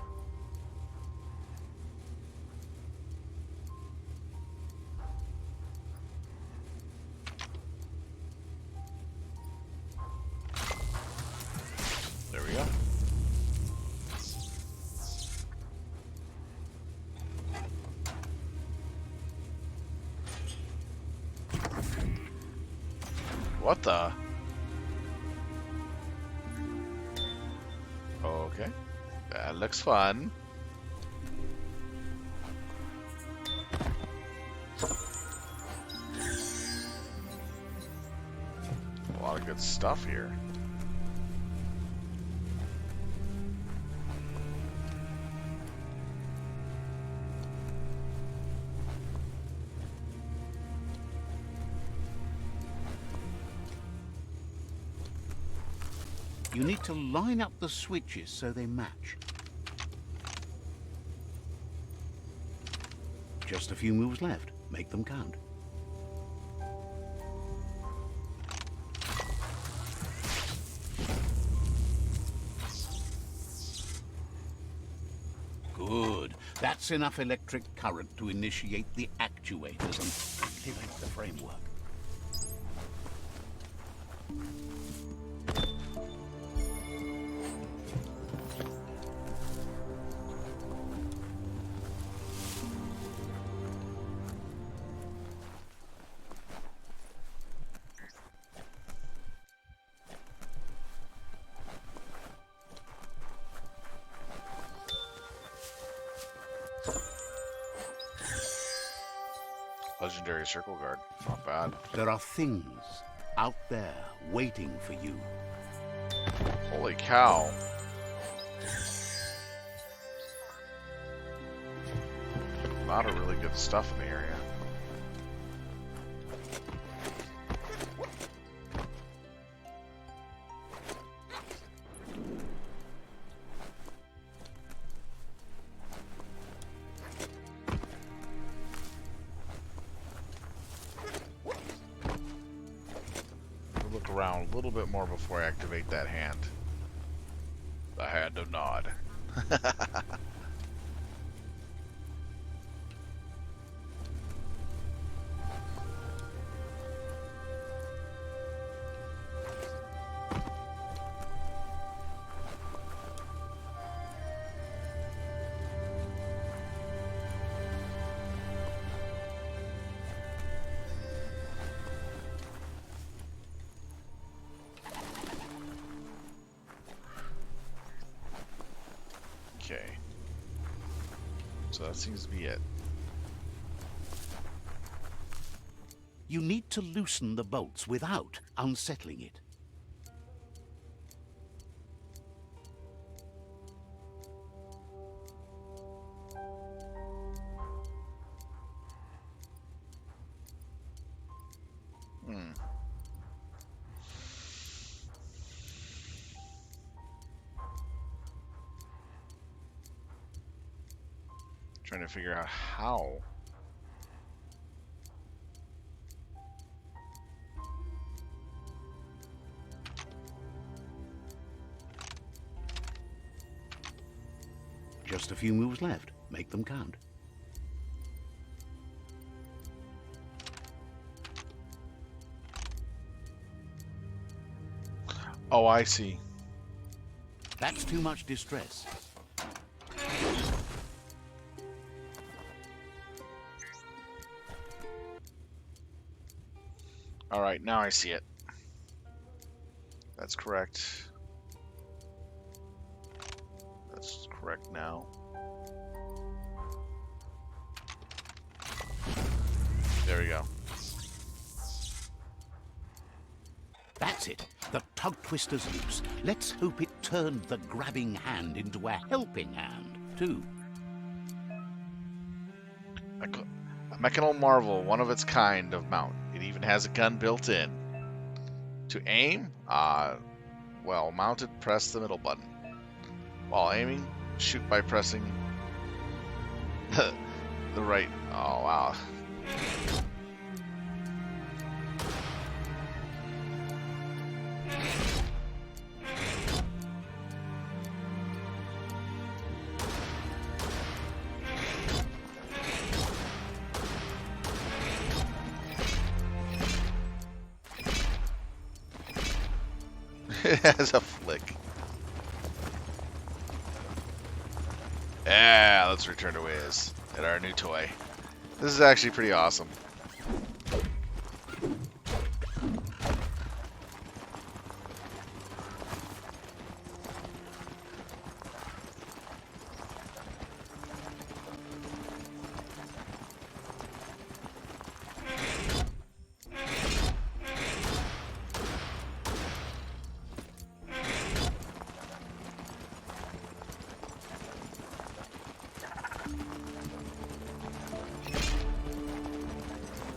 There we go. What the? Okay. That looks fun. A lot of good stuff here. You need to line up the switches so they match. Just a few moves left. Make them count. Good. That's enough electric current to initiate the actuators and activate the framework. Legendary Circle Guard. Not bad. There are things out there waiting for you. Holy cow. A lot of really good stuff in the area. Look around a little bit more before I activate that hand. The hand of Nod. Okay. So that seems to be it. You need to loosen the bolts without unsettling it. Trying to figure out how. Just a few moves left. Make them count. Oh, I see. That's too much distress. Alright, now I see it. That's correct. That's correct now. There we go. That's it. The tug twister's loose. Let's hope it turned the grabbing hand into a helping hand, too. A mechanal marvel, one of its kind of mount. It even has a gun built in. To aim, well, mounted, press the middle button. While aiming, shoot by pressing the right. Oh, wow. It has a flick. Yeah, let's return to Wiz at our new toy. This is actually pretty awesome.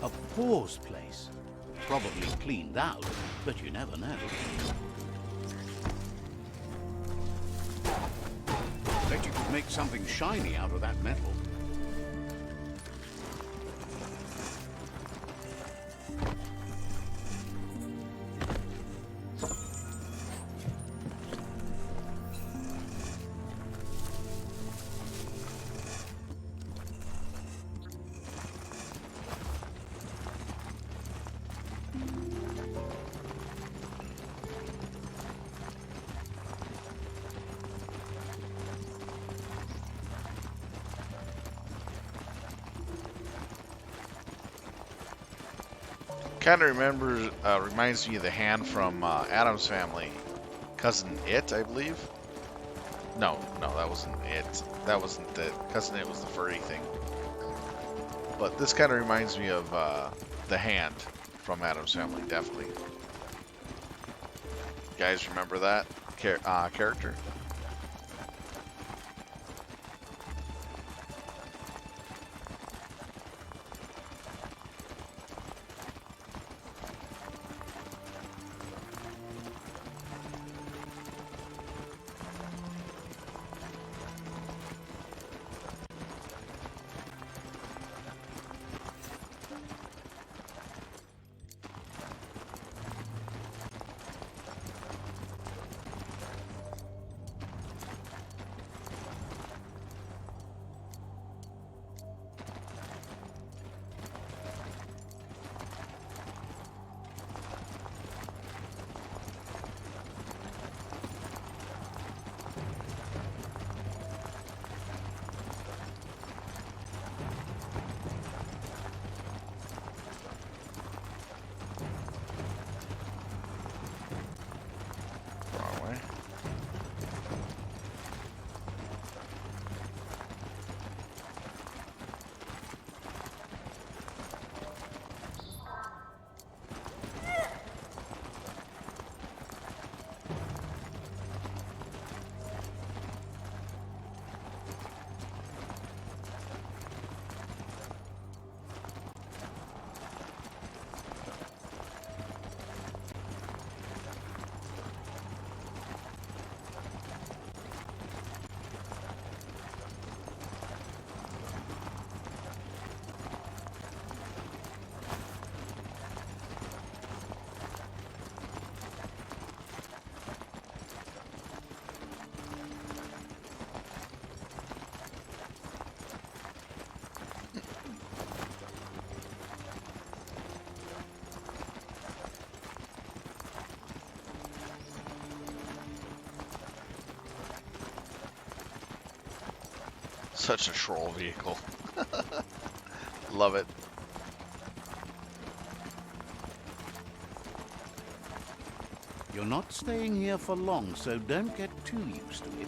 A pause place. Probably cleaned out, but you never know. Bet you could make something shiny out of that metal. Kind of reminds me of the hand from Adam's Family. Cousin It, I believe. No, that wasn't It. That wasn't the Cousin It was the furry thing. But this kind of reminds me of the hand from Adam's Family, definitely. You guys remember that character? Wrong way. Such a troll vehicle. Love it. You're not staying here for long, so don't get too used to it.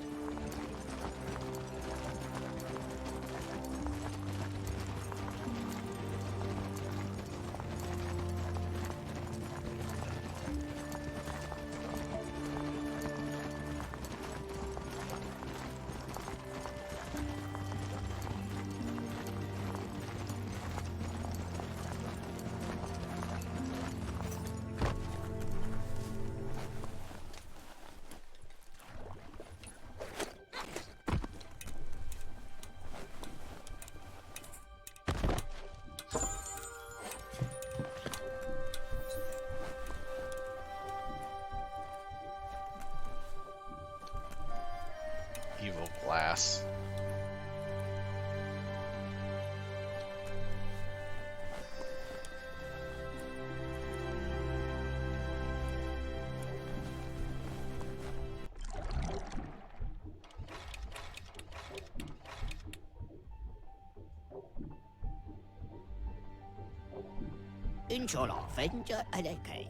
Evil glass.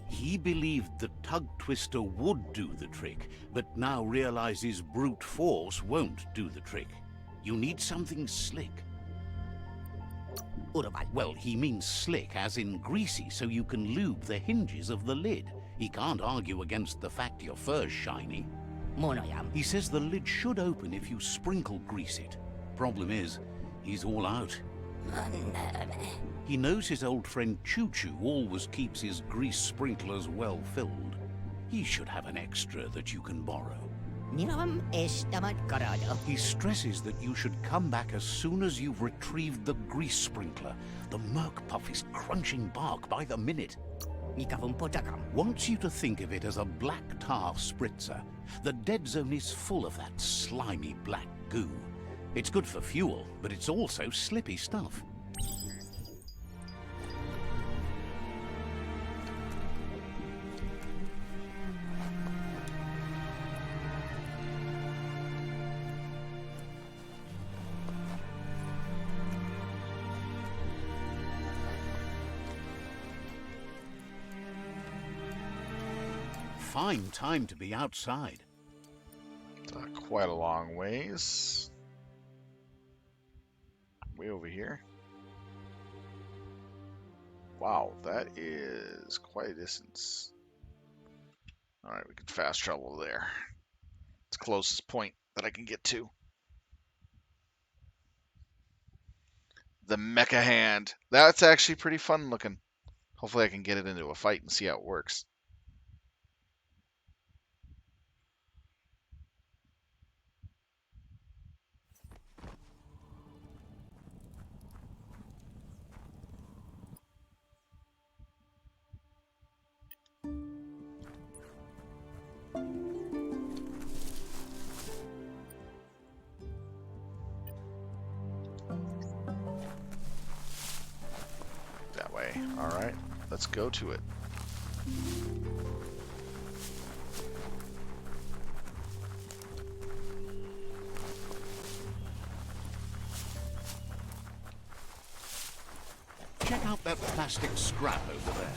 He believed the Tug Twister would do the trick, but now realizes brute force won't do the trick. You need something slick. Well, he means slick as in greasy, so you can lube the hinges of the lid. He can't argue against the fact your fur's shiny. He says the lid should open if you sprinkle grease it. Problem is, he's all out. He knows his old friend Choo Choo always keeps his grease sprinklers well filled. He should have an extra that you can borrow. He stresses that you should come back as soon as you've retrieved the grease sprinkler. The Merc puff is crunching bark by the minute. Wants you to think of it as a black tar spritzer. The dead zone is full of that slimy black goo. It's good for fuel, but it's also slippy stuff. Fine time to be outside. Quite a long ways. Way over here. Wow, that is quite a distance. Alright, we can fast travel there. It's the closest point that I can get to. The mecha hand. That's actually pretty fun looking. Hopefully I can get it into a fight and see how it works. That way. Alright, let's go to it. Check out that plastic scrap over there.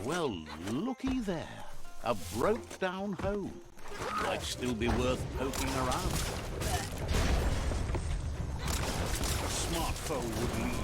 Well, looky there. A broke-down home. Might still be worth poking around. A smart foe would lead.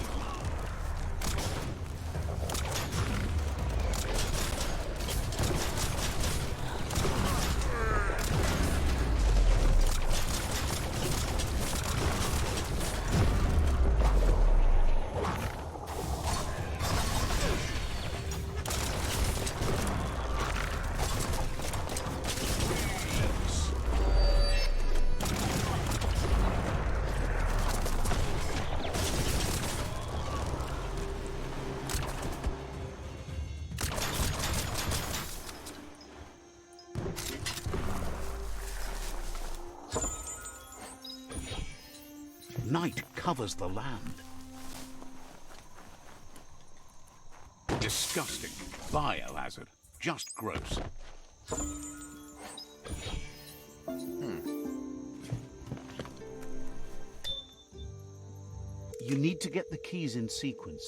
Night covers the land. Disgusting. Biohazard. Just gross. You need to get the keys in sequence.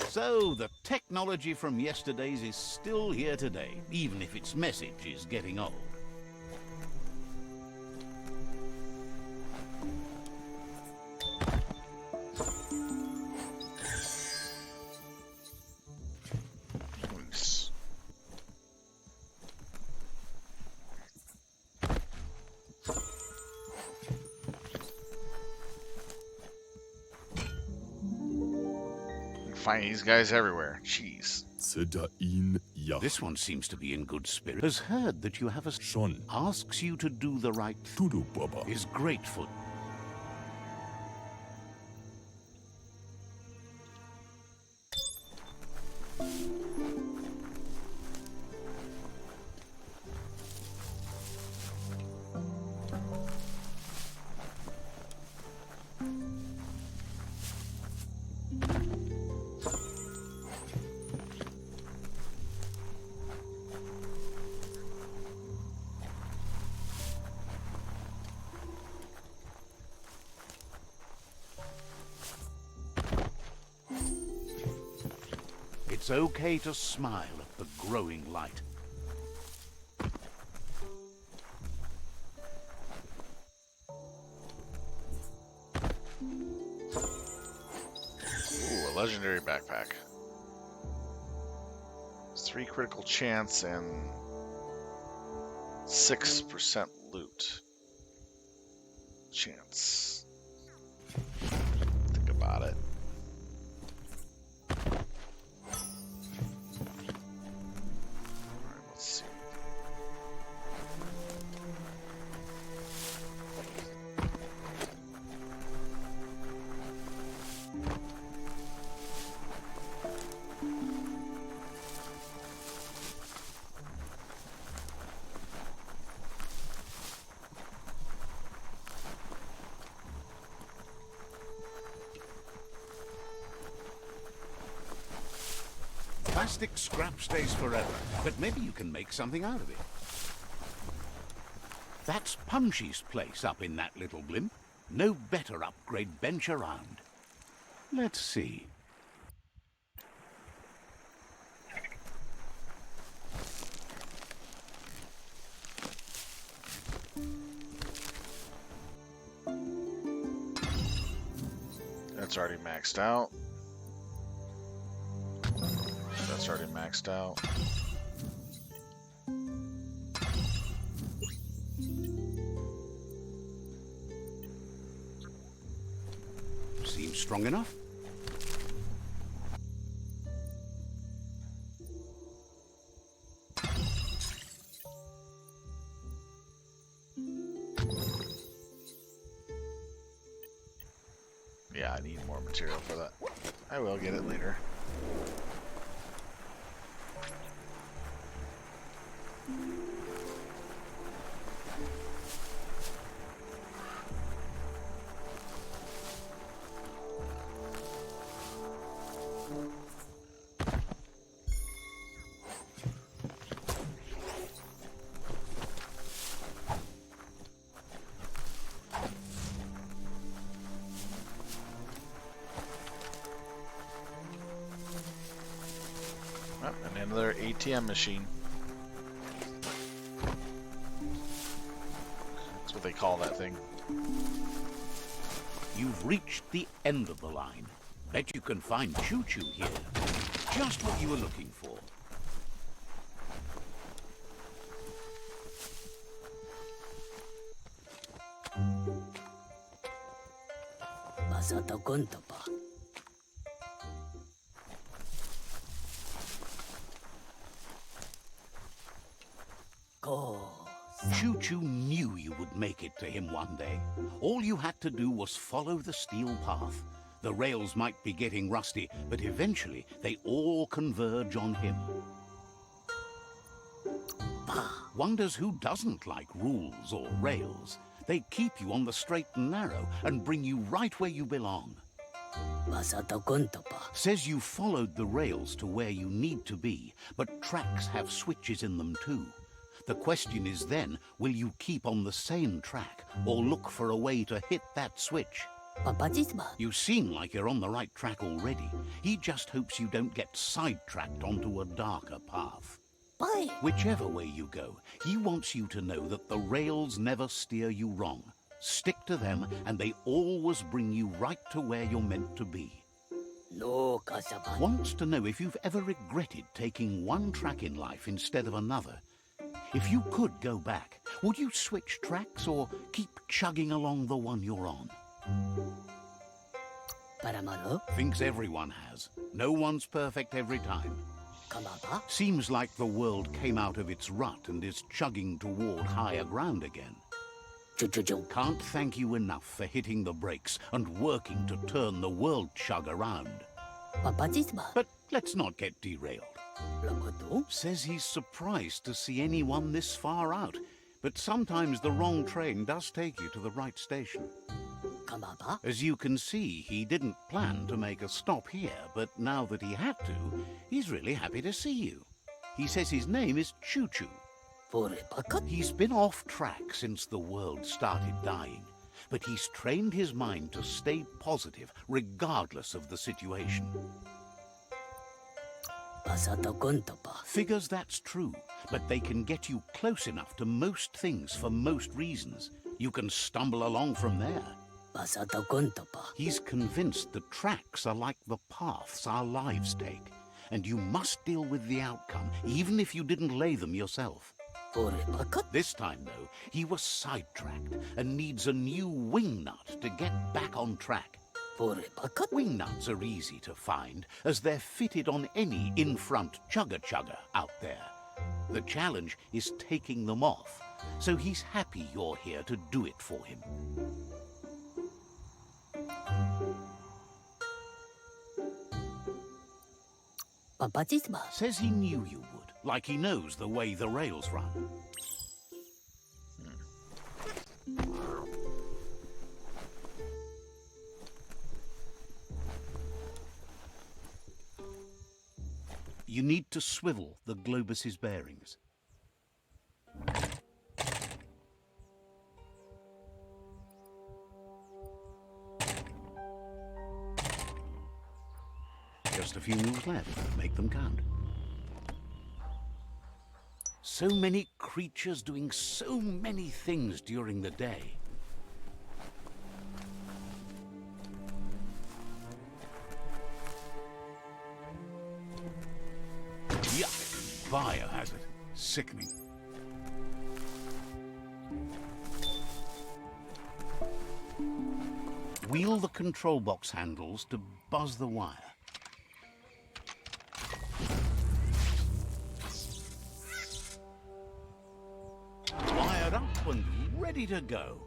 So, the technology from yesterday's is still here today, even if its message is getting old. Nice. Find these guys everywhere. Jeez. Zedain Yach. This one seems to be in good spirit. Has heard that you have a... Schon. Asks you to do the right thing. Tudu Baba. Is grateful. It's okay to smile at the growing light. Ooh, a legendary backpack. It's 3 critical chance and 6% loot chance. Think about it. Alright, let's see. Plastic scrap stays forever, but maybe you can make something out of it. That's Punchy's place up in that little blimp. No better upgrade bench around. Let's see. That's already maxed out. That's already maxed out. Seems strong enough. Yeah, I need more material for that. I will get it later. Well, and another ATM machine. That's what they call that thing. You've reached the end of the line. Bet you can find Choo Choo here. Just what you were looking for. Choo Choo knew you would make it to him one day. All you had to do was follow the steel path. The rails might be getting rusty, but eventually they all converge on him. Wonders who doesn't like rules or rails. They keep you on the straight and narrow and bring you right where you belong. Says you followed the rails to where you need to be, but tracks have switches in them too. The question is then, will you keep on the same track or look for a way to hit that switch? You seem like you're on the right track already. He just hopes you don't get sidetracked onto a darker path. Whichever way you go, he wants you to know that the rails never steer you wrong. Stick to them and they always bring you right to where you're meant to be. Wants to know if you've ever regretted taking one track in life instead of another. If you could go back, would you switch tracks or keep chugging along the one you're on? Thinks everyone has. No one's perfect every time. Seems like the world came out of its rut and is chugging toward higher ground again. Can't thank you enough for hitting the brakes and working to turn the world chug around. But let's not get derailed. Says he's surprised to see anyone this far out, but sometimes the wrong train does take you to the right station. As you can see, he didn't plan to make a stop here, but now that he had to, he's really happy to see you. He says his name is Choo Choo. He's been off track since the world started dying, but he's trained his mind to stay positive regardless of the situation. Figures that's true, but they can get you close enough to most things for most reasons. You can stumble along from there. He's convinced the tracks are like the paths our lives take, and you must deal with the outcome, even if you didn't lay them yourself. This time, though, he was sidetracked and needs a new wing nut to get back on track. Wing nuts are easy to find, as they're fitted on any in-front chugger-chugger out there. The challenge is taking them off, so he's happy you're here to do it for him. Says he knew you would, like he knows the way the rails run. You need to swivel the globus's bearings. Just a few moves left. Make them count. So many creatures doing so many things during the day. Yuck! Biohazard. Sickening. Wheel the control box handles to buzz the wire. Wired up and ready to go.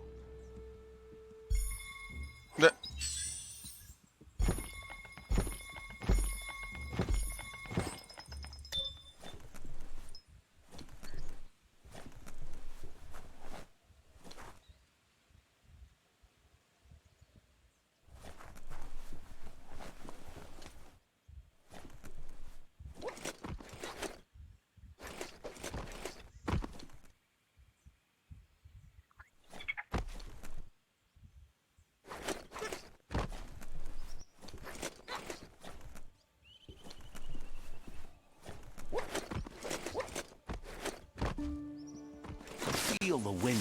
win.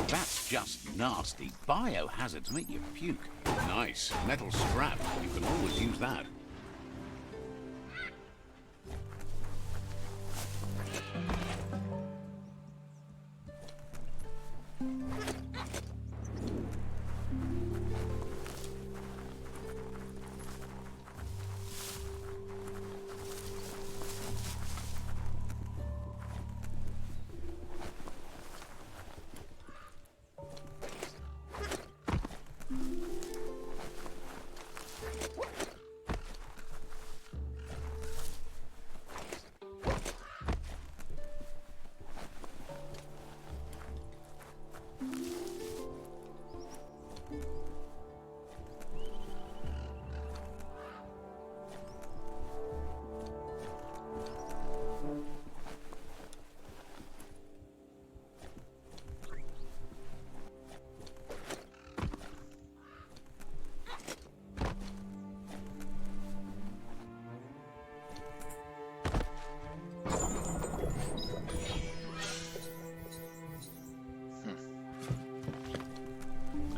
That's just nasty. Biohazards make you puke. Nice. Metal scrap. You can always use that.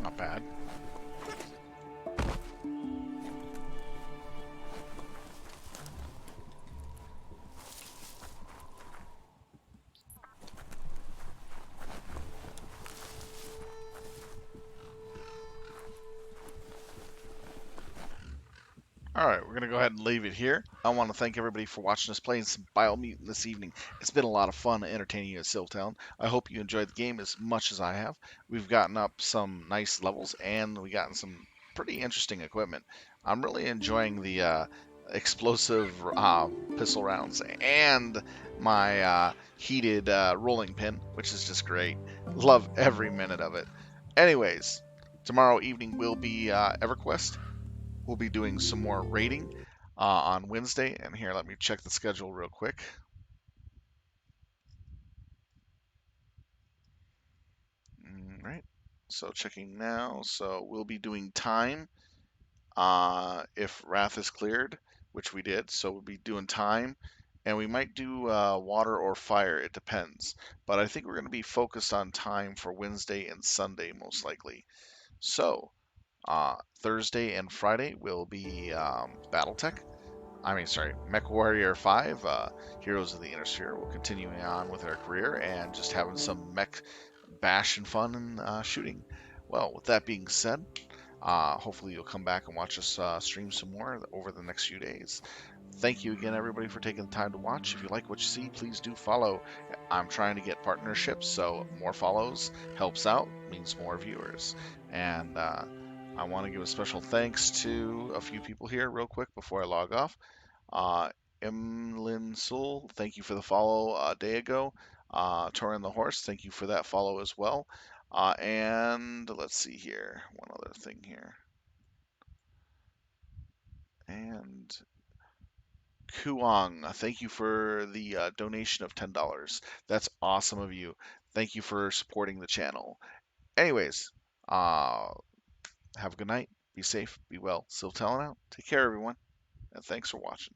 Not bad. Alright, we're going to go ahead and leave it here. I want to thank everybody for watching us playing some Biomutant this evening. It's been a lot of fun entertaining you at Siltown. I hope you enjoyed the game as much as I have. We've gotten up some nice levels, and we've gotten some pretty interesting equipment. I'm really enjoying the explosive pistol rounds and my heated rolling pin, which is just great. Love every minute of it. Anyways, tomorrow evening will be EverQuest. We'll be doing some more raiding on Wednesday. And here, let me check the schedule real quick. All right. So checking now. So we'll be doing time if Wrath is cleared, which we did. So we'll be doing time. And we might do water or fire. It depends. But I think we're going to be focused on time for Wednesday and Sunday, most likely. So Thursday and Friday will be Battletech. Mech Warrior 5, Heroes of the Inner Sphere. We're continuing on with our career and just having some mech bash and fun and shooting. Well, with that being said, hopefully you'll come back and watch us stream some more over the next few days. Thank you again, everybody, for taking the time to watch. If you like what you see, please do follow. I'm trying to get partnerships, so more follows helps out, means more viewers. And I want to give a special thanks to a few people here real quick before I log off. Emlyn Soul, thank you for the follow a day ago. Torin the Horse, thank you for that follow as well. And let's see here, one other thing here. And Kuang, thank you for the donation of $10. That's awesome of you. Thank you for supporting the channel. Anyways, have a good night. Be safe. Be well. Still telling out. Take care, everyone. And thanks for watching.